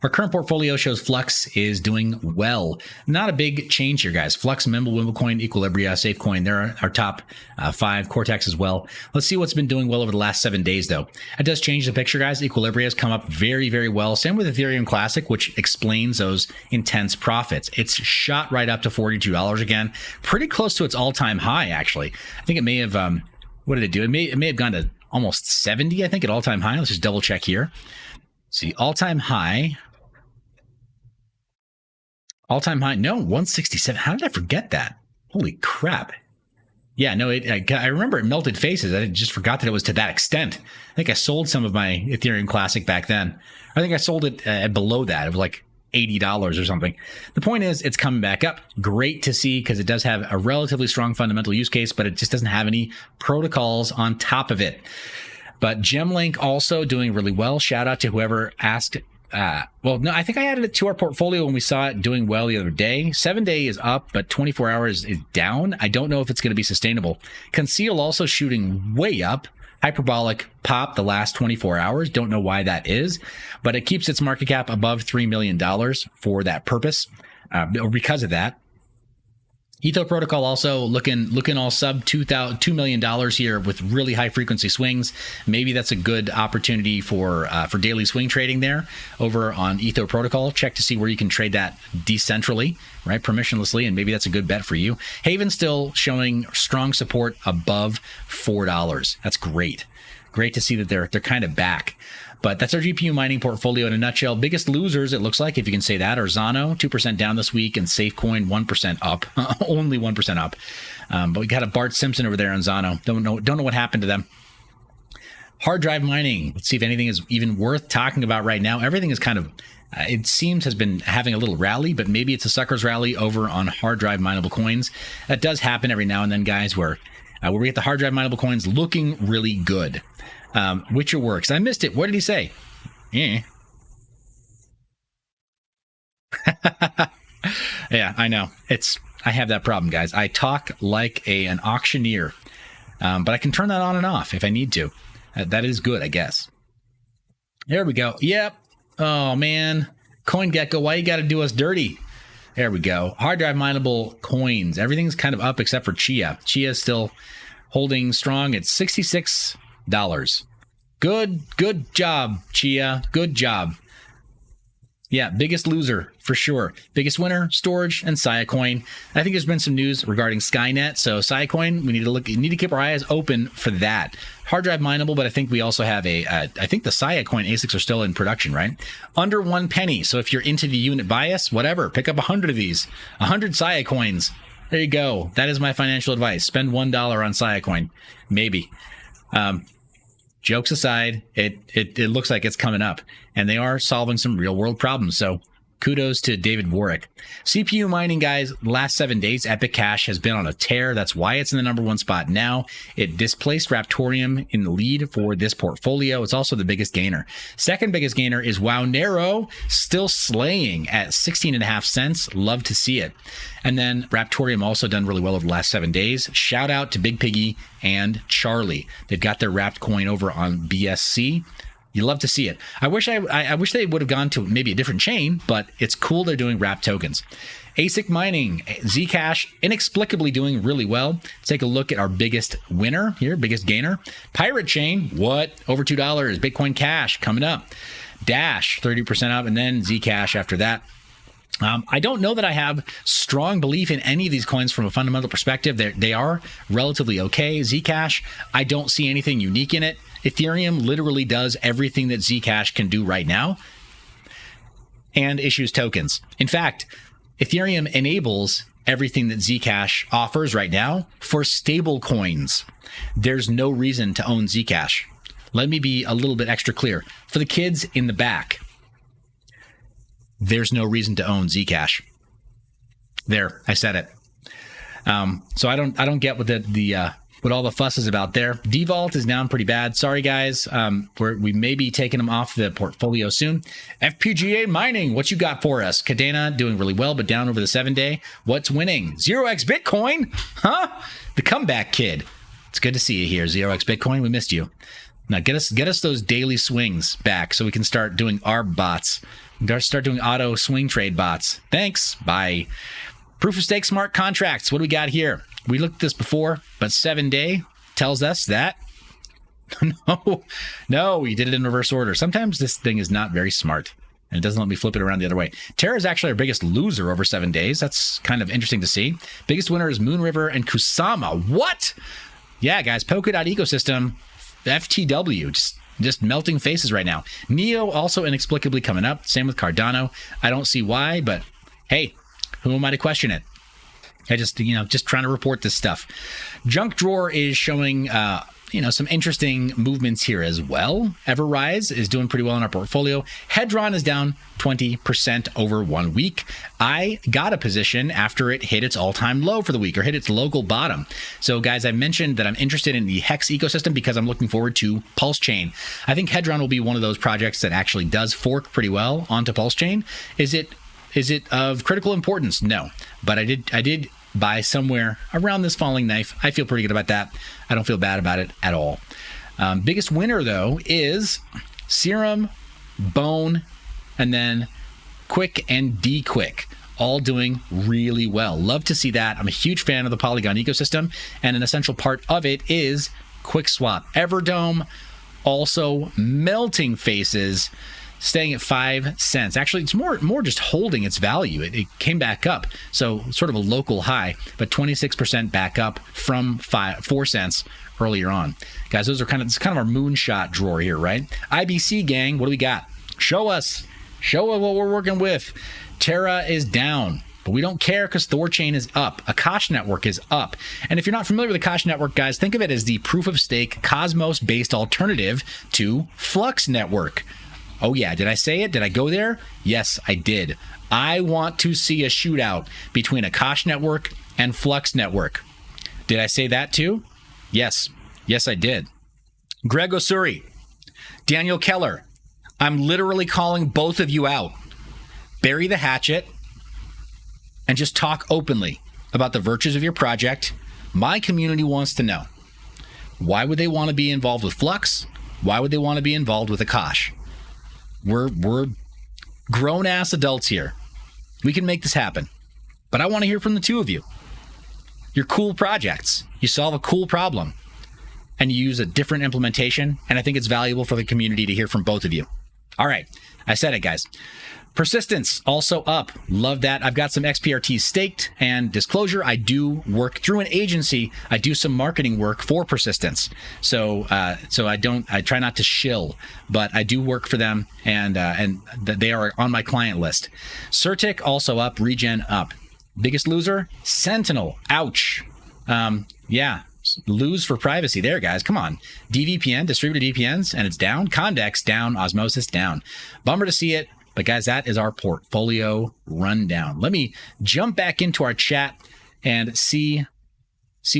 Our current portfolio shows Flux is doing well. Not a big change here, guys. Flux, Mimble, Wimblecoin, Equilibria, Safecoin, they're our top 5. Cortex as well. Let's see what's been doing well over the last 7 days, though. It does change the picture, guys. Equilibria has come up very, very well. Same with Ethereum Classic, which explains those intense profits. It's shot right up to $42 again. Pretty close to its all-time high, actually. I think it may have, what did it do? It may have gone to almost 70, I think, at all-time high. Let's just double check here. See, all-time high, no, 167. How did I forget that? Holy crap. Yeah, no, I remember it melted faces. I just forgot that it was to that extent. I think I sold some of my Ethereum Classic back then. I think I sold it below that. It was like $80 or something. The point is, it's coming back up. Great to see, because it does have a relatively strong fundamental use case, but it just doesn't have any protocols on top of it. But Gemlink also doing really well. Shout out to whoever asked. Well, no, I think I added it to our portfolio when we saw it doing well the other day. 7-day is up, but 24 hours is down. I don't know if it's going to be sustainable. Conceal also shooting way up. Hyperbolic pop the last 24 hours. Don't know why that is, but it keeps its market cap above $3 million for that purpose, or because of that. Etho Protocol also looking all sub $2 million here with really high frequency swings. Maybe that's a good opportunity for daily swing trading there over on Etho Protocol. Check to see where you can trade that decentrally, right, permissionlessly, and maybe that's a good bet for you. Haven still showing strong support above $4. That's great. Great to see that they're kind of back. But that's our GPU mining portfolio in a nutshell. Biggest losers, it looks like, if you can say that, are Zano, 2% down this week, and Safecoin, 1% up. Only 1% up. But we got a Bart Simpson over there on Zano. Don't know what happened to them. Hard drive mining. Let's see if anything is even worth talking about right now. Everything is kind of, it seems, has been having a little rally, but maybe it's a sucker's rally over on hard drive mineable coins. That does happen every now and then, guys, where we get the hard drive mineable coins looking really good. Witcher Works. I missed it. What did he say? Yeah. Yeah, I know. I have that problem, guys. I talk like an auctioneer, but I can turn that on and off if I need to. That is good, I guess. There we go. Yep. Oh, man. CoinGecko, why you got to do us dirty? There we go. Hard drive mineable coins. Everything's kind of up except for Chia. Chia is still holding strong at $66. Good job, Chia. Good job. Yeah, biggest loser for sure. Biggest winner, Storage and Siacoin. I think there's been some news regarding Skynet. So Siacoin, we need to keep our eyes open for that. Hard drive mineable, but I think we also have I think the Siacoin ASICs are still in production, right? Under 1 penny. So if you're into the unit bias, whatever, pick up 100 of these, 100 Siacoins. There you go. That is my financial advice. Spend $1 on Siacoin, maybe. Jokes aside, it looks like it's coming up, and they are solving some real world problems. So kudos to David Warwick. CPU mining, guys, last 7 days, Epic Cash has been on a tear. That's why it's in the #1 spot now. It displaced Raptorium in the lead for this portfolio. It's also the biggest gainer. Second biggest gainer is Wownero, still slaying at 16.5 cents. Love to see it. And then Raptorium also done really well over the last 7 days. Shout out to Big Piggy and Charlie. They've got their Wrapped coin over on BSC. You love to see it. I wish they would have gone to maybe a different chain, but it's cool they're doing wrapped tokens. ASIC mining, Zcash inexplicably doing really well. Let's take a look at our biggest winner here, biggest gainer. Pirate Chain, what? Over $2. Bitcoin Cash coming up. Dash, 30% up, and then Zcash after that. I don't know that I have strong belief in any of these coins from a fundamental perspective. They are relatively okay. Zcash, I don't see anything unique in it. Ethereum literally does everything that Zcash can do right now and issues tokens. In fact, Ethereum enables everything that Zcash offers right now for stable coins. There's no reason to own Zcash. Let me be a little bit extra clear. For the kids in the back, there's no reason to own Zcash. There, I said it. So I don't get what all the fuss is about there. Devault is down pretty bad. Sorry, guys. We may be taking them off the portfolio soon. FPGA mining, what you got for us? Cadena doing really well, but down over the 7-day. What's winning? 0x Bitcoin? Huh? The comeback kid. It's good to see you here, 0x Bitcoin. We missed you. Now get us those daily swings back so we can start doing ARB bots. Start doing auto swing trade bots. Thanks. Bye. Proof of stake smart contracts. What do we got here? We looked at this before, but 7-day tells us that no, we did it in reverse order. Sometimes this thing is not very smart, and it doesn't let me flip it around the other way. Terra is actually our biggest loser over 7 days. That's kind of interesting to see. Biggest winner is Moon River and Kusama. What? Yeah, guys, Polkadot ecosystem, FTW, just melting faces right now. Neo also inexplicably coming up. Same with Cardano. I don't see why, but hey, who am I to question it? I just trying to report this stuff. Junk Drawer is showing, some interesting movements here as well. Everrise is doing pretty well in our portfolio. Hedron is down 20% over 1 week. I got a position after it hit its all-time low for the week, or hit its local bottom. So, guys, I mentioned that I'm interested in the Hex ecosystem because I'm looking forward to Pulse Chain. I think Hedron will be one of those projects that actually does fork pretty well onto Pulse Chain. Is it of critical importance? No, but I did buy somewhere around this falling knife. I feel pretty good about that. I don't feel bad about it at all. Biggest winner though is Serum, Bone, and then Quick and DQuick, all doing really well. Love to see that. I'm a huge fan of the Polygon ecosystem, and an essential part of it is QuickSwap. Everdome also melting faces, staying at 5 cents. Actually, it's more just holding its value. It came back up, so sort of a local high, but 26% back up from 4 cents earlier on. Guys, it's kind of our moonshot drawer here, right? IBC gang, what do we got? Show us what we're working with. Terra is down, but we don't care because Thorchain is up. Akash Network is up. And if you're not familiar with Akash Network, guys, think of it as the proof-of-stake Cosmos-based alternative to Flux Network. Oh yeah, did I say it? Did I go there? Yes, I did. I want to see a shootout between Akash Network and Flux Network. Did I say that too? Yes. Yes, I did. Greg Osuri, Daniel Keller, I'm literally calling both of you out. Bury the hatchet and just talk openly about the virtues of your project. My community wants to know. Why would they want to be involved with Flux? Why would they want to be involved with Akash? We're grown-ass adults here. We can make this happen. But I want to hear from the two of you. Your cool projects. You solve a cool problem and you use a different implementation. And I think it's valuable for the community to hear from both of you. All right. I said it, guys. Persistence also up. Love that. I've got some XPRTs staked, and disclosure, I do work through an agency. I do some marketing work for Persistence. So I try not to shill, but I do work for them, and they are on my client list. Certic also up, Regen up. Biggest loser, Sentinel. Ouch. Yeah. Lose for privacy there, guys. Come on. DVPN, distributed VPNs, and it's down. Condex down. Osmosis down. Bummer to see it. But guys, that is our portfolio rundown. Let me jump back into our chat and see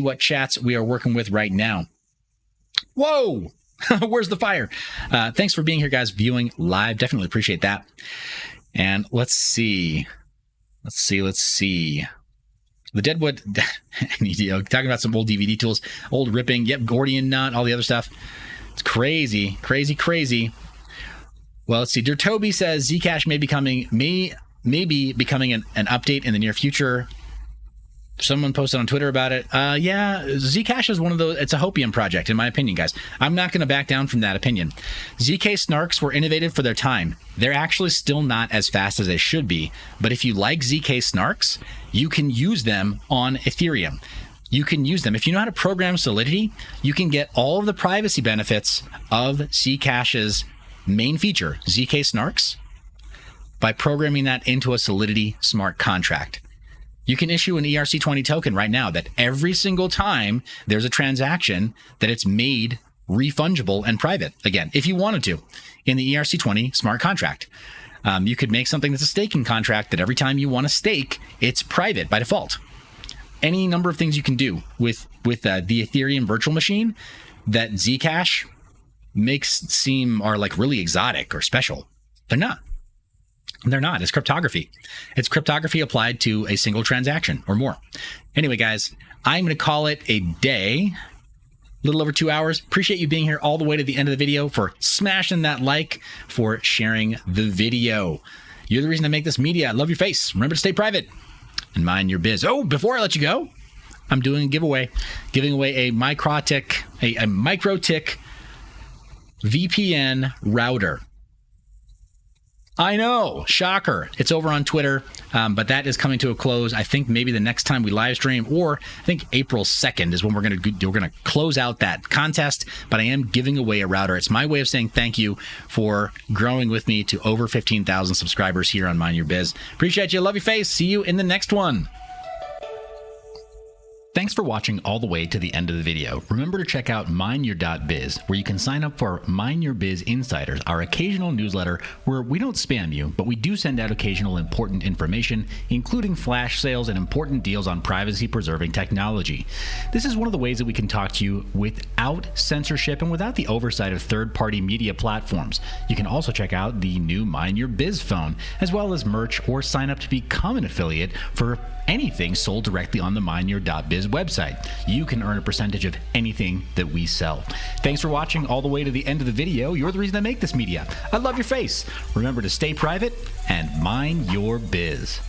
what chats we are working with right now. Whoa! Where's the fire? Thanks for being here, guys, viewing live. Definitely appreciate that. And let's see. The Deadwood, talking about some old DVD tools, old ripping, yep, Gordian knot, all the other stuff. It's crazy. Well, let's see. Dear Toby says Zcash may be becoming an update in the near future. Someone posted on Twitter about it. Yeah, Zcash is one of those. It's a hopium project, in my opinion, guys. I'm not going to back down from that opinion. ZK snarks were innovative for their time. They're actually still not as fast as they should be. But if you like ZK snarks, you can use them on Ethereum. You can use them. If you know how to program Solidity, you can get all of the privacy benefits of Zcash's main feature, ZK snarks, by programming that into a Solidity smart contract. You can issue an ERC20 token right now that every single time there's a transaction that it's made refungible and private, again, if you wanted to, in the ERC20 smart contract. You could make something that's a staking contract that every time you want to stake, it's private by default. Any number of things you can do with the Ethereum virtual machine that Zcash makes seem are like really exotic or special. They're not. It's cryptography. It's cryptography applied to a single transaction or more. Anyway, guys, I'm going to call it a day. A little over 2 hours. Appreciate you being here all the way to the end of the video, for smashing that like, for sharing the video. You're the reason I make this media. I love your face. Remember to stay private and mind your biz. Oh, before I let you go, I'm doing a giveaway. Giving away a MikroTik VPN router. I know, shocker. It's over on Twitter, but that is coming to a close. I think maybe the next time we live stream, or I think April 2nd is when we're going to close out that contest. But I am giving away a router. It's my way of saying thank you for growing with me to over 15,000 subscribers here on Mind Your Biz. Appreciate you. Love your face. See you in the next one. Thanks for watching all the way to the end of the video. Remember to check out mineyour.biz, where you can sign up for Mind Your Biz Insiders, our occasional newsletter where we don't spam you, but we do send out occasional important information, including flash sales and important deals on privacy-preserving technology. This is one of the ways that we can talk to you without censorship and without the oversight of third-party media platforms. You can also check out the new Mind Your Biz phone, as well as merch, or sign up to become an affiliate for anything sold directly on the mineyour.biz website. You can earn a percentage of anything that we sell. Thanks for watching all the way to the end of the video. You're the reason I make this media. I love your face. Remember to stay private and mind your biz.